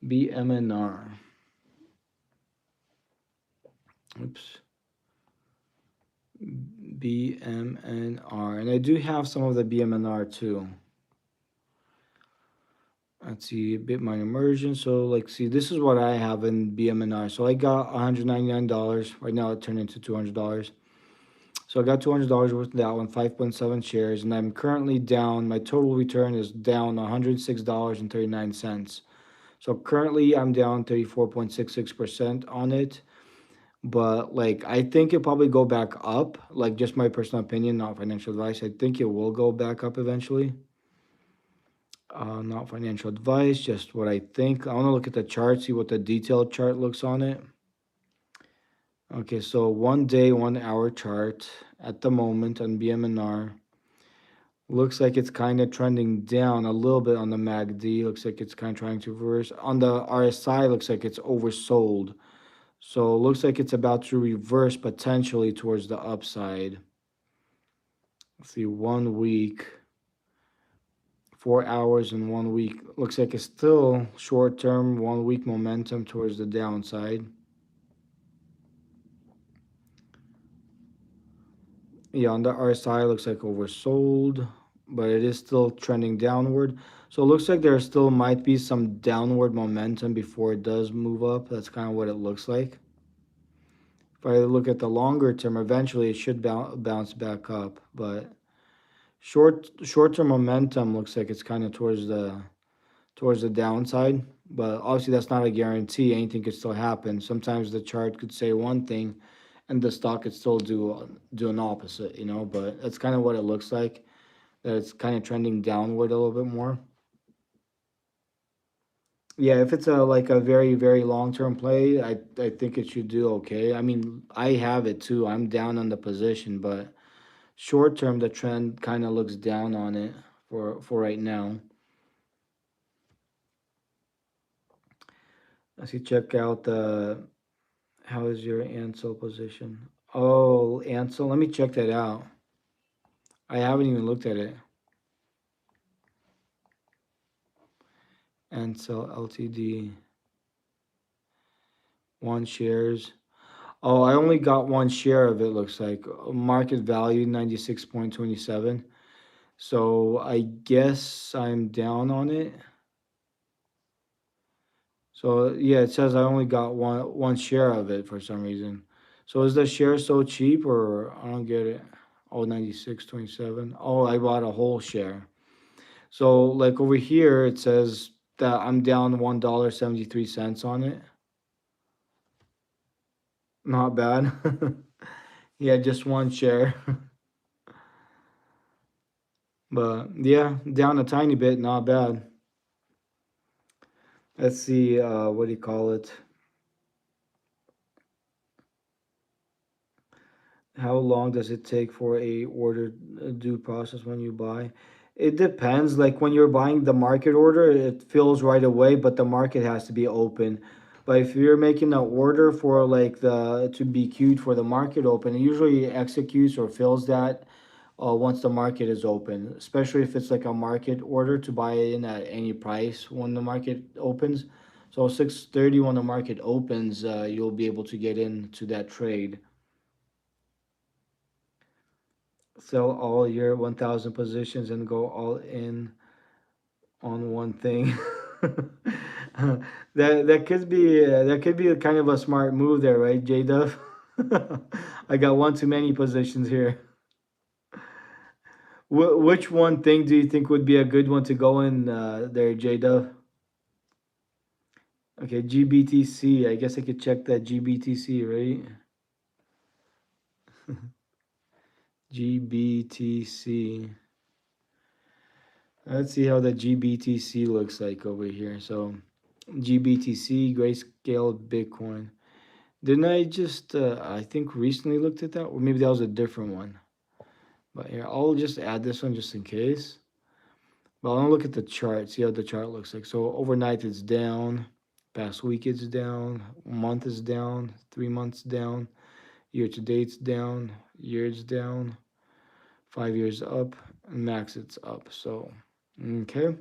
BMNR. Oops. BMNR. And I do have some of the BMNR too. Let's see, Bitmine immersion. So, like, see, this is what I have in BMNR. So I got $199. Right now, it turned into $200. So I got $200 worth of that one, 5.7 shares, and I'm currently down. My total return is down $106.39. So currently I'm down 34.66% on it. But like I think it'll probably go back up. Like just my personal opinion, not financial advice. I think it will go back up eventually. Not financial advice, just what I think. I want to look at the chart, see what the detailed chart looks on it. Okay, so 1 day, 1 hour chart at the moment on BMNR. Looks like it's kind of trending down a little bit on the MACD. Looks like it's kind of trying to reverse. On the RSI, looks like it's oversold. So it looks like it's about to reverse potentially towards the upside. Let's see, 1 week, 4 hours in 1 week. Looks like it's still short term, 1 week momentum towards the downside. Yeah, on the RSI, looks like oversold, but it is still trending downward. So it looks like there still might be some downward momentum before it does move up. That's kind of what it looks like. If I look at the longer term, eventually it should bounce back up, but short term momentum looks like it's kind of towards the downside. But obviously that's not a guarantee. Anything could still happen. Sometimes the chart could say one thing and the stock could still do an opposite, but that's kind of what it looks like, that it's kind of trending downward a little bit more. Yeah, if it's a like a very, very long-term play, I think it should do okay. I mean, I have it too. I'm down on the position, but short term the trend kind of looks down on it for right now. Let's see, check out the how is your Ansel position? Oh, Ansel, let me check that out. I haven't even looked at it. Ansel Ltd. One shares. Oh, I only got one share of it, looks like. Market value 96.27. So I guess I'm down on it. So yeah, it says I only got one share of it for some reason. So is the share so cheap or I don't get it? Oh, 96.27. Oh, I bought a whole share. So like over here it says that I'm down $1.73 on it. Not bad. Yeah, just one share. But yeah, down a tiny bit, not bad. Let's see, what do you call it? How long does it take for a order due process when you buy? It depends. Like when you're buying the market order, it fills right away, but the market has to be open. But if you're making an order for like the to be queued for the market open, it usually executes or fills that once the market is open. Especially if it's like a market order to buy in at any price when the market opens. So 6:30 when the market opens, you'll be able to get into that trade. Sell all your 1,000 positions and go all in on one thing. That could be a kind of a smart move there, right, J Dub? I got one too many positions here. Which one thing do you think would be a good one to go in there, J Dub? Okay, GBTC. I guess I could check that GBTC, right? GBTC. Let's see how the GBTC looks like over here. So, GBTC, Grayscale Bitcoin. Didn't I just, I think recently looked at that? Or maybe that was a different one. But here, I'll just add this one just in case. But I'll look at the chart, see how the chart looks like. So, overnight it's down. Past week it's down. Month is down. 3 months down. Year to date's down. Year's down. 5 years up. And max it's up. So, okay.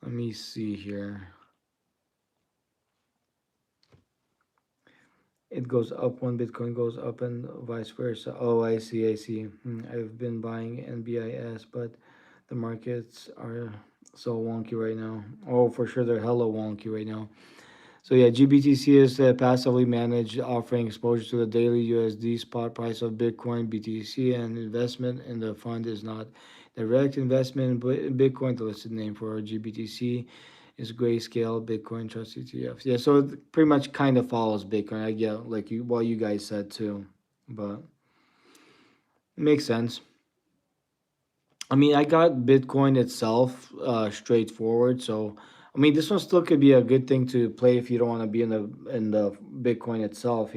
Let me see here. It goes up when Bitcoin goes up and vice versa. Oh, I see, I see. I've been buying NBIS, but the markets are so wonky right now. Oh, for sure, they're hella wonky right now. So yeah, GBTC is passively managed, offering exposure to the daily USD spot price of Bitcoin, BTC, and investment in the fund is not direct investment in Bitcoin. The listed name for GBTC is Grayscale Bitcoin Trust ETF. Yeah, so it pretty much kind of follows Bitcoin. I get like what you guys said too, but it makes sense. I mean, I got Bitcoin itself straightforward, so I mean, this one still could be a good thing to play if you don't want to be in the Bitcoin itself.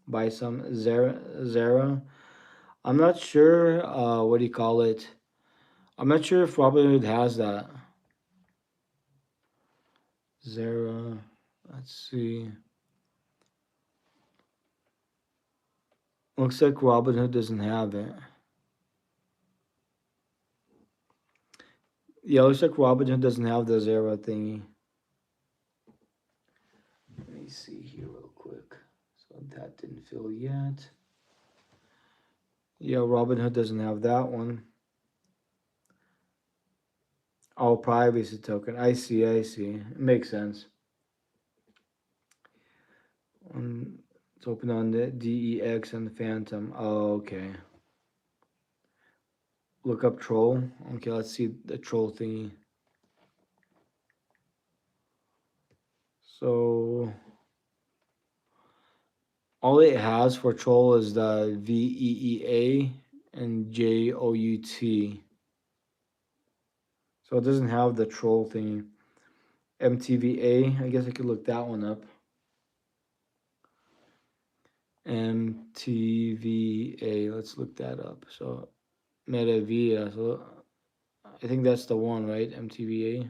Buy some Zera. I'm not sure. What do you call it? I'm not sure if Robinhood has that Zera. Let's see. Looks like Robinhood doesn't have it. Yeah, looks like Robinhood doesn't have the Zera thingy. Let me see here real quick. So that didn't fill yet. Yeah, Robinhood doesn't have that one. Oh, privacy token. I see, I see. It makes sense. It's open on the DEX and Phantom. Oh, okay. Look up troll. Okay, let's see the troll thingy. So all it has for troll is the VEEA and JOUT. So it doesn't have the troll thingy. MTVA, I guess I could look that one up. MTVA, let's look that up. So MetaVia, so I think that's the one, right? MTVA.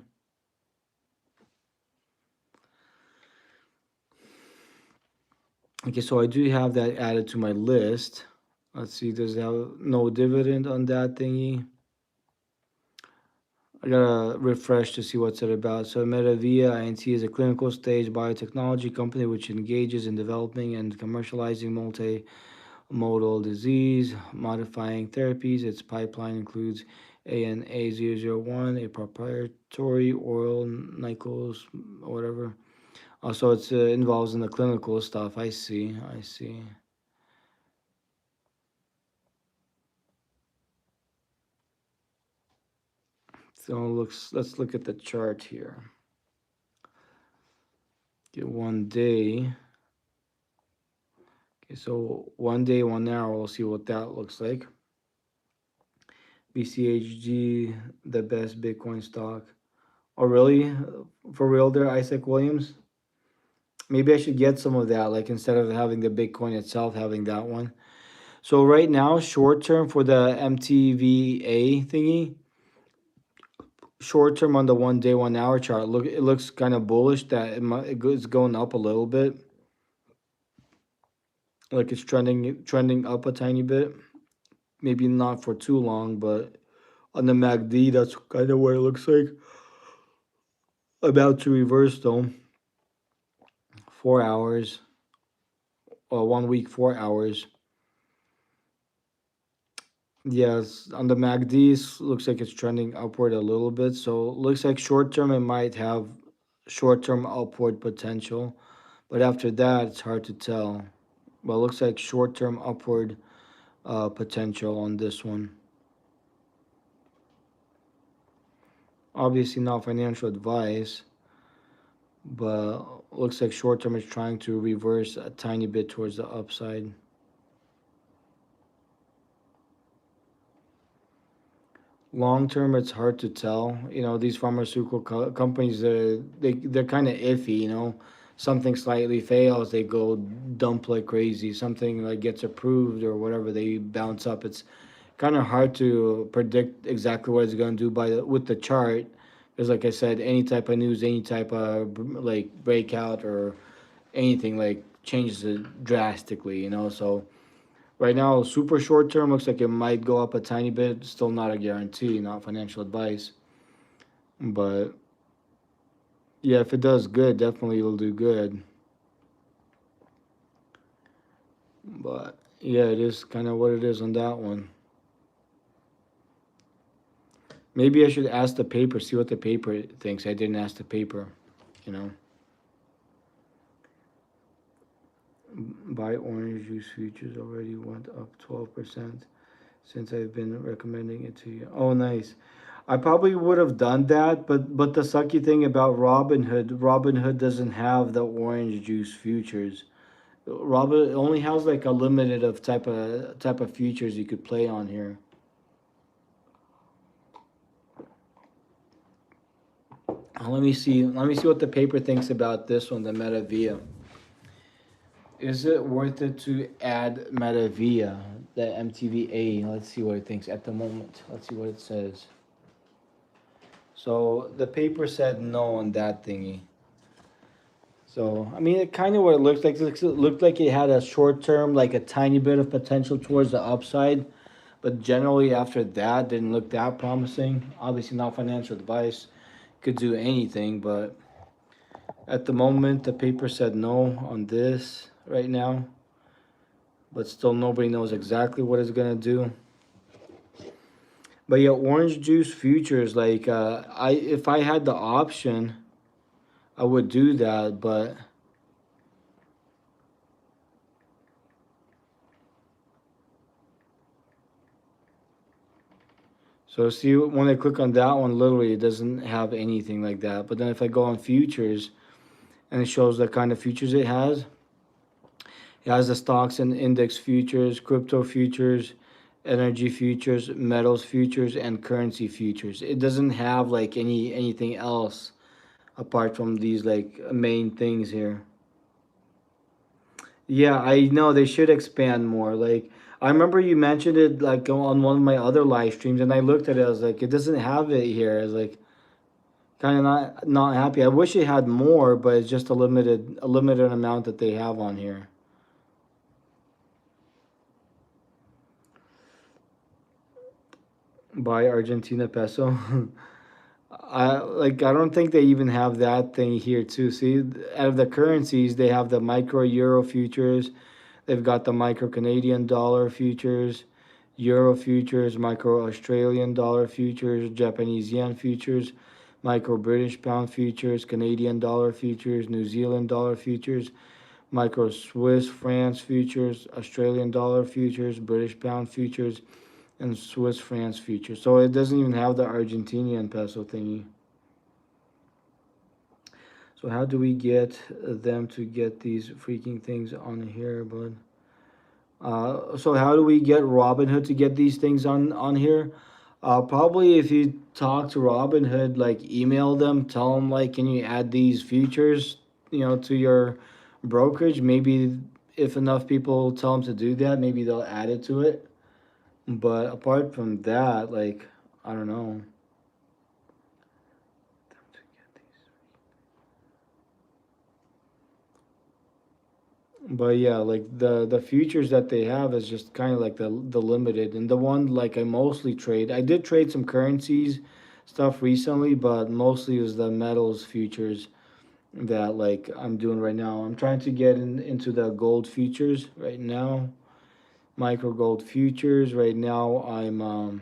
Okay, so I do have that added to my list. Let's see, does it have no dividend on that thingy? I gotta refresh to see what's it about. So MetaVia INC is a clinical stage biotechnology company which engages in developing and commercializing multimodal disease modifying therapies. Its pipeline includes ANA001, a proprietary oral Nycos, or whatever. Also, it's involves in the clinical stuff. I see. I see. So let's look at the chart here. Get 1 day. Okay, so 1 day, 1 hour. We'll see what that looks like. BCHG, the best Bitcoin stock. Oh, really? For real there, Isaac Williams? Maybe I should get some of that, like instead of having the Bitcoin itself, having that one. So right now, short term for the MTVA thingy, short term on the 1 day, 1 hour chart, look, it looks kind of bullish that it's going up a little bit. Like it's trending up a tiny bit. Maybe not for too long, but on the MACD, that's kind of where it looks like. About to reverse though. 4 hours, or 1 week, 4 hours. Yes, on the MACD, looks like it's trending upward a little bit. So looks like short term it might have short term upward potential, but after that it's hard to tell. But it looks like short term upward potential on this one. Obviously not financial advice, but looks like short term is trying to reverse a tiny bit towards the upside. Long term, it's hard to tell. These pharmaceutical companies, they're kind of iffy. Something slightly fails, they go dump like crazy. Something like gets approved or whatever, they bounce up. It's kind of hard to predict exactly what it's going to do with the chart, because like I said, any type of news, any type of like breakout or anything like changes it drastically. So right now, super short term looks like it might go up a tiny bit. Still not a guarantee, not financial advice. But yeah, if it does good, definitely it'll do good. But yeah, it is kind of what it is on that one. Maybe I should ask the paper, see what the paper thinks. I didn't ask the paper, you know. Buy orange juice futures already went up 12% since I've been recommending it to you. Oh, nice. I probably would have done that, but the sucky thing about Robinhood doesn't have the orange juice futures. Robin only has like a limited of type of futures you could play on here. Let me see. Let me see what the paper thinks about this one, the MetaVia. Is it worth it to add MetaVia, the MTVA? Let's see what it thinks at the moment. Let's see what it says. So the paper said no on that thingy. So I mean, it kind of what it looks like. It looked like it had a short term, like a tiny bit of potential towards the upside, but generally after that, didn't look that promising. Obviously, not financial advice. Could do anything, but at the moment, the paper said no on this right now. But still, nobody knows exactly what it's gonna do. But yeah, orange juice futures, like I if I had the option, I would do that, but so see when I click on that one, literally it doesn't have anything like that. But then if I go on futures and it shows the kind of futures it has the stocks and index futures, crypto futures, energy futures, metals futures, and currency futures. It doesn't have like anything else apart from these like main things here. Yeah, I know they should expand more. Like I remember you mentioned it like on one of my other live streams, and I looked at it. I was like, it doesn't have it here. I was like, kind of not happy. I wish it had more, but it's just a limited amount that they have on here. Buy Argentina peso. I don't think they even have that thing here too. See, out of the currencies, they have the micro euro futures. They've got the micro Canadian dollar futures, euro futures, micro Australian dollar futures, Japanese yen futures, micro British pound futures, Canadian dollar futures, New Zealand dollar futures, micro Swiss France futures, Australian dollar futures, British pound futures, and Swiss francs futures. So it doesn't even have the Argentinian peso thingy. So how do we get them to get these freaking things on here, bud? So how do we get Robinhood to get these things on here? Probably if you talk to Robinhood, like email them, tell them like, can you add these features, to your brokerage? Maybe if enough people tell them to do that, maybe they'll add it to it. But apart from that, like, I don't know. But yeah, like the futures that they have is just kind of like the limited, and the one like I mostly trade. I did trade some currencies stuff recently, but mostly is the metals futures that like I'm doing right now. I'm trying to get into the gold futures right now, micro gold futures right now. I'm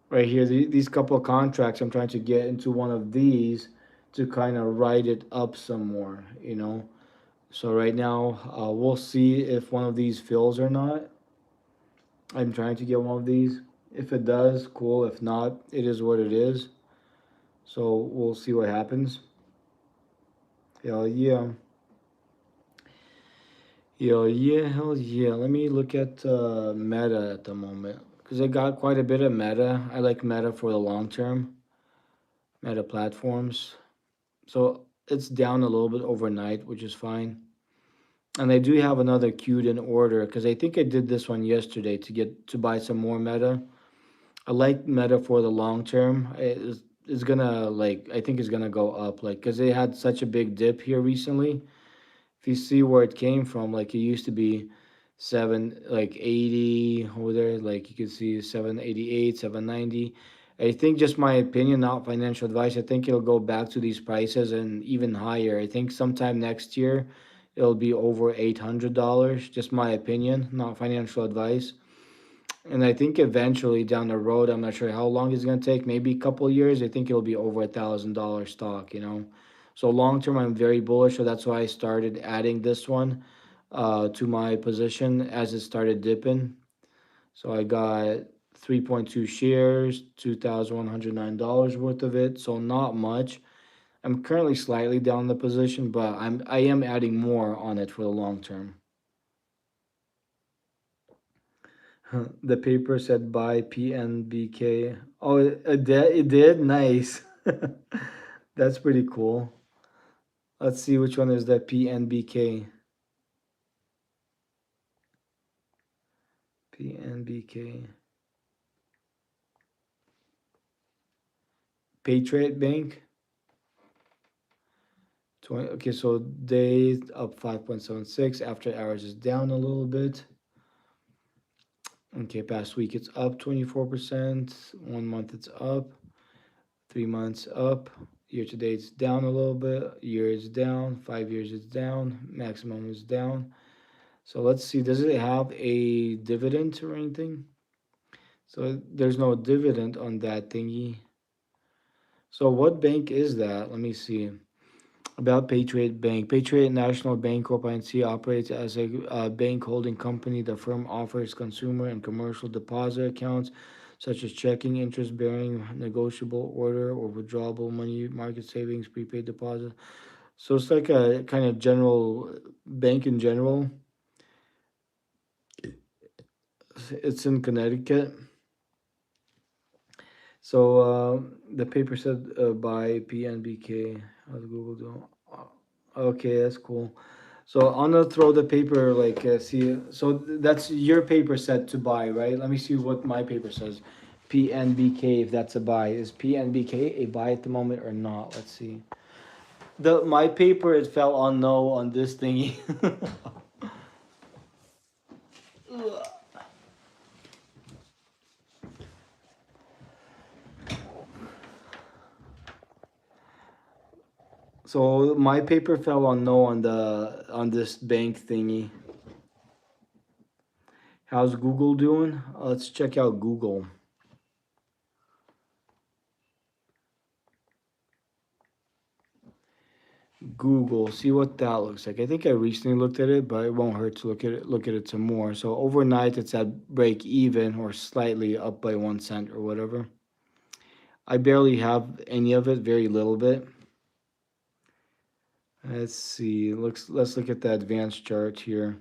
right here these couple of contracts. I'm trying to get into one of these to kind of write it up some more. So right now, we'll see if one of these fills or not. I'm trying to get one of these. If it does, cool. If not, it is what it is. So we'll see what happens. Hell yeah. Hell yeah, hell yeah. Let me look at Meta at the moment. Because I got quite a bit of Meta. I like Meta for the long term, Meta platforms. So it's down a little bit overnight, which is fine. And I do have another queued in order because I think I did this one yesterday to buy some more Meta. I like Meta for the long term. It's gonna like I think it's gonna go up like because they had such a big dip here recently. If you see where it came from, like it used to be 7 like 80 over there, like you can see 788, 790. I think just my opinion, not financial advice. I think it'll go back to these prices and even higher. I think sometime next year it'll be over $800. Just my opinion, not financial advice. And I think eventually down the road, I'm not sure how long it's gonna take, maybe a couple of years. I think it'll be over $1,000 stock. So long term, I'm very bullish. So that's why I started adding this one to my position as it started dipping. So I got 3.2 shares, $2,109 worth of it. So not much. I'm currently slightly down the position, but I am adding more on it for the long term. The paper said buy PNBK. Oh, it did? Nice. That's pretty cool. Let's see which one is that PNBK. PNBK. Patriot Bank. 20, okay, so days up 5.76. After hours is down a little bit. Okay, past week it's up 24%. 1 month it's up. 3 months up. Year to date it's down a little bit. Year is down. 5 years it's down. Maximum is down. So let's see, does it have a dividend or anything? So there's no dividend on that thingy. So what bank is that? Let me see. About Patriot Bank. Patriot National Bank Corp. Inc. operates as a bank holding company. The firm offers consumer and commercial deposit accounts such as checking, interest bearing, negotiable order, or withdrawable money market savings, prepaid deposit. So it's like a kind of general bank in general. It's in Connecticut. So the paper said by PNBK. How's Google doing? Okay, that's cool. So I'm gonna throw the paper like see. So that's your paper set to buy, right? Let me see what my paper says. PNBK, if that's a buy, is PNBK a buy at the moment or not? Let's see. The my paper it fell on no on this thingy. So my paper fell on no on this bank thingy. How's Google doing? Let's check out Google. Google, see what that looks like. I think I recently looked at it, but it won't hurt to look at it some more. So overnight it's at break even or slightly up by 1 cent or whatever. I barely have any of it, very little bit. Let's see. Let's look at the advanced chart here.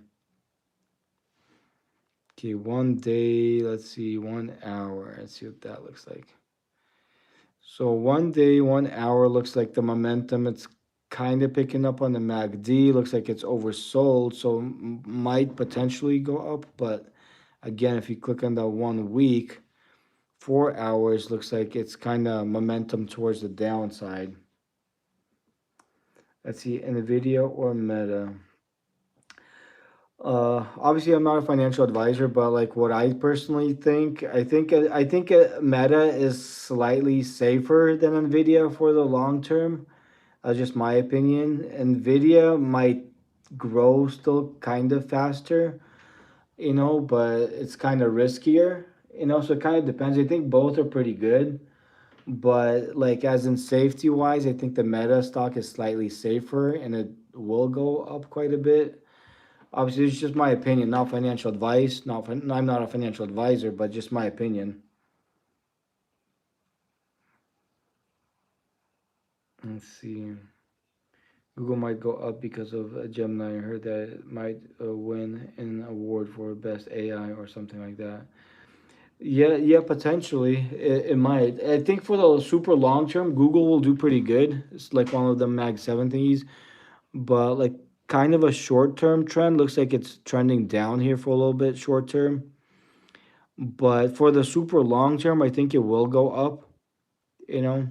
Okay, 1 day, let's see, 1 hour. Let's see what that looks like. So 1 day, 1 hour looks like the momentum. It's kind of picking up on the MACD. Looks like it's oversold, so might potentially go up. But again, if you click on the 1 week, 4 hours looks like it's kind of momentum towards the downside. Let's see, Nvidia or Meta. Obviously, I'm not a financial advisor, but like what I personally think, I think Meta is slightly safer than Nvidia for the long term. That's just my opinion. Nvidia might grow still kind of faster, but it's kind of riskier, so it kind of depends. I think both are pretty good, but like as in safety wise, I think the Meta stock is slightly safer and it will go up quite a bit. Obviously, it's just my opinion, not financial advice. I'm not a financial advisor, but just my opinion. Let's see. Google might go up because of Gemini. I heard that it might win an award for best AI or something like that. Yeah, yeah, potentially it might. I think for the super long term, Google will do pretty good. It's like one of the Mag 7 thingies, but like kind of a short term trend looks like it's trending down here for a little bit short term. But for the super long term, I think it will go up, you know.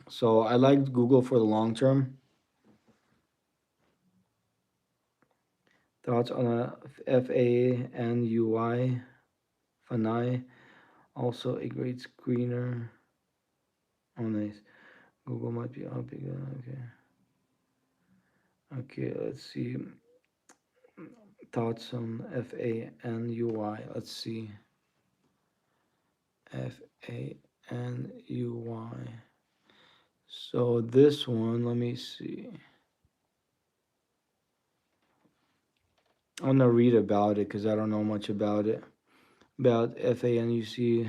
So I like Google for the long term. Thoughts on a FANUI, FANI, also a great screener. Oh, nice. Google might be up again. Okay. Okay, let's see. Thoughts on FANUI. Let's see. FANUI. So this one, let me see. I'm gonna read about it because I don't know much about it. About FANUC,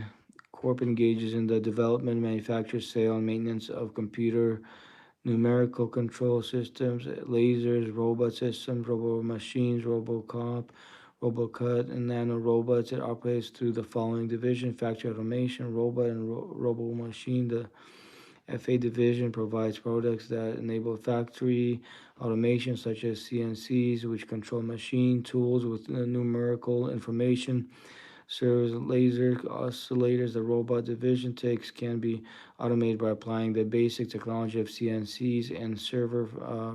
Corp engages in the development, manufacture, sale, and maintenance of computer numerical control systems, lasers, robot systems, robo machines, robocop, robocut, and nano robots. It operates through the following division: factory automation, robot, and robo machine. The FA division provides products that enable factory automation, such as CNCs, which control machine tools with numerical information. Serves laser oscillators. The robot division takes can be automated by applying the basic technology of CNCs and server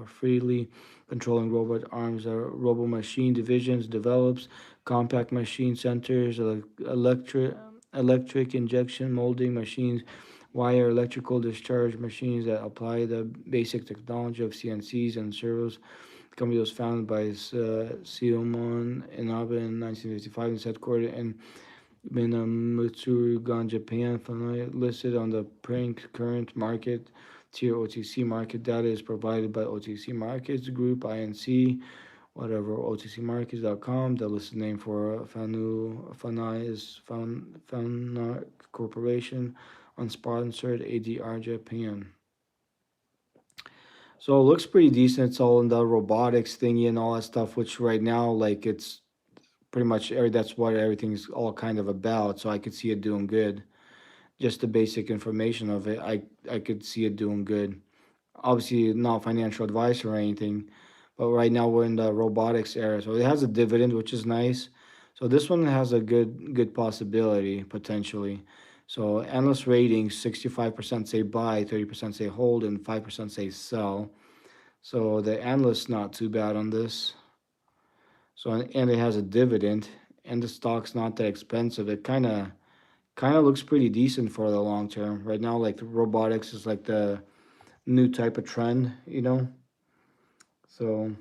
freely controlling robot arms. The robo machine divisions develops compact machine centers, electric injection molding machines, wire electrical discharge machines that apply the basic technology of CNCs and servos. The company was founded by Siomon Inabe in 1955 and is headquartered in Minamitsurugan, Japan. Finally, listed on the Prank Current Market Tier OTC market. Data is provided by OTC Markets Group, INC, whatever, otcmarkets.com. The listed name for Fanai is Fanuc Corporation, unsponsored, ADR Japan. So it looks pretty decent. It's all in the robotics thingy and all that stuff, which right now, like, it's pretty much that's what everything's all kind of about. So I could see it doing good. Just the basic information of it, I could see it doing good. Obviously, not financial advice or anything, but right now we're in the robotics era, so it has a dividend, which is nice. So this one has a good possibility potentially. So analyst ratings: 65% say buy, 30% say hold, and 5% say sell. So the analyst's not too bad on this. So and it has a dividend, and the stock's not that expensive. It kind of looks pretty decent for the long term. Right now, like robotics is like the new type of trend, you know. So,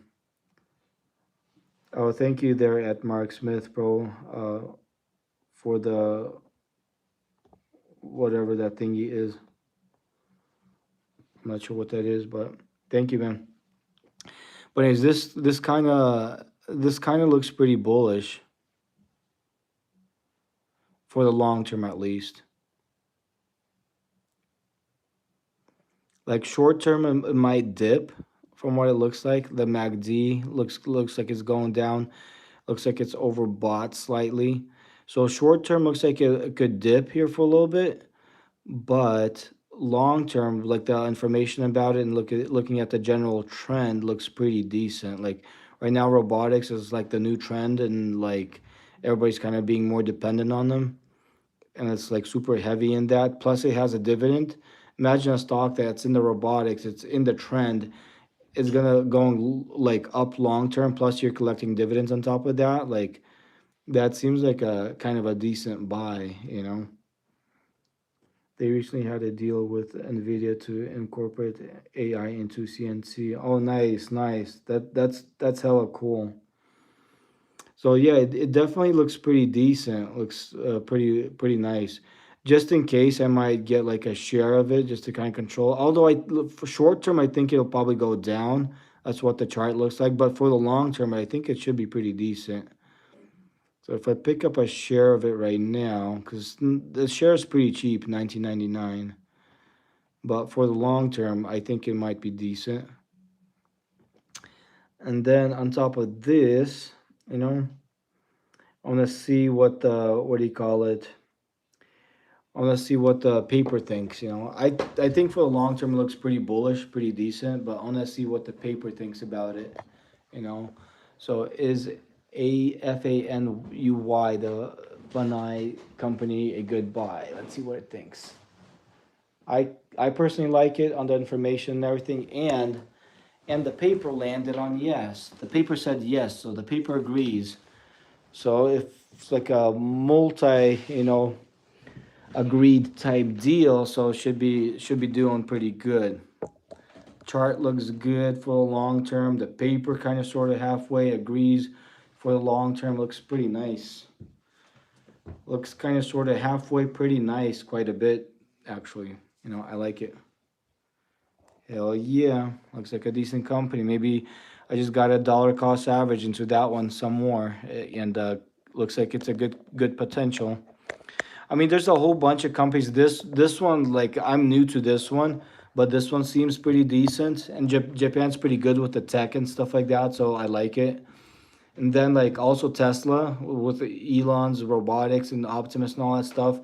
oh, thank you there at Mark Smith, bro, for the whatever that thingy is. I'm not sure what that is, but thank you, man. But is this kind of looks pretty bullish for the long term at least. Like short term, it might dip from what it looks like. The MACD looks like it's going down. Looks like it's overbought slightly. So short term looks like it could dip here for a little bit, but long term, like the information about it and looking at the general trend looks pretty decent. Like right now, robotics is like the new trend, and like everybody's kind of being more dependent on them, and it's like super heavy in that. Plus, it has a dividend. Imagine a stock that's in the robotics, it's in the trend, it's gonna going like up long term. Plus, you're collecting dividends on top of that. Like that seems like a kind of a decent buy, you know. They recently had a deal with Nvidia to incorporate AI into CNC. Oh, nice, nice. That's hella cool. So yeah, it definitely looks pretty decent. Looks pretty nice. Just in case, I might get like a share of it just to kind of control. Although for short term, I think it'll probably go down. That's what the chart looks like. But for the long term, I think it should be pretty decent. So if I pick up a share of it right now, because the share is pretty cheap, 19.99. But for the long term, I think it might be decent. And then on top of this, you know, I want to see what the, what do you call it? I want to see what the paper thinks. I think for the long term it looks pretty bullish, pretty decent. But I want to see what the paper thinks about it. You know, so is AFANUY, the Bunai company, a good buy? Let's see what it thinks. I personally like it on the information and everything, and the paper landed on yes. The paper said yes, so the paper agrees. So if it's like a multi, agreed type deal, so it should be doing pretty good. Chart looks good for the long term. The paper kind of sort of halfway agrees for the long term. Looks pretty nice. Looks kind of sort of halfway pretty nice, quite a bit actually. I like it. Hell yeah. Looks like a decent company. Maybe I just got a dollar cost average into that one some more. And looks like it's a good potential. I mean, there's a whole bunch of companies. This one, like I'm new to this one, but this one seems pretty decent, and Japan's pretty good with the tech and stuff like that, so I like it. And then like also Tesla with Elon's robotics and Optimus and all that stuff.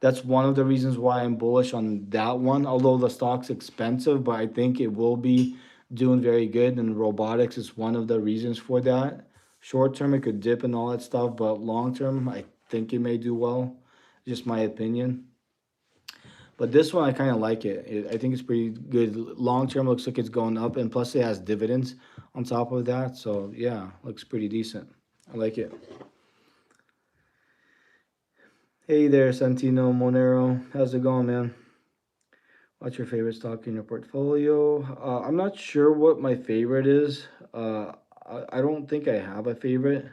That's one of the reasons why I'm bullish on that one. Although the stock's expensive, but I think it will be doing very good. And robotics is one of the reasons for that. Short term, it could dip and all that stuff, but long term, I think it may do well. Just my opinion. But this one, I kind of like it. I think it's pretty good. Long term, looks like it's going up, and plus it has dividends on top of that. So yeah, looks pretty decent. I like it. Hey there, Santino Monero. How's it going, man? What's your favorite stock in your portfolio? I'm not sure what my favorite is. I don't think I have a favorite.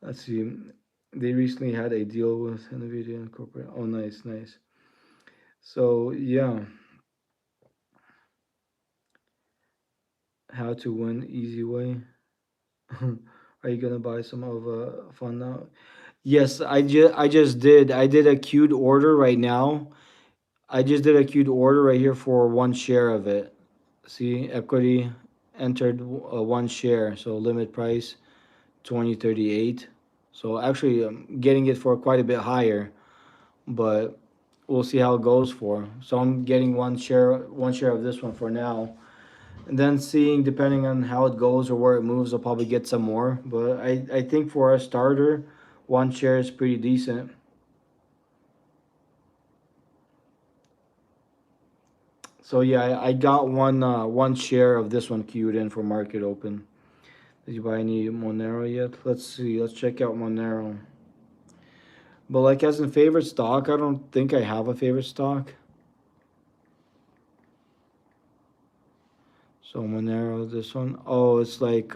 Let's see. They recently had a deal with NVIDIA and corporate. Oh, nice, nice. So yeah, how to win easy way. Are you gonna buy some of a fund now? Yes, I just did. I did a queued order right now. I just did a queued order right here for one share of it. See, equity entered one share, so limit price 2038. So actually, I'm getting it for quite a bit higher, but we'll see how it goes for. So I'm getting one share of this one for now, and then seeing depending on how it goes or where it moves, I'll probably get some more. But I think for a starter, one share is pretty decent. So yeah, I got one share of this one queued in for market open. Did you buy any Monero yet? Let's see. Let's check out Monero. But like as in favorite stock, I don't think I have a favorite stock. So Monero, this one. Oh, it's like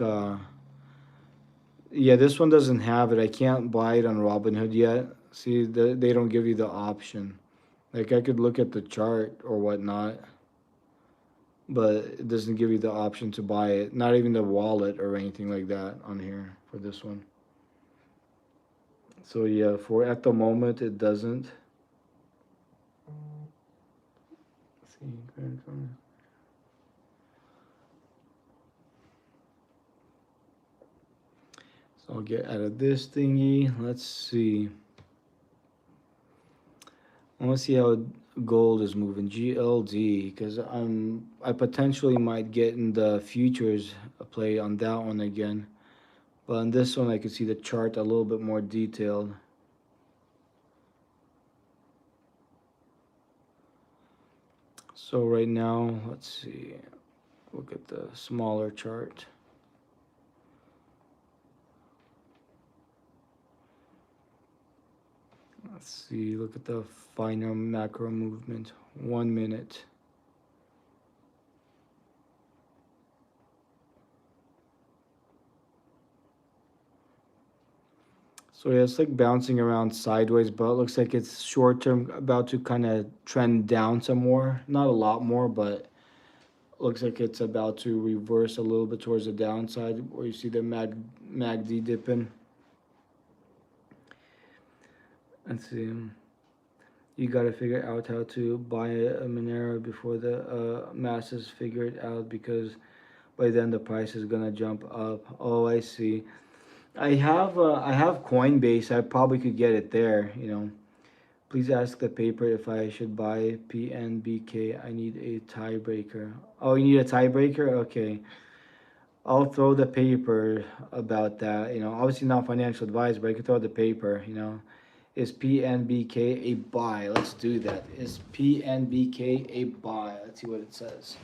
yeah, this one doesn't have it. I can't buy it on Robinhood yet. See, they don't give you the option. Like I could look at the chart or whatnot, but it doesn't give you the option to buy it. Not even the wallet or anything like that on here for this one. So yeah, for at the moment it doesn't. Let's see, so I'll get out of this thingy. Let's see. I want to see how gold is moving. GLD, because I potentially might get in the futures play on that one again. But on this one, I can see the chart a little bit more detailed. So right now, let's see. Look at the smaller chart. Let's see. Look at the finer macro movement. 1 minute. So yeah, it's like bouncing around sideways, but it looks like it's short term about to kind of trend down some more. Not a lot more, but Looks like it's about to reverse a little bit towards the downside, where you see the MACD dipping. Let's see. You got to figure out how to buy a Monero before the masses figure it out, because by then the price is gonna jump up. Oh, I see. I have Coinbase. I probably could get it there. Please ask the paper if I should buy PNBK. I need a tiebreaker. Oh, you need a tiebreaker? Okay. I'll throw the paper about that. Obviously not financial advice, but I can throw the paper. Is PNBK a buy? Let's do that. Is PNBK a buy? Let's see what it says.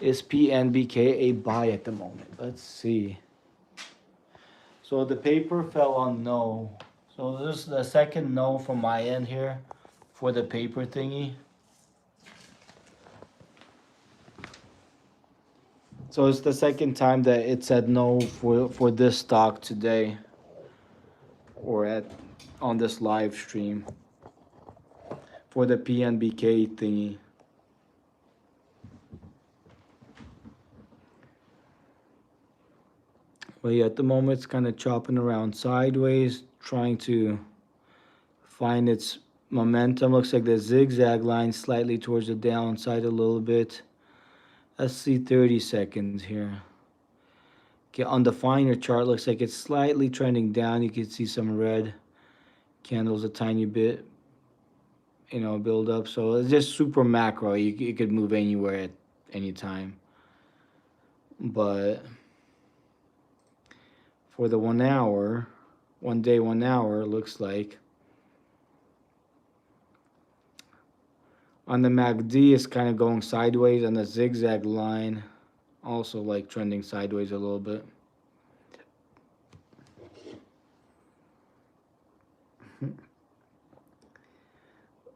Is PNBK a buy at the moment? Let's see. So the paper fell on no. So this is the second no from my end here for the paper thingy. So it's the second time that it said no for this stock today, or on this live stream for the PNBK thingy. But yeah, at the moment it's kind of chopping around sideways, trying to find its momentum. Looks like the zigzag line slightly towards the downside a little bit. Let's see 30 seconds here. Okay, on the finer chart, looks like it's slightly trending down. You can see some red candles a tiny bit, build up. So it's just super macro. You could move anywhere at any time. But for the 1 hour, 1 day, 1 hour, looks like on the MACD it's kind of going sideways, and the zigzag line also like trending sideways a little bit.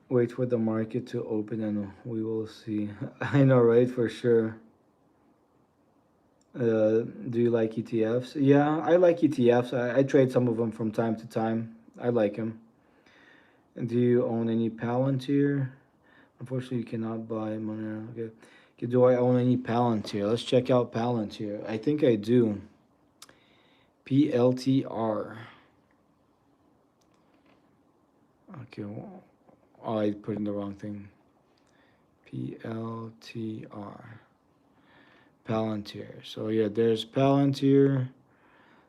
Wait for the market to open and we will see. I know, right? For sure. Do you like ETFs? Yeah, I like ETFs. I trade some of them from time to time. I like them. And do you own any Palantir? Unfortunately, you cannot buy Monero. Okay. Okay. Do I own any Palantir? Let's check out Palantir. I think I do. PLTR. Okay. Oh, I put in the wrong thing. PLTR. Palantir. So yeah, there's Palantir.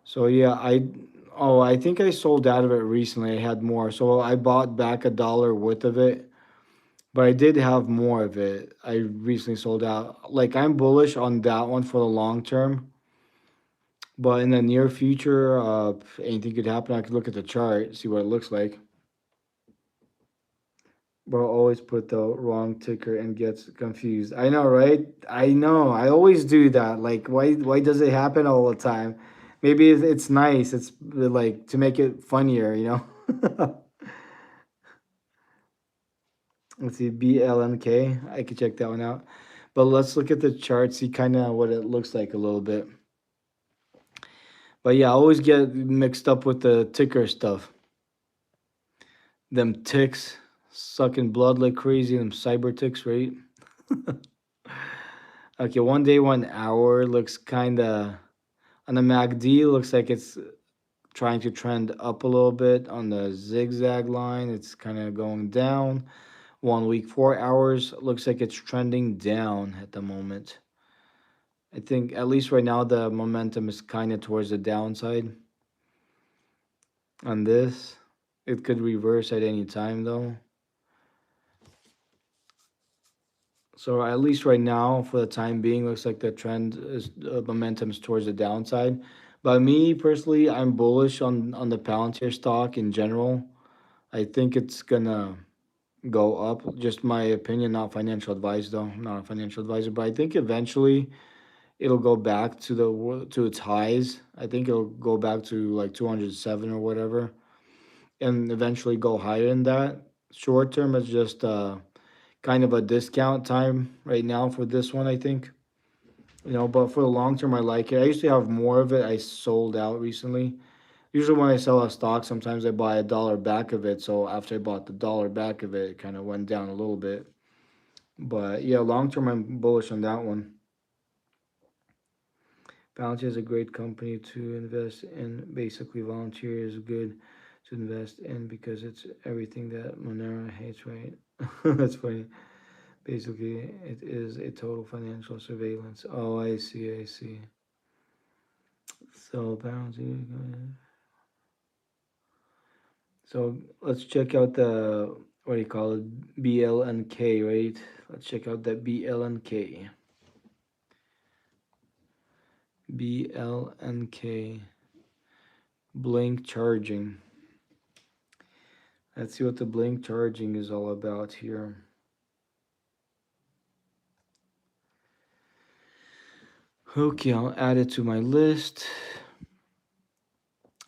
So yeah, I think I sold out of it recently. I had more. So I bought back $1 worth of it. But I did have more of it. I recently sold out. Like, I'm bullish on that one for the long term. But in the near future, anything could happen. I could look at the chart, see what it looks like. But I'll always put the wrong ticker and gets confused. I know, right? I know. I always do that. Like, why does it happen all the time? Maybe it's nice. It's like to make it funnier. Let's see, BLNK. I could check that one out. But let's look at the chart, see kind of what it looks like a little bit. But yeah, I always get mixed up with the ticker stuff. Them ticks sucking blood like crazy, them cyber ticks, right? Okay, 1 day, 1 hour looks kind of, on the MACD, looks like it's trying to trend up a little bit. On the zigzag line, it's kind of going down. 1 week, 4 hours, looks like it's trending down at the moment. I think at least right now the momentum is kind of towards the downside on this. It could reverse at any time though. So at least right now, for the time being, looks like the trend is momentum is towards the downside. But me personally, I'm bullish on the Palantir stock in general. I think it's gonna go up. Just my opinion, not financial advice though. I'm not a financial advisor, but I think eventually it'll go back to its highs. I think it'll go back to like 207 or whatever, and eventually go higher than that. Short term is just kind of a discount time right now for this one, I think. But for the long term, I like it. I used to have more of it. I sold out recently. Usually, when I sell a stock, sometimes I buy $1 back of it. So after I bought the dollar back of it, it kind of went down a little bit. But yeah, long term, I'm bullish on that one. Bounty is a great company to invest in. Basically, Volunteer is good to invest in because it's everything that Monero hates, right? That's funny. Basically, it is a total financial surveillance. Oh, I see, I see. So, Bounty. So, let's check out the, what do you call it? BLNK, right? Let's check out that BLNK. BLNK. Blink charging. Let's see what the blink charging is all about here. Okay, I'll add it to my list.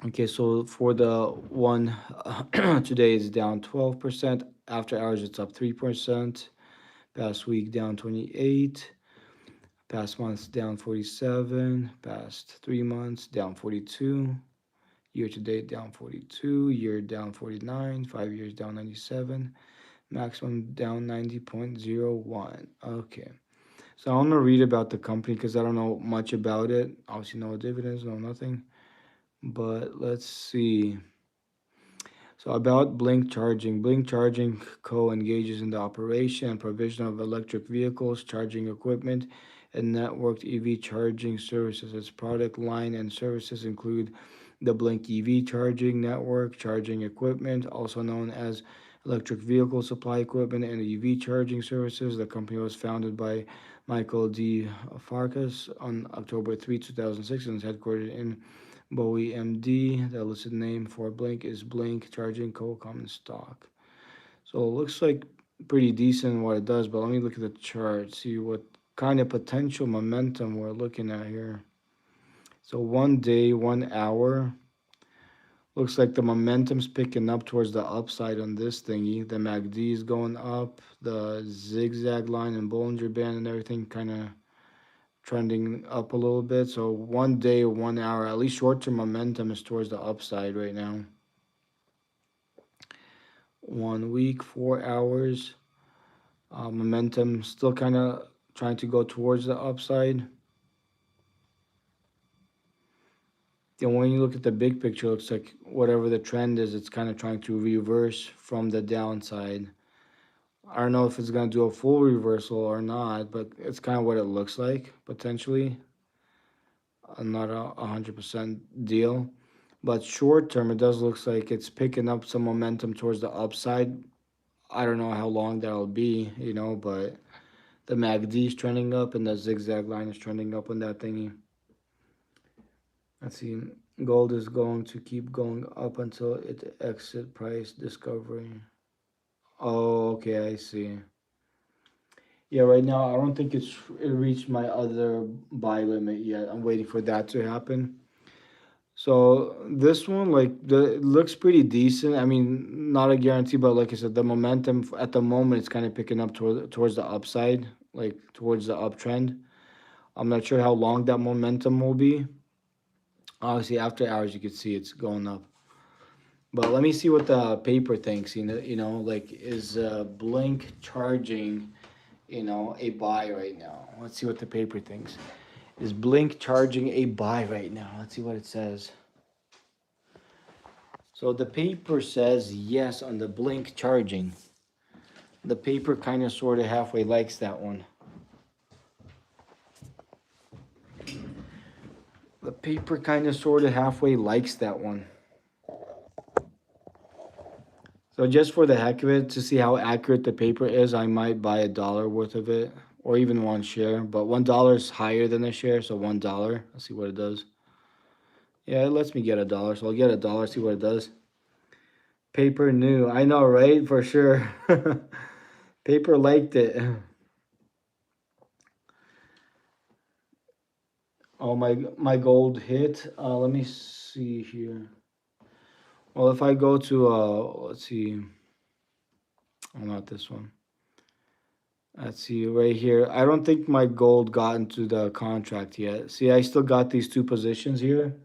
Okay, so for the one today is down 12%. After hours, it's up 3%. Past week down 28. Past months down 47. Past 3 months down 42. Year to date down 42. Year down 49. 5 years down 97. Maximum down 90.01. Okay. So I want to read about the company because I don't know much about it. Obviously, no dividends, no nothing. But let's see. So about Blink Charging. Blink Charging Co. engages in the operation and provision of electric vehicles, charging equipment, and networked EV charging services. Its product line and services include the Blink EV charging network, charging equipment, also known as electric vehicle supply equipment, and EV charging services. The company was founded by Michael D. Farkas on October 3, 2006, and is headquartered in Bowie MD. The listed name for Blink is Blink Charging Co. Common Stock. So it looks like pretty decent what it does, but let me look at the chart, see what kind of potential momentum we're looking at here. So 1 day, 1 hour. Looks like the momentum's picking up towards the upside on this thingy. The MACD is going up. The zigzag line and Bollinger Band and everything kind of trending up a little bit. So 1 day, 1 hour, at least short-term momentum is towards the upside right now. 1 week, 4 hours, momentum still kind of trying to go towards the upside. Then when you look at the big picture, it looks like whatever the trend is, it's kind of trying to reverse from the downside. I don't know if it's going to do a full reversal or not, but it's kind of what it looks like potentially. Not a 100% deal. But short term, it does look like it's picking up some momentum towards the upside. I don't know how long that'll be, but the MACD is trending up and the zigzag line is trending up on that thingy. Let's see. Gold is going to keep going up until it exit price discovery. Oh, okay, I see. Yeah, right now I don't think it reached my other buy limit yet. I'm waiting for that to happen. So this one, like it looks pretty decent. I mean, not a guarantee, but like I said, the momentum at the moment is kind of picking up towards the upside, like towards the uptrend. I'm not sure how long that momentum will be. Obviously, after hours, you can see it's going up. But let me see what the paper thinks. Like is Blink charging, a buy right now? Let's see what the paper thinks. Is Blink charging a buy right now? Let's see what it says. So the paper says yes on the Blink charging. The paper kind of sort of halfway likes that one. The paper kind of sort of halfway likes that one. So just for the heck of it, to see how accurate the paper is, I might buy $1 worth of it, or even one share. But $1 is higher than a share, so $1. Let's see what it does. Yeah, it lets me get $1, so I'll get $1. See what it does. Paper new. I know, right? For sure. Paper liked it. Oh, my gold hit. Let me see here. Well, if I go to let's see. Oh, not this one. Let's see right here. I don't think my gold got into the contract yet. See, I still got these two positions here.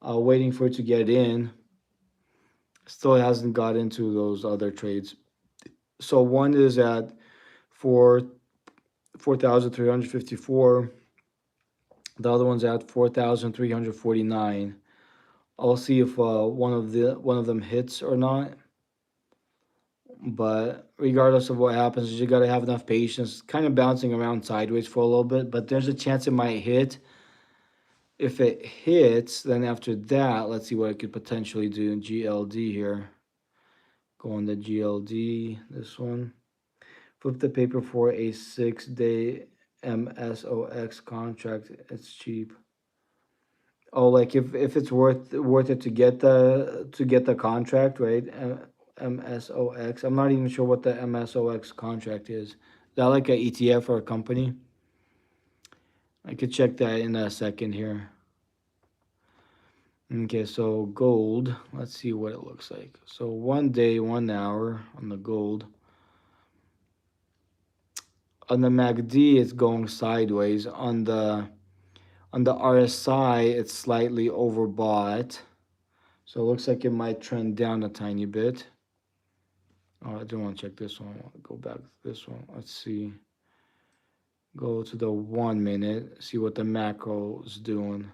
Waiting for it to get in. Still hasn't got into those other trades. So one is at 4,354. The other one's at 4,349. I'll see if one of them hits or not. But regardless of what happens, you got to have enough patience. Kind of bouncing around sideways for a little bit, but there's a chance it might hit. If it hits, then after that, let's see what I could potentially do in GLD here. Go on the GLD, this one. Flip the paper for a 6-day MSOX contract. It's cheap. Oh, like if it's worth it to get the contract, right? MSOX. I'm not even sure what the MSOX contract is. Is that like a ETF or a company? I could check that in a second here. Okay, so gold. Let's see what it looks like. So 1 day, 1 hour on the gold. On the MACD, it's going sideways. On the RSI, it's slightly overbought. So it looks like it might trend down a tiny bit. Oh, I do want to check this one. I want to go back to this one. Let's see. Go to the 1 minute. See what the macro is doing.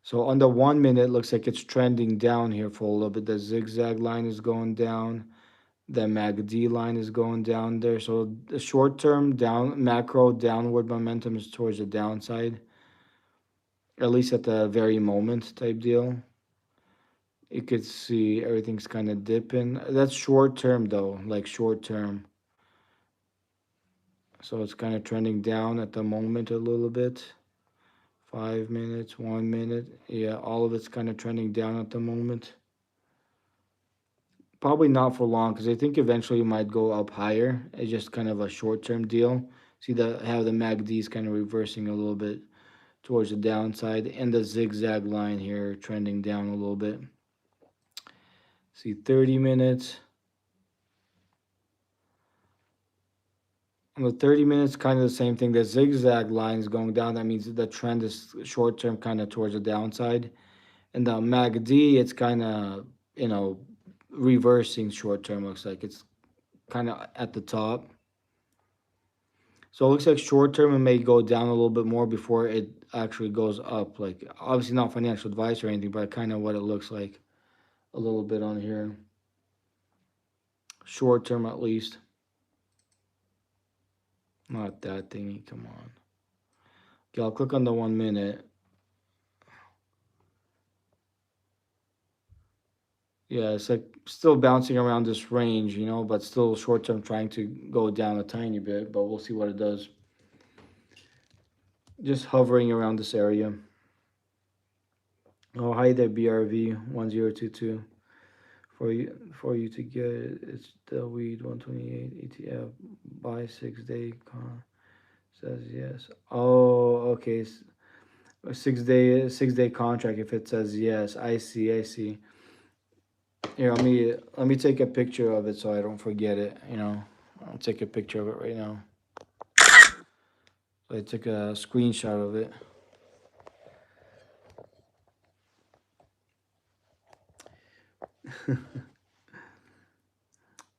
So on the 1 minute, looks like it's trending down here for a little bit. The zigzag line is going down. The MACD line is going down there. So the short term down macro downward momentum is towards the downside, at least at the very moment type deal. You could see everything's kind of dipping. That's short term though, like short term. So it's kind of trending down at the moment a little bit. 5 minutes, 1 minute. Yeah, all of it's kind of trending down at the moment. Probably not for long because I think eventually it might go up higher. It's just kind of a short term deal. See how the MACD is kind of reversing a little bit towards the downside, and the zigzag line here trending down a little bit. See 30 minutes. On the 30 minutes, kind of the same thing. The zigzag line is going down. That means the trend is short term, kind of towards the downside. And the MACD, it's kind of, reversing short term. Looks like it's kind of at the top. So it looks like short term it may go down a little bit more before it actually goes up. Like obviously not financial advice or anything, but kind of what it looks like a little bit on here. Short term at least. Not that thingy. Come on. Okay, I'll click on the 1 minute. Yeah, it's like still bouncing around this range, but still short term trying to go down a tiny bit, but we'll see what it does. Just hovering around this area. Oh, hi there, BRV 1022. For you to get it, it's the weed 128 ETF buy 6-day con says yes. Oh, okay. A 6-day contract if it says yes. I see. Here, let me take a picture of it so I don't forget it. I'll take a picture of it right now. So I took a screenshot of it.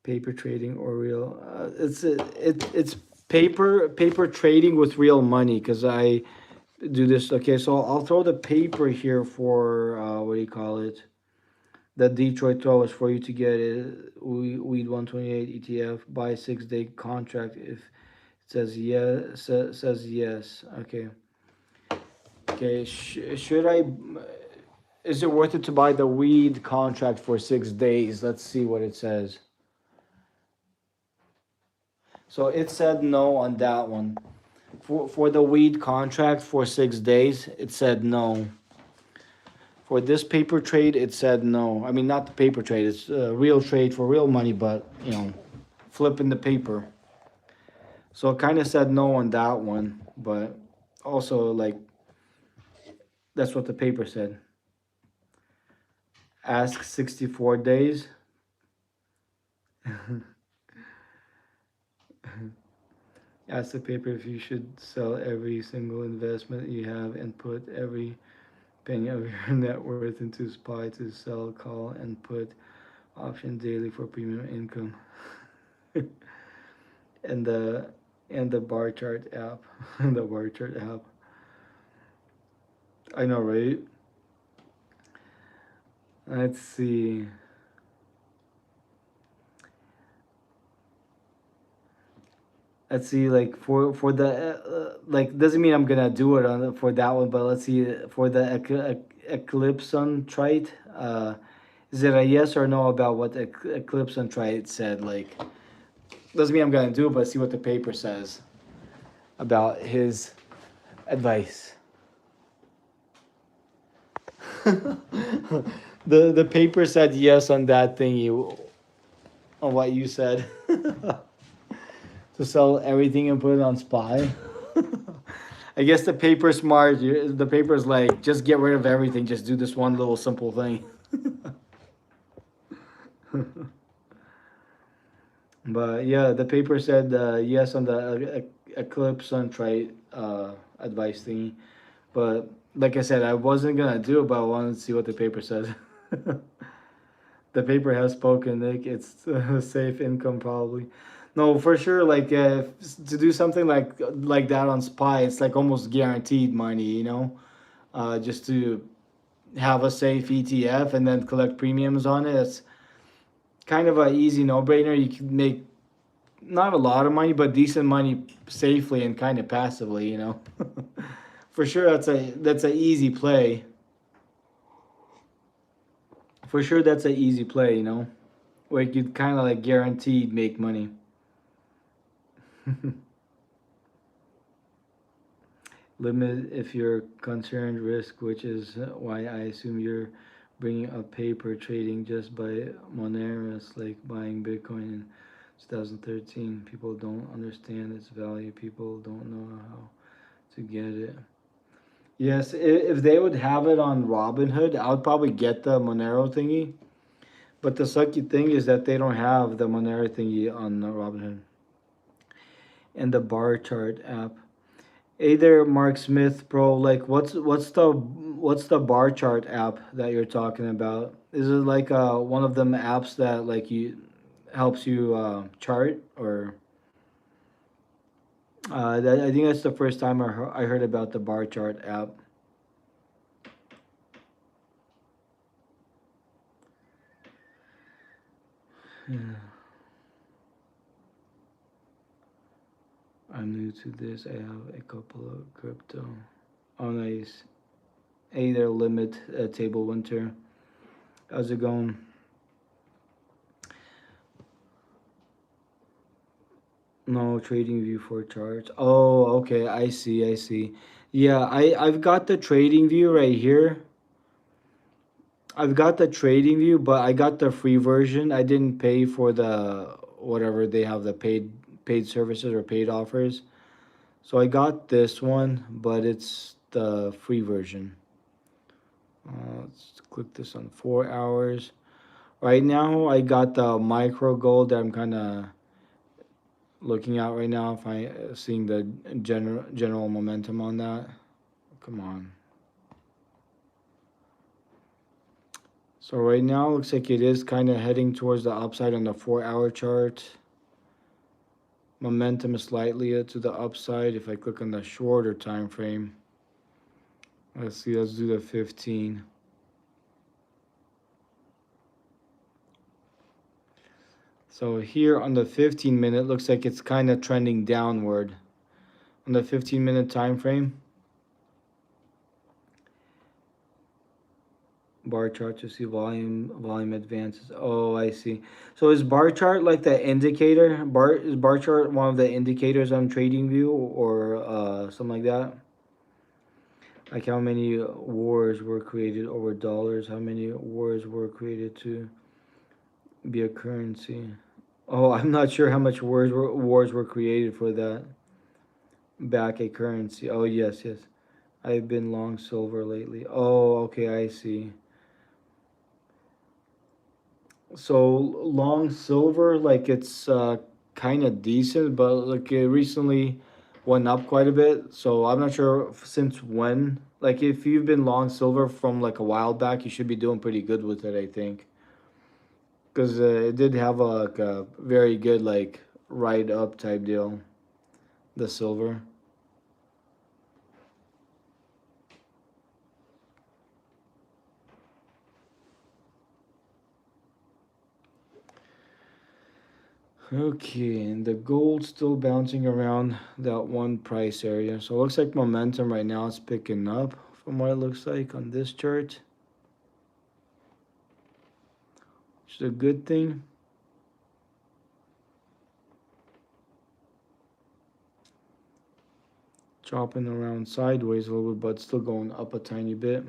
Paper trading or real? It's paper trading with real money because I do this. Okay, so I'll throw the paper here for what do you call it? The Detroit throw is for you to get it. Weed 128 ETF buy 6-day contract if it says yes. Says yes. Okay. Okay. Should I? Is it worth it to buy the weed contract for 6 days? Let's see what it says. So it said no on that one. For the weed contract for 6 days, it said no. For this paper trade, it said no. I mean, not the paper trade. It's a real trade for real money, but flipping the paper. So it kind of said no on that one, but also like that's what the paper said. Ask 64 days. Ask the paper if you should sell every single investment you have and put every penny of your net worth into SPY to sell, call, and put option daily for premium income. And And the bar chart app. The bar chart app. I know, right? Let's see. Let's see, like for the like doesn't mean I'm gonna do it on for that one, but let's see for the eclipse on trite. Is it a yes or no about what eclipse on trite said? Like doesn't mean I'm gonna do it, but see what the paper says about his advice. The paper said yes on that thing you on what you said. To sell everything and put it on spy. I guess the paper's smart. The paper's like, just get rid of everything. Just do this one little simple thing. But yeah, the paper said yes on the eclipse on trite advice thingy. But like I said, I wasn't gonna do it, but I wanted to see what the paper says. The paper has spoken, Nick. It's safe income probably. No, for sure. Like to do something like that on Spy, it's like almost guaranteed money. Just to have a safe ETF and then collect premiums on it. It's kind of a easy no brainer. You can make not a lot of money, but decent money safely and kind of passively. For sure, that's a easy play. For sure, that's a easy play. Where you could kind of like guaranteed make money. Limit if you're concerned risk, which is why I assume you're bringing up paper trading just by Moneris, like buying Bitcoin in 2013. People don't understand its value. People don't know how to get it. Yes, if they would have it on Robinhood, I would probably get the Monero thingy. But the sucky thing is that they don't have the Monero thingy on Robinhood. And the bar chart app. Hey there, Mark Smith, bro. Like, what's the bar chart app that you're talking about? Is it like one of them apps that like you helps you chart or I think that's the first time I heard about the bar chart app. Yeah, I'm new to this. I have a couple of crypto. Oh, nice. Hey there, Limit Table Winter. How's it going? No trading view for charts. Oh, okay. I see. I see. Yeah, I've got the trading view right here. I've got the trading view, but I got the free version. I didn't pay for the whatever they have the paid services or paid offers. So I got this one, but it's the free version. Let's click this on 4 hours. Right now, I got the micro gold that I'm kind of looking at right now. If I seeing the general momentum on that. Come on. So right now, looks like it is kind of heading towards the upside on the 4 hour chart. Momentum is slightly to the upside. If I click on the shorter time frame, let's see. Let's do the 15. So here on the 15-minute, looks like it's kind of trending downward. On the 15-minute time frame, bar chart to see volume advances. Oh, I see. So is bar chart like the indicator? Bar chart one of the indicators on TradingView or something like that? Like how many wars were created over dollars? How many wars were created to be a currency? Oh, I'm not sure how much wars were created for that. Back a currency. Oh, yes, yes. I've been long silver lately. Oh, okay, I see. So long silver, like it's kind of decent, but like it recently went up quite a bit. So I'm not sure since when. Like if you've been long silver from like a while back, you should be doing pretty good with it, I think, because it did have like a very good like ride up type deal. the silver. Okay, and the gold still bouncing around that one price area. So it looks like momentum right now is picking up from what it looks like on this chart, which is a good thing. Chopping around sideways a little bit, but still going up a tiny bit.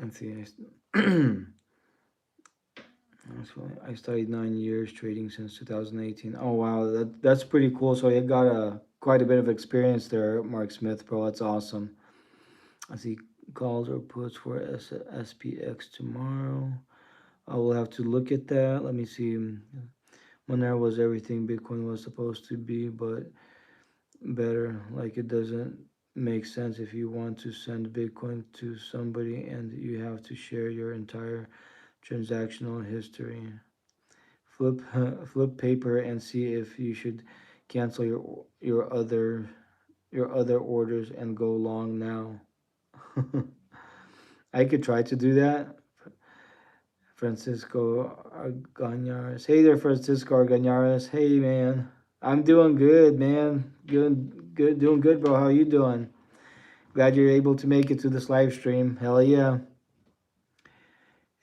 Let's see. I studied 9 years trading since 2018. Oh wow, that's pretty cool. So you got quite a bit of experience there, Mark Smith, bro. That's awesome. I see calls or puts for SPX tomorrow. I will have to look at that. Let me see. When there was everything Bitcoin was supposed to be, but better. Like it doesn't make sense if you want to send Bitcoin to somebody and you have to share your entire transactional history. Flip flip paper and see if you should cancel your other orders and go long now. I could try to do that. Francisco Argañares. Hey there, Francisco Argañares. Hey, man. I'm doing good, man. Doing good, bro. How you doing? Glad you're able to make it to this live stream. Hell yeah.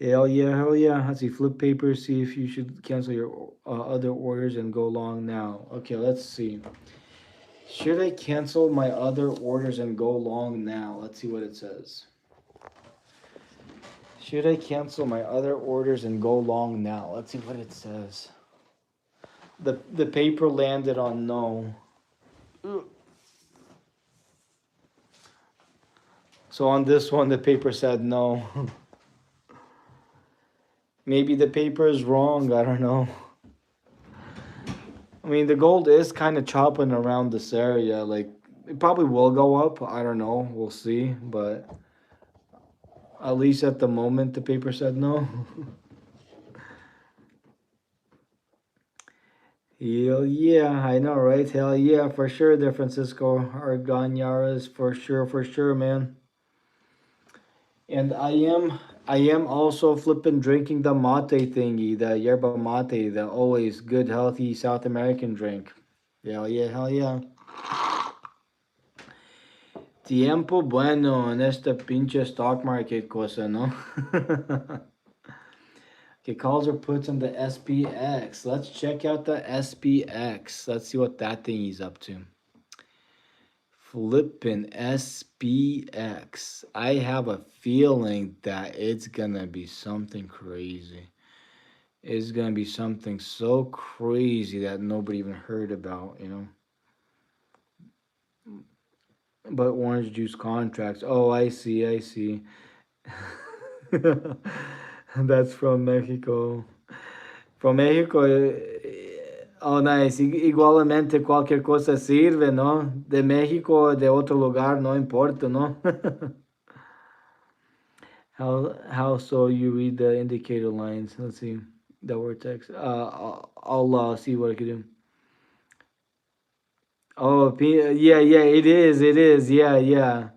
Hell yeah, hell yeah. Let's see, flip paper, see if you should cancel your other orders and go long now. Okay, let's see. Should I cancel my other orders and go long now? Let's see what it says. Should I cancel my other orders and go long now? Let's see what it says. The paper landed on no. So on this one, the paper said no. Maybe the paper is wrong. I don't know. I mean, the gold is kind of chopping around this area. Like, it probably will go up. I don't know. We'll see. But at least at the moment, the paper said no. Hell yeah, I know, right? Hell yeah, for sure, there, Francisco Arganares, for sure, man. And I am also flipping drinking the mate thingy, the yerba mate, the always good, healthy South American drink. Hell yeah, hell yeah. Tiempo bueno en esta pinche stock market cosa, ¿no? Okay, calls or puts on the SPX. Let's check out the SPX. Let's see what that thingy's up to. Flippin' SPX. I have a feeling that it's gonna be something crazy. It's gonna be something so crazy that nobody even heard about, But orange juice contracts. Oh, I see, I see. That's from Mexico. From México. Oh, nice. Igualmente cualquier cosa sirve, ¿no? De México o de otro lugar, no importa, ¿no? How so you read the indicator lines? Let's see. The vortex. I'll see what I can do. Oh, yeah, yeah, it is, yeah, yeah.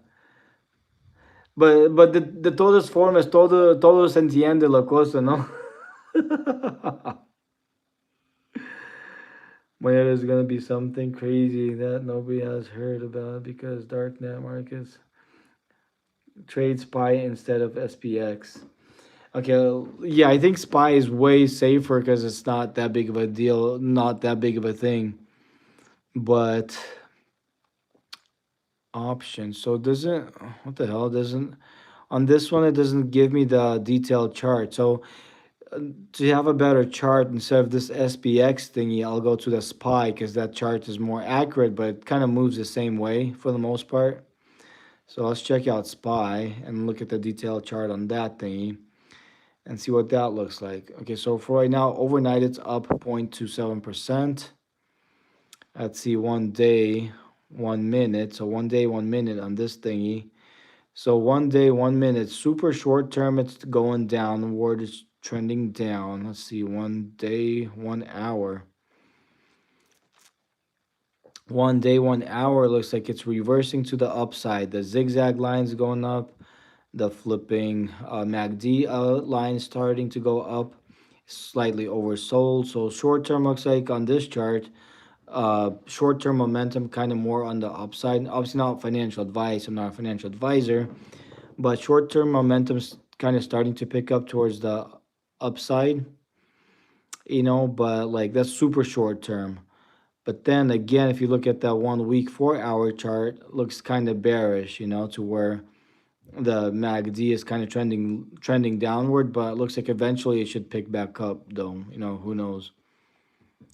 But de todas formas, todo se entiende la cosa, ¿no? Well, there's gonna be something crazy that nobody has heard about because darknet markets trade SPY instead of SPX. Okay, yeah, I think SPY is way safer because it's not that big of a deal, not that big of a thing. But options. So doesn't what the hell doesn't on this one it doesn't give me the detailed chart. So to have a better chart instead of this SPX thingy, I'll go to the SPY because that chart is more accurate, but it kind of moves the same way for the most part. So let's check out SPY and look at the detailed chart on that thingy and see what that looks like. Okay, so for right now, overnight it's up 0.27%. Let's see, 1 day, 1 minute. So 1 day, 1 minute on this thingy. So 1 day, 1 minute. Super short term, it's going downward. It's trending down. Let's see, 1 day, 1 hour. 1 day, 1 hour looks like it's reversing to the upside. The zigzag line's going up. The flipping MACD line starting to go up. Slightly oversold. So short term looks like on this chart, short term momentum kind of more on the upside. Obviously, not financial advice. I'm not a financial advisor, but short term momentum's kind of starting to pick up towards the upside, but like that's super short term. But then again, if you look at that 1 week, 4 hour chart, looks kind of bearish, to where the MACD is kind of trending downward, but it looks like eventually it should pick back up though. Who knows?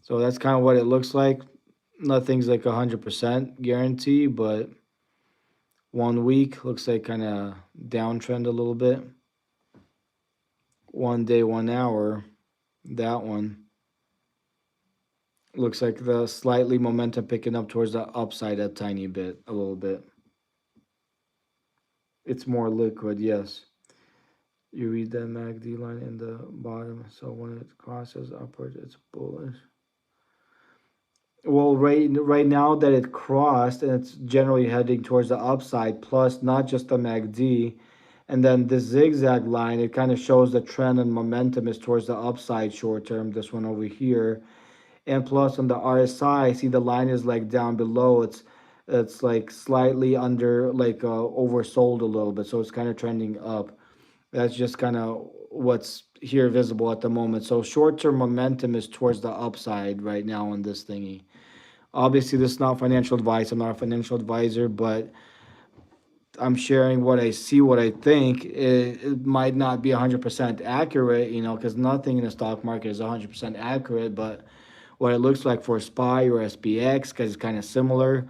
So that's kind of what it looks like. Nothing's like 100% guarantee, but 1 week looks like kind of downtrend a little bit. 1 day, 1 hour, that one looks like the slightly momentum picking up towards the upside a tiny bit, a little bit. It's more liquid, yes. You read the MACD line in the bottom, so when it crosses upwards, it's bullish. Well, right now that it crossed and it's generally heading towards the upside, plus not just the MACD, and then this zigzag line, it kind of shows the trend and momentum is towards the upside short term. This one over here, and plus on the RSI, see the line is like down below. It's like slightly under, like oversold a little bit, so it's kind of trending up. That's just kind of what's here visible at the moment. So short term momentum is towards the upside right now on this thingy. Obviously, this is not financial advice. I'm not a financial advisor, but I'm sharing what I see, what I think. It might not be 100% accurate, because nothing in the stock market is 100% accurate, but what it looks like for SPY or SPX, because it's kind of similar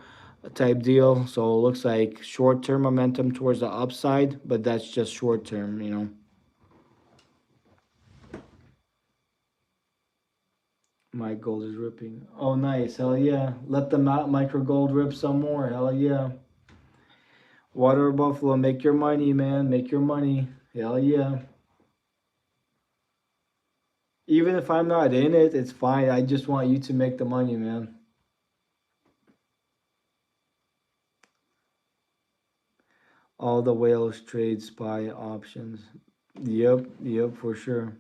type deal. So it looks like short term momentum towards the upside, but that's just short term. My gold is ripping. Oh, nice. Hell yeah. Let the micro gold rip some more. Hell yeah. Water Buffalo, make your money, man. Make your money. Hell yeah. Even if I'm not in it, it's fine. I just want you to make the money, man. All the whales trade SPY options. Yep, for sure.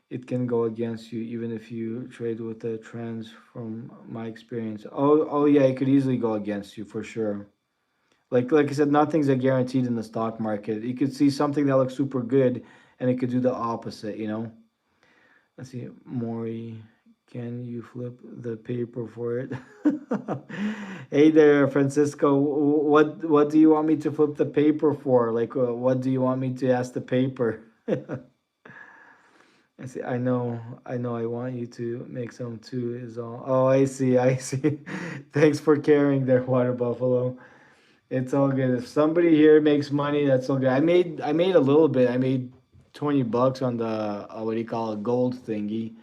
It can go against you even if you trade with the trends from my experience. Oh yeah, it could easily go against you for sure. Like I said, nothing's a guaranteed in the stock market. You could see something that looks super good and it could do the opposite. Let's see, Maury, can you flip the paper for it? Hey there, Francisco. What do you want me to flip the paper for? Like, what do you want me to ask the paper? I see. I know. I want you to make some too. Is all. Oh, I see. I see. Thanks for caring, there, Water Buffalo. It's all good. If somebody here makes money, that's all good. I made a little bit. I made $20 on the what do you call it, gold thingy.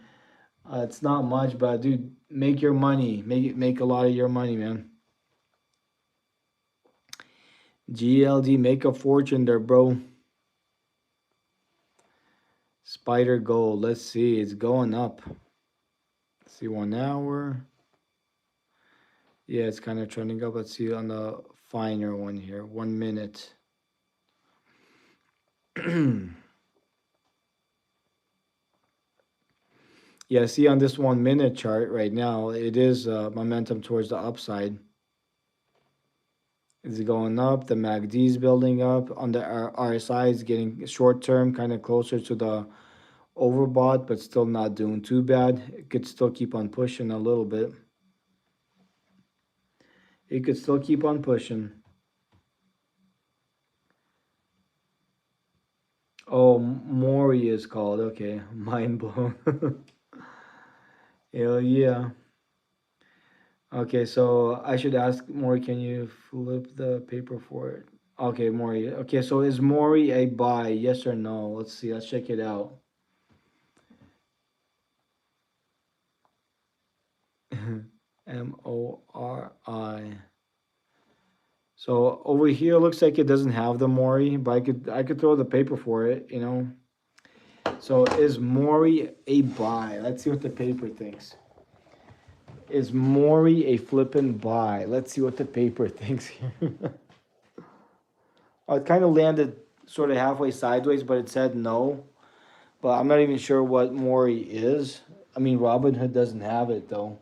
It's not much, but dude, make your money. Make a lot of your money, man. GLD, make a fortune there, bro. Spider gold. Let's see. It's going up. Let's see, 1 hour. Yeah, it's kind of trending up. Let's see on the finer one here. 1 minute. Yeah, see on this 1 minute chart right now, it is momentum towards the upside. It's going up. The MACD is building up. On the RSI, is getting short term, kind of closer to the overbought, but still not doing too bad. It could still keep on pushing a little bit. It could still keep on pushing. Oh, Maury is called. Okay, mind blown. Hell yeah. Okay, so I should ask Maury, can you flip the paper for it? Okay, Maury. Okay, so is Maury a buy? Yes or no? Let's see. Let's check it out. Mori. So over here looks like it doesn't have the Mori, but I could throw the paper for it, you know. So is Mori a buy? Let's see what the paper thinks. Is Mori a flippin' buy? Let's see what the paper thinks here. Oh, it kind of landed sort of halfway sideways, but it said no. But I'm not even sure what Mori is. I mean, Robinhood doesn't have it though.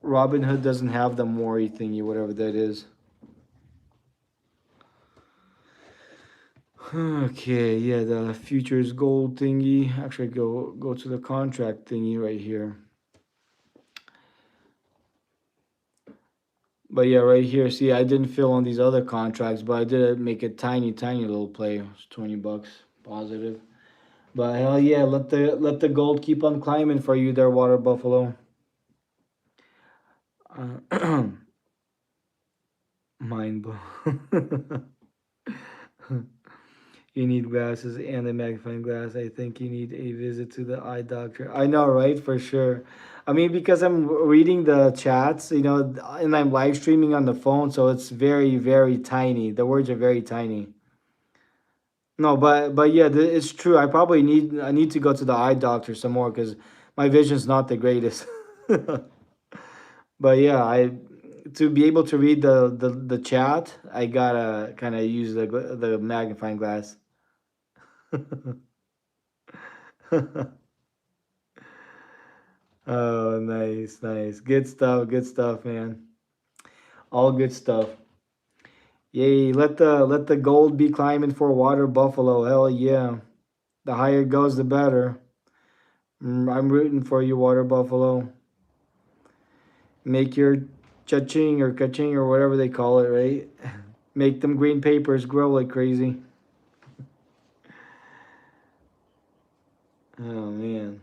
Robinhood doesn't have the Mori thingy, whatever that is. Okay, yeah, the futures gold thingy. Actually, go to the contract thingy right here. But yeah, right here. See, I didn't fill on these other contracts, but I did make a tiny little play. It's $20 positive. But hell yeah, let the gold keep on climbing for you there, Water Buffalo. Mind blown. You need glasses and a magnifying glass. I think you need a visit to the eye doctor. I know, right? For sure. I mean, because I'm reading the chats, you know, and I'm live streaming on the phone, so it's very tiny. The words are very tiny. No, but yeah, it's true. I need to go to the eye doctor some more because my vision's not the greatest. But yeah, I to be able to read the chat, I gotta kind of use the magnifying glass. Oh, nice. Good stuff, man. All good stuff. Yay, let the gold be climbing for Water Buffalo. Hell yeah. The higher it goes, the better. I'm rooting for you, Water Buffalo. Make your cha-ching or ka-ching or whatever they call it, right? Make them green papers grow like crazy. Oh man.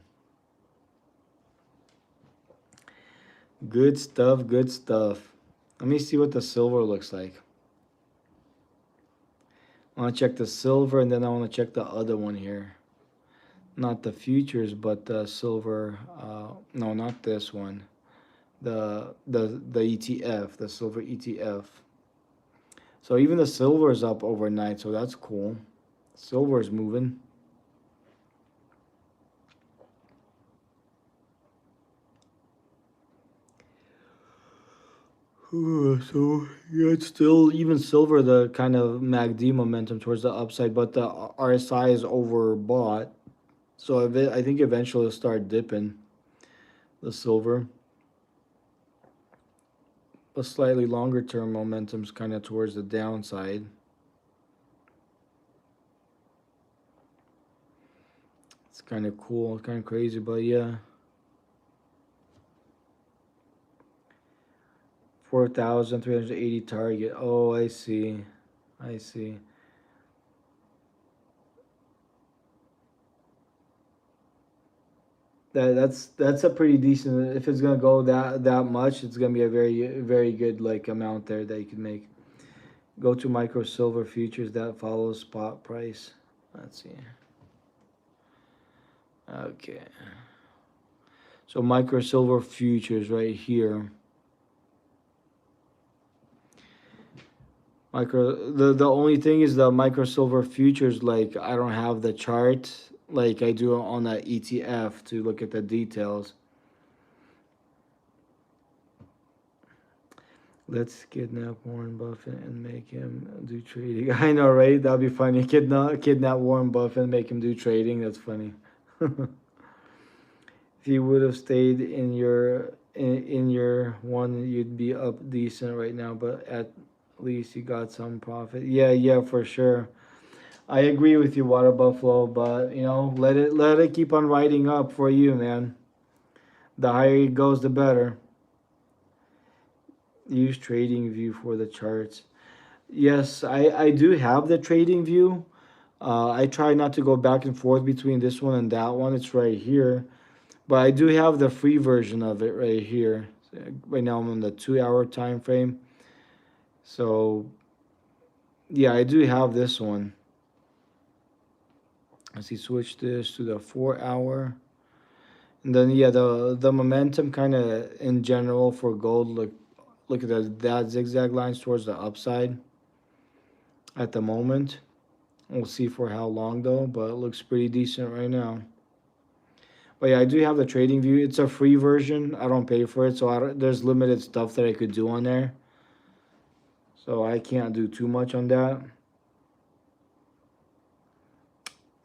Good stuff, good stuff. Let me see what the silver looks like. I want to check the silver and then I want to check the other one here. Not the futures, but the silver. No, not this one. The ETF, the silver ETF. So even the silver is up overnight, so that's cool. Silver is moving. So yeah, it's still even silver the kind of MACD momentum towards the upside, but the RSI is overbought. So I think eventually it'll start dipping the silver. But slightly longer term momentum's kind of towards the downside. It's kind of cool, kind of crazy, but yeah. 4,380 target. Oh, I see. I see. That's a pretty decent. If it's gonna go that much, it's gonna be a very good like amount there that you can make. Go to micro silver futures that follows spot price. Let's see. Okay. So micro silver futures right here. The only thing is the micro silver futures, like I don't have the chart like I do on the ETF to look at the details. Let's kidnap Warren Buffett and make him do trading. I know, right? That'd be funny. Kidnap Warren Buffett and make him do trading. That's funny. If you would have stayed in your one, you'd be up decent right now. But at least you got some profit. Yeah, for sure. I agree with you, Water Buffalo. But let it keep on riding up for you, man. The higher it goes, the better. Use trading view for the charts. Yes, I do have the trading view. I try not to go back and forth between this one and that one. It's right here. But I do have the free version of it right here. Right now I'm on the 2 hour time frame. So yeah, I do have this one. Let's see, switch this to the 4 hour. And then yeah, the momentum kind of in general for gold, look at that zigzag lines towards the upside at the moment. We'll see for how long though, but it looks pretty decent right now. But yeah, I do have the trading view. It's a free version. I don't pay for it, so there's limited stuff that I could do on there. So I can't do too much on that.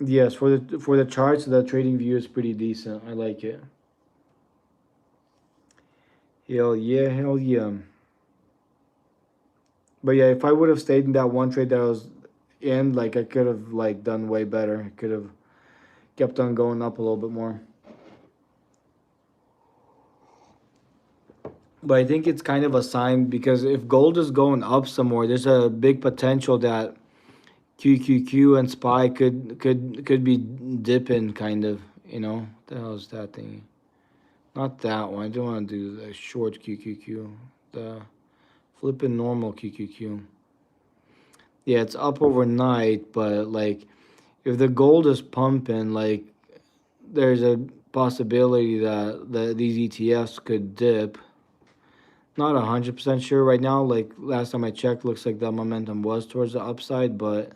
Yes, for the charts, the trading view is pretty decent. I like it. Hell yeah, hell yeah. But yeah, if I would have stayed in that one trade that I was in, like I could have like done way better. I could have kept on going up a little bit more. But I think it's kind of a sign because if gold is going up some more, there's a big potential that QQQ and SPY could be dipping kind of, you know. What the hell is that thing? Not that one. I don't want to do the short QQQ. The flipping normal QQQ. Yeah, it's up overnight, but like if the gold is pumping, like there's a possibility that these ETFs could dip. Not 100% sure right now. Like last time I checked, looks like the momentum was towards the upside, but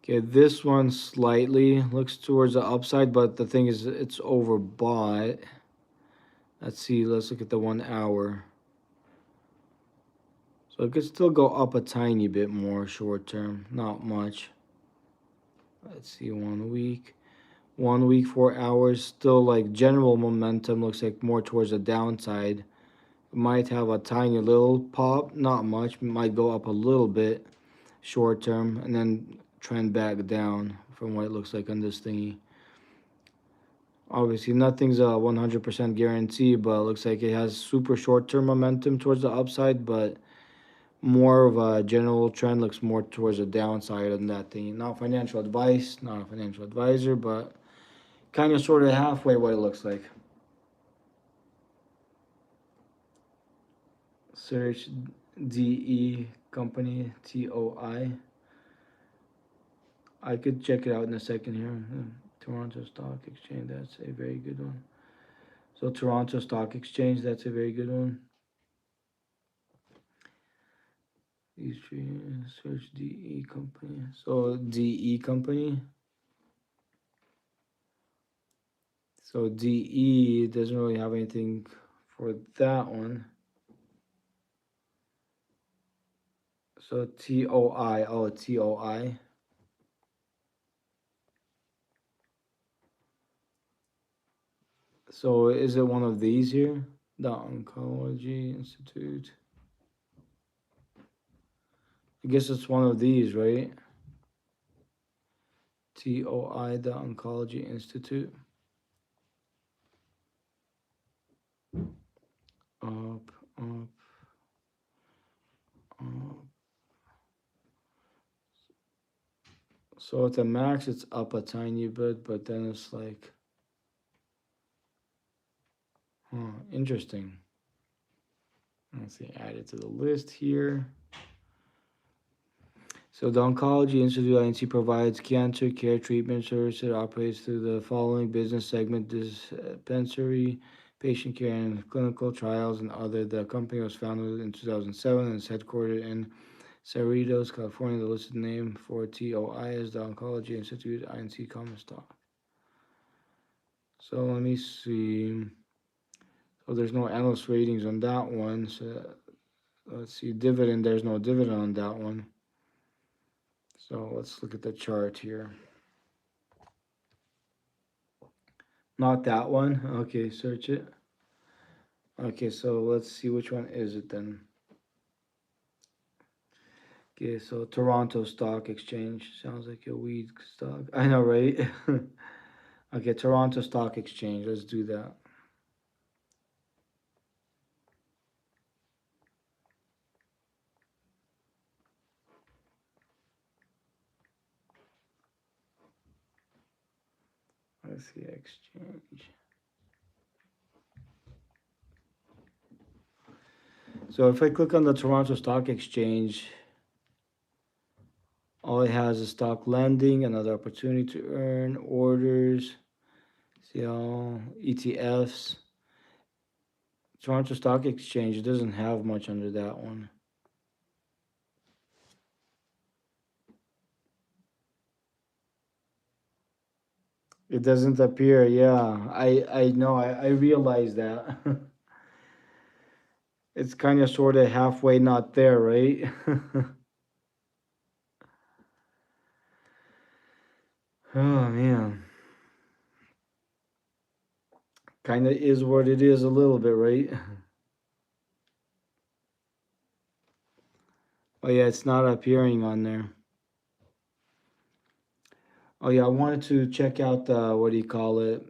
okay, this one slightly looks towards the upside, but the thing is, it's overbought. Let's see. Let's look at the 1 hour. So it could still go up a tiny bit more short term, not much. Let's see, 1 week. 1 week, 4 hours, still like general momentum looks like more towards the downside. Might have a tiny little pop, not much, might go up a little bit short term and then trend back down from what it looks like on this thingy. Obviously, nothing's a 100% guarantee, but it looks like it has super short term momentum towards the upside, but more of a general trend looks more towards the downside on that thing. Not financial advice, not a financial advisor, but kind of sort of halfway what it looks like. Search DE company, TOI. I could check it out in a second here. Toronto Stock Exchange, that's a very good one. So Toronto Stock Exchange, that's a very good one. These three, search DE company. So DE company. So DE doesn't really have anything for that one. So TOI, oh TOI. So is it one of these here? The Oncology Institute. I guess it's one of these, right? TOI, the Oncology Institute. Up, up, up. So at the max, it's up a tiny bit, but then it's like, interesting. Let's see, add it to the list here. So the Oncology Institute INC provides cancer care treatment services. It operates through the following business segment: dispensary, patient care, and clinical trials, and other. The company was founded in 2007 and is headquartered in Cerritos, California. The listed name for TOI is the Oncology Institute INC common stock. So let me see. So there's no analyst ratings on that one. So let's see, dividend. There's no dividend on that one. So let's look at the chart here. Not that one. Okay, search it. Okay, so let's see which one is it then. Okay, so Toronto Stock Exchange. Sounds like a weed stock. I know, right? Okay, Toronto Stock Exchange. Let's do that. Let's see, exchange. So if I click on the Toronto Stock Exchange, All it has is stock lending, another opportunity to earn, orders, see all ETFs. Toronto Stock Exchange, it doesn't have much under that one. It doesn't appear, yeah. I know, I realize that. It's kind of sort of halfway not there, right? Oh man. Kind of is what it is a little bit, right? Oh yeah, it's not appearing on there. Oh yeah, I wanted to check out what do you call it?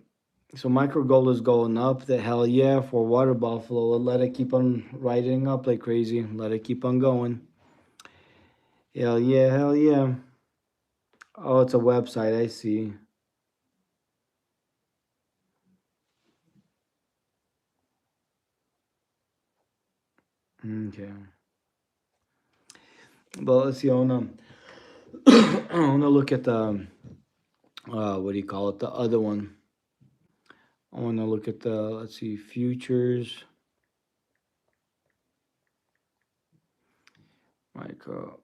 So micro gold is going up. The hell yeah for water buffalo. Let it keep on riding up like crazy. Let it keep on going. Hell yeah, hell yeah. Oh, it's a website. I see. Okay. But let's see. I wanna look at the what do you call it? The other one. I wanna look at the let's see futures.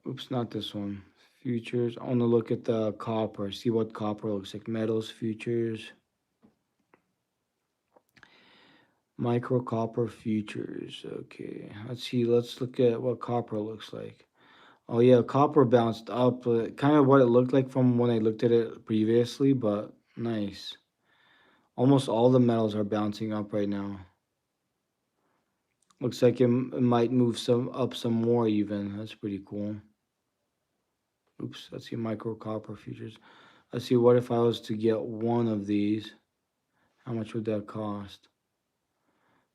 Oops, not this one. Futures. I wanna look at the copper. See what copper looks like. Metals futures. Micro copper futures. Okay. Let's see. Let's look at what copper looks like. Oh yeah, copper bounced up. Kind of what it looked like from when I looked at it previously, but nice. Almost all the metals are bouncing up right now. Looks like it might move some up some more even. That's pretty cool. Oops, let's see micro copper futures. Let's see what if I was to get one of these. How much would that cost?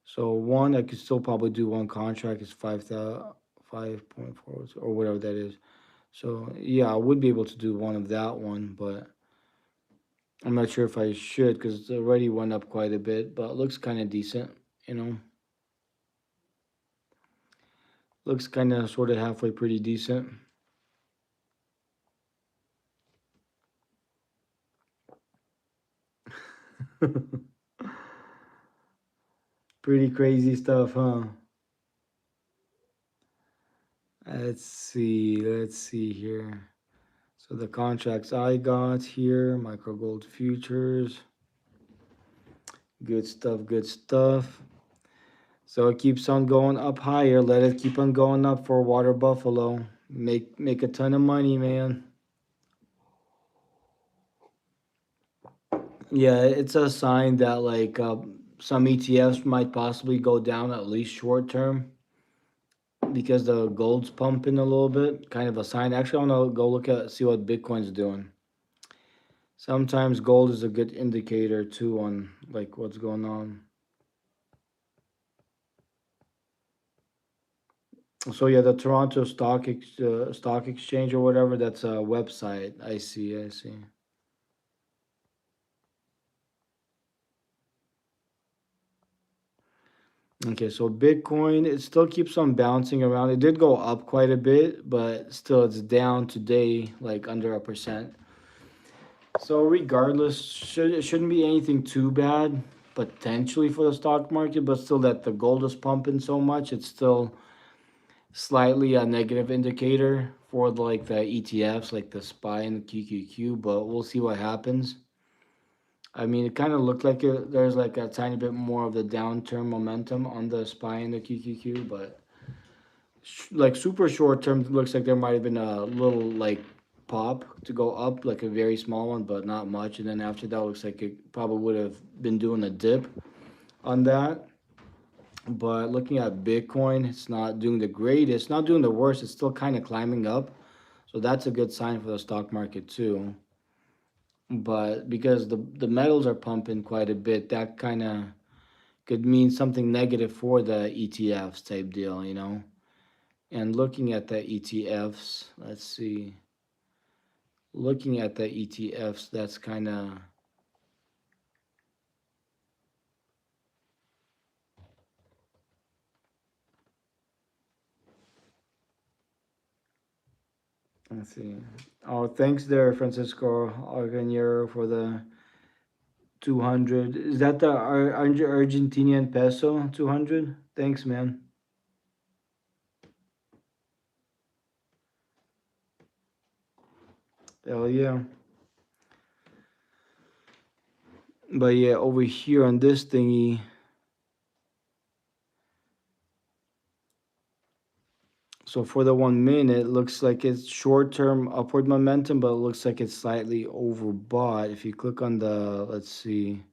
So one, I could still probably do one contract. It's 5.4 or whatever that is. So yeah, I would be able to do one of that one, but I'm not sure if I should because it already went up quite a bit. But it looks kind of decent, you know. Looks kind of sort of halfway pretty decent. Pretty crazy stuff, huh? Let's see here. So the contracts I got here, micro gold futures. Good stuff, good stuff. So it keeps on going up higher. Let it keep on going up for water buffalo. Make a ton of money, man. Yeah, it's a sign that like some ETFs might possibly go down at least short term because the gold's pumping a little bit. Kind of a sign. Actually, I want to go look at see what Bitcoin's doing. Sometimes gold is a good indicator too on like what's going on. So yeah, the Toronto Stock Exchange or whatever. That's a website. I see. I see. Okay, so Bitcoin, it still keeps on bouncing around. It did go up quite a bit, but still it's down today, like under a percent. So regardless, it shouldn't be anything too bad potentially for the stock market, but still that the gold is pumping so much, it's still slightly a negative indicator for like the ETFs, like the SPY and the QQQ. But we'll see what happens. I mean, it kind of looked like there's like a tiny bit more of the downturn momentum on the SPY and the QQQ, but like super short term, it looks like there might have been a little like pop to go up, like a very small one, but not much. And then after that, looks like it probably would have been doing a dip on that. But looking at Bitcoin, it's not doing the greatest, not doing the worst. It's still kind of climbing up, so that's a good sign for the stock market too. But because the metals are pumping quite a bit, that kind of could mean something negative for the ETFs type deal, you know. And looking at the ETFs, let's see. Looking at the ETFs, that's kind of Let's see. Oh, thanks there, Francisco Arganiero, for the 200. Is that the Argentinian peso 200? Thanks, man. Hell yeah. But yeah, over here on this thingy, so for the 1 minute, looks like it's short-term upward momentum, but it looks like it's slightly overbought. If you click on the, let's see,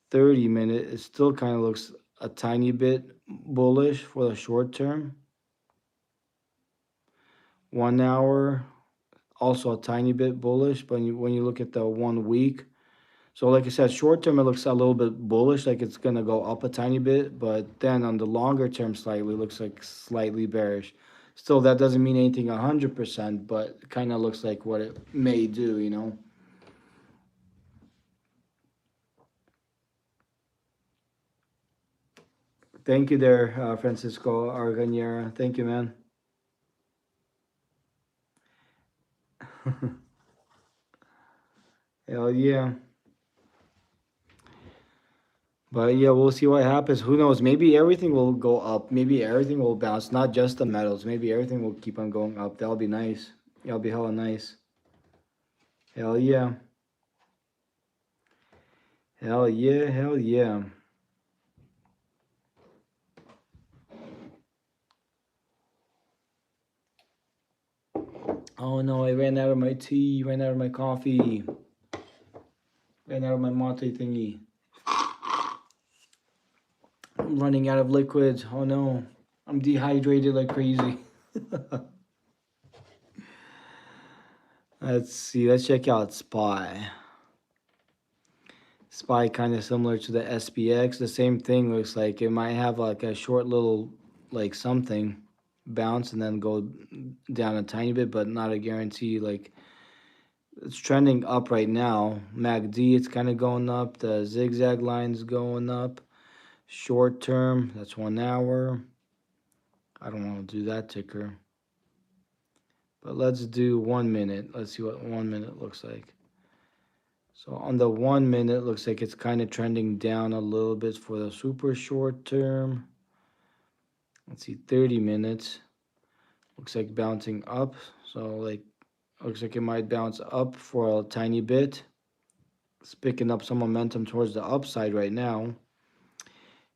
30 minute, it still kind of looks a tiny bit bullish for the short term. 1 hour, also a tiny bit bullish, but when you look at the 1 week, so like I said, short term it looks a little bit bullish, like it's gonna go up a tiny bit, but then on the longer term slightly looks like slightly bearish. Still, that doesn't mean anything 100%, but it kind of looks like what it may do, you know. Thank you there, Francisco Arganiera. Thank you, man. Hell yeah. But yeah, we'll see what happens. Who knows? Maybe everything will go up. Maybe everything will bounce. Not just the metals. Maybe everything will keep on going up. That'll be nice. That'll be hella nice. Hell yeah. Hell yeah. Hell yeah. Oh no, I ran out of my tea. Ran out of my coffee. Ran out of my mate thingy. I'm running out of liquids. Oh no. I'm dehydrated like crazy. Let's see. Let's check out SPY. SPY kind of similar to the SPX. The same thing, looks like it might have like a short little like something bounce and then go down a tiny bit, but not a guarantee. Like it's trending up right now. MACD, it's kind of going up. The zigzag line's going up. Short term, that's 1 hour. I don't want to do that ticker. But let's do 1 minute. Let's see what 1 minute looks like. So on the 1 minute, looks like it's kind of trending down a little bit for the super short term. Let's see, 30 minutes. Looks like bouncing up. So like, looks like it might bounce up for a tiny bit. It's picking up some momentum towards the upside right now.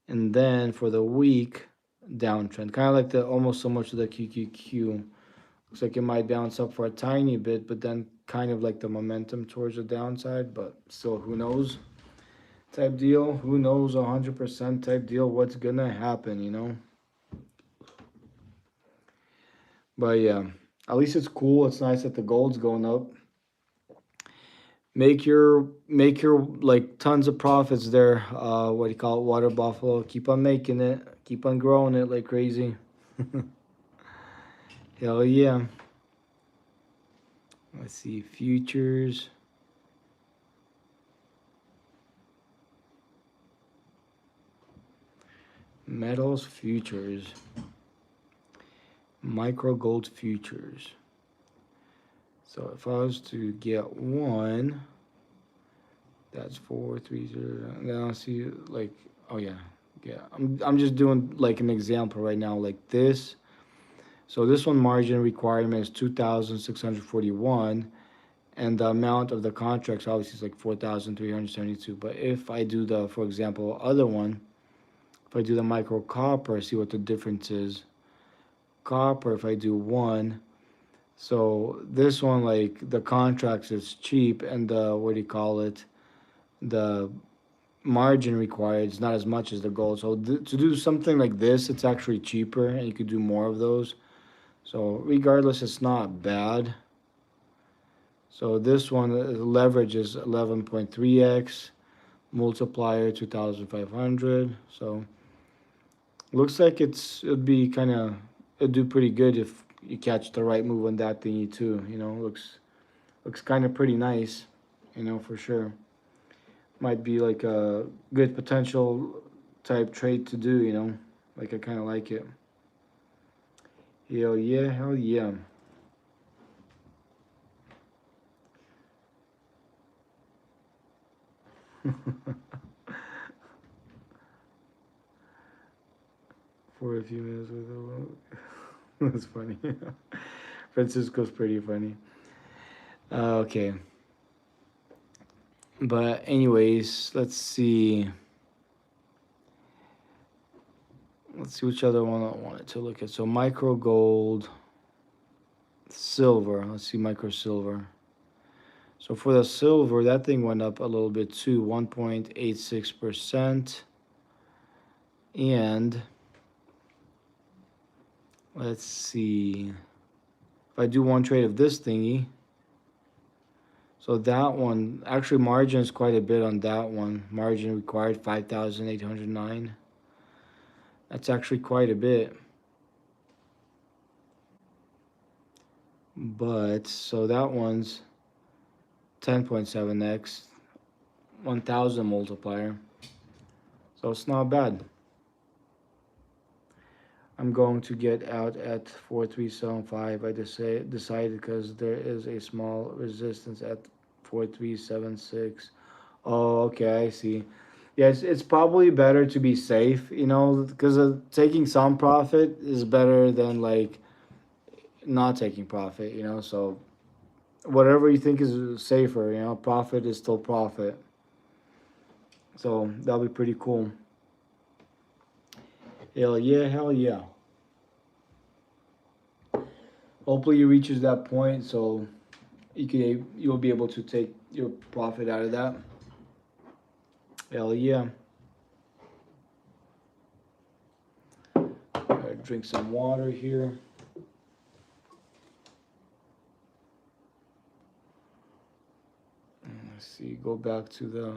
And then for the week, downtrend. Kind of like the, almost similar to the QQQ. Looks like it might bounce up for a tiny bit, but then kind of like the momentum towards the downside. But still, who knows? Type deal. Who knows? 100% type deal. What's gonna happen? You know. But yeah, at least it's cool. It's nice that the gold's going up. Make your like tons of profits there. What do you call it? Water buffalo. Keep on making it. Keep on growing it like crazy. Hell yeah. Let's see, futures. Metals futures. Micro gold futures. So if I was to get one, that's 430. Then I'll see like, oh yeah, yeah. I'm just doing like an example right now, like this. So this one margin requirement is 2,641, and the amount of the contracts obviously is like 4,372. But if I do the, for example, other one, if I do the micro copper, see what the difference is. Copper, if I do one, so this one, like the contracts is cheap, and the, what do you call it, the margin required is not as much as the gold. So to do something like this, it's actually cheaper, and you could do more of those. So regardless, it's not bad. So this one, leverage is 11.3x, multiplier 2,500. So looks like it'd be kind of, it'd do pretty good if you catch the right move on that thingy too. You know, looks kind of pretty nice. You know, for sure. Might be like a good potential type trade to do. You know, like I kind of like it. Hell yeah, hell yeah. For a few minutes with a that's funny. Francisco's pretty funny. Okay. But anyways, let's see. Let's see which other one I wanted to look at. So micro gold, silver. Let's see micro silver. So for the silver, that thing went up a little bit too, 1.86%. And let's see. If I do one trade of this thingy, so that one, actually margin is quite a bit on that one. Margin required 5,809. That's actually quite a bit. But, so that one's 10.7x, 1,000 multiplier. So it's not bad. I'm going to get out at 4375. I decided because there is a small resistance at 4376. Oh, okay, I see. Yes, it's probably better to be safe, you know, because taking some profit is better than like not taking profit, you know. So whatever you think is safer, you know, profit is still profit. So that'll be pretty cool. Hell yeah, hell yeah. Hopefully it reaches that point so you'll be able to take your profit out of that. Hell yeah. Drink some water here. Let's see, go back to the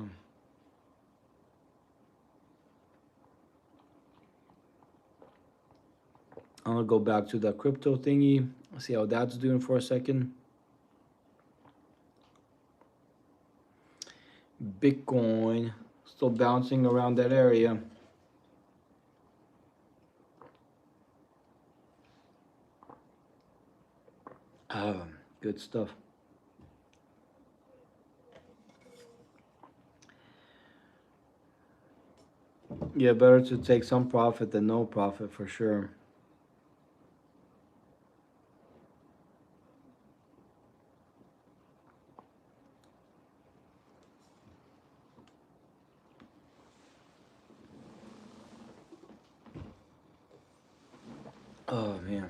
I'm gonna go back to the crypto thingy. See how that's doing for a second. Bitcoin still bouncing around that area. Ah, good stuff. Yeah, better to take some profit than no profit for sure. Oh man.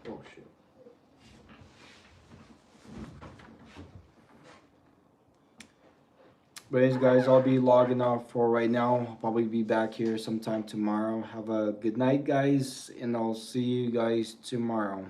Oh shit. But anyways, guys, I'll be logging off for right now. I'll probably be back here sometime tomorrow. Have a good night, guys, and I'll see you guys tomorrow.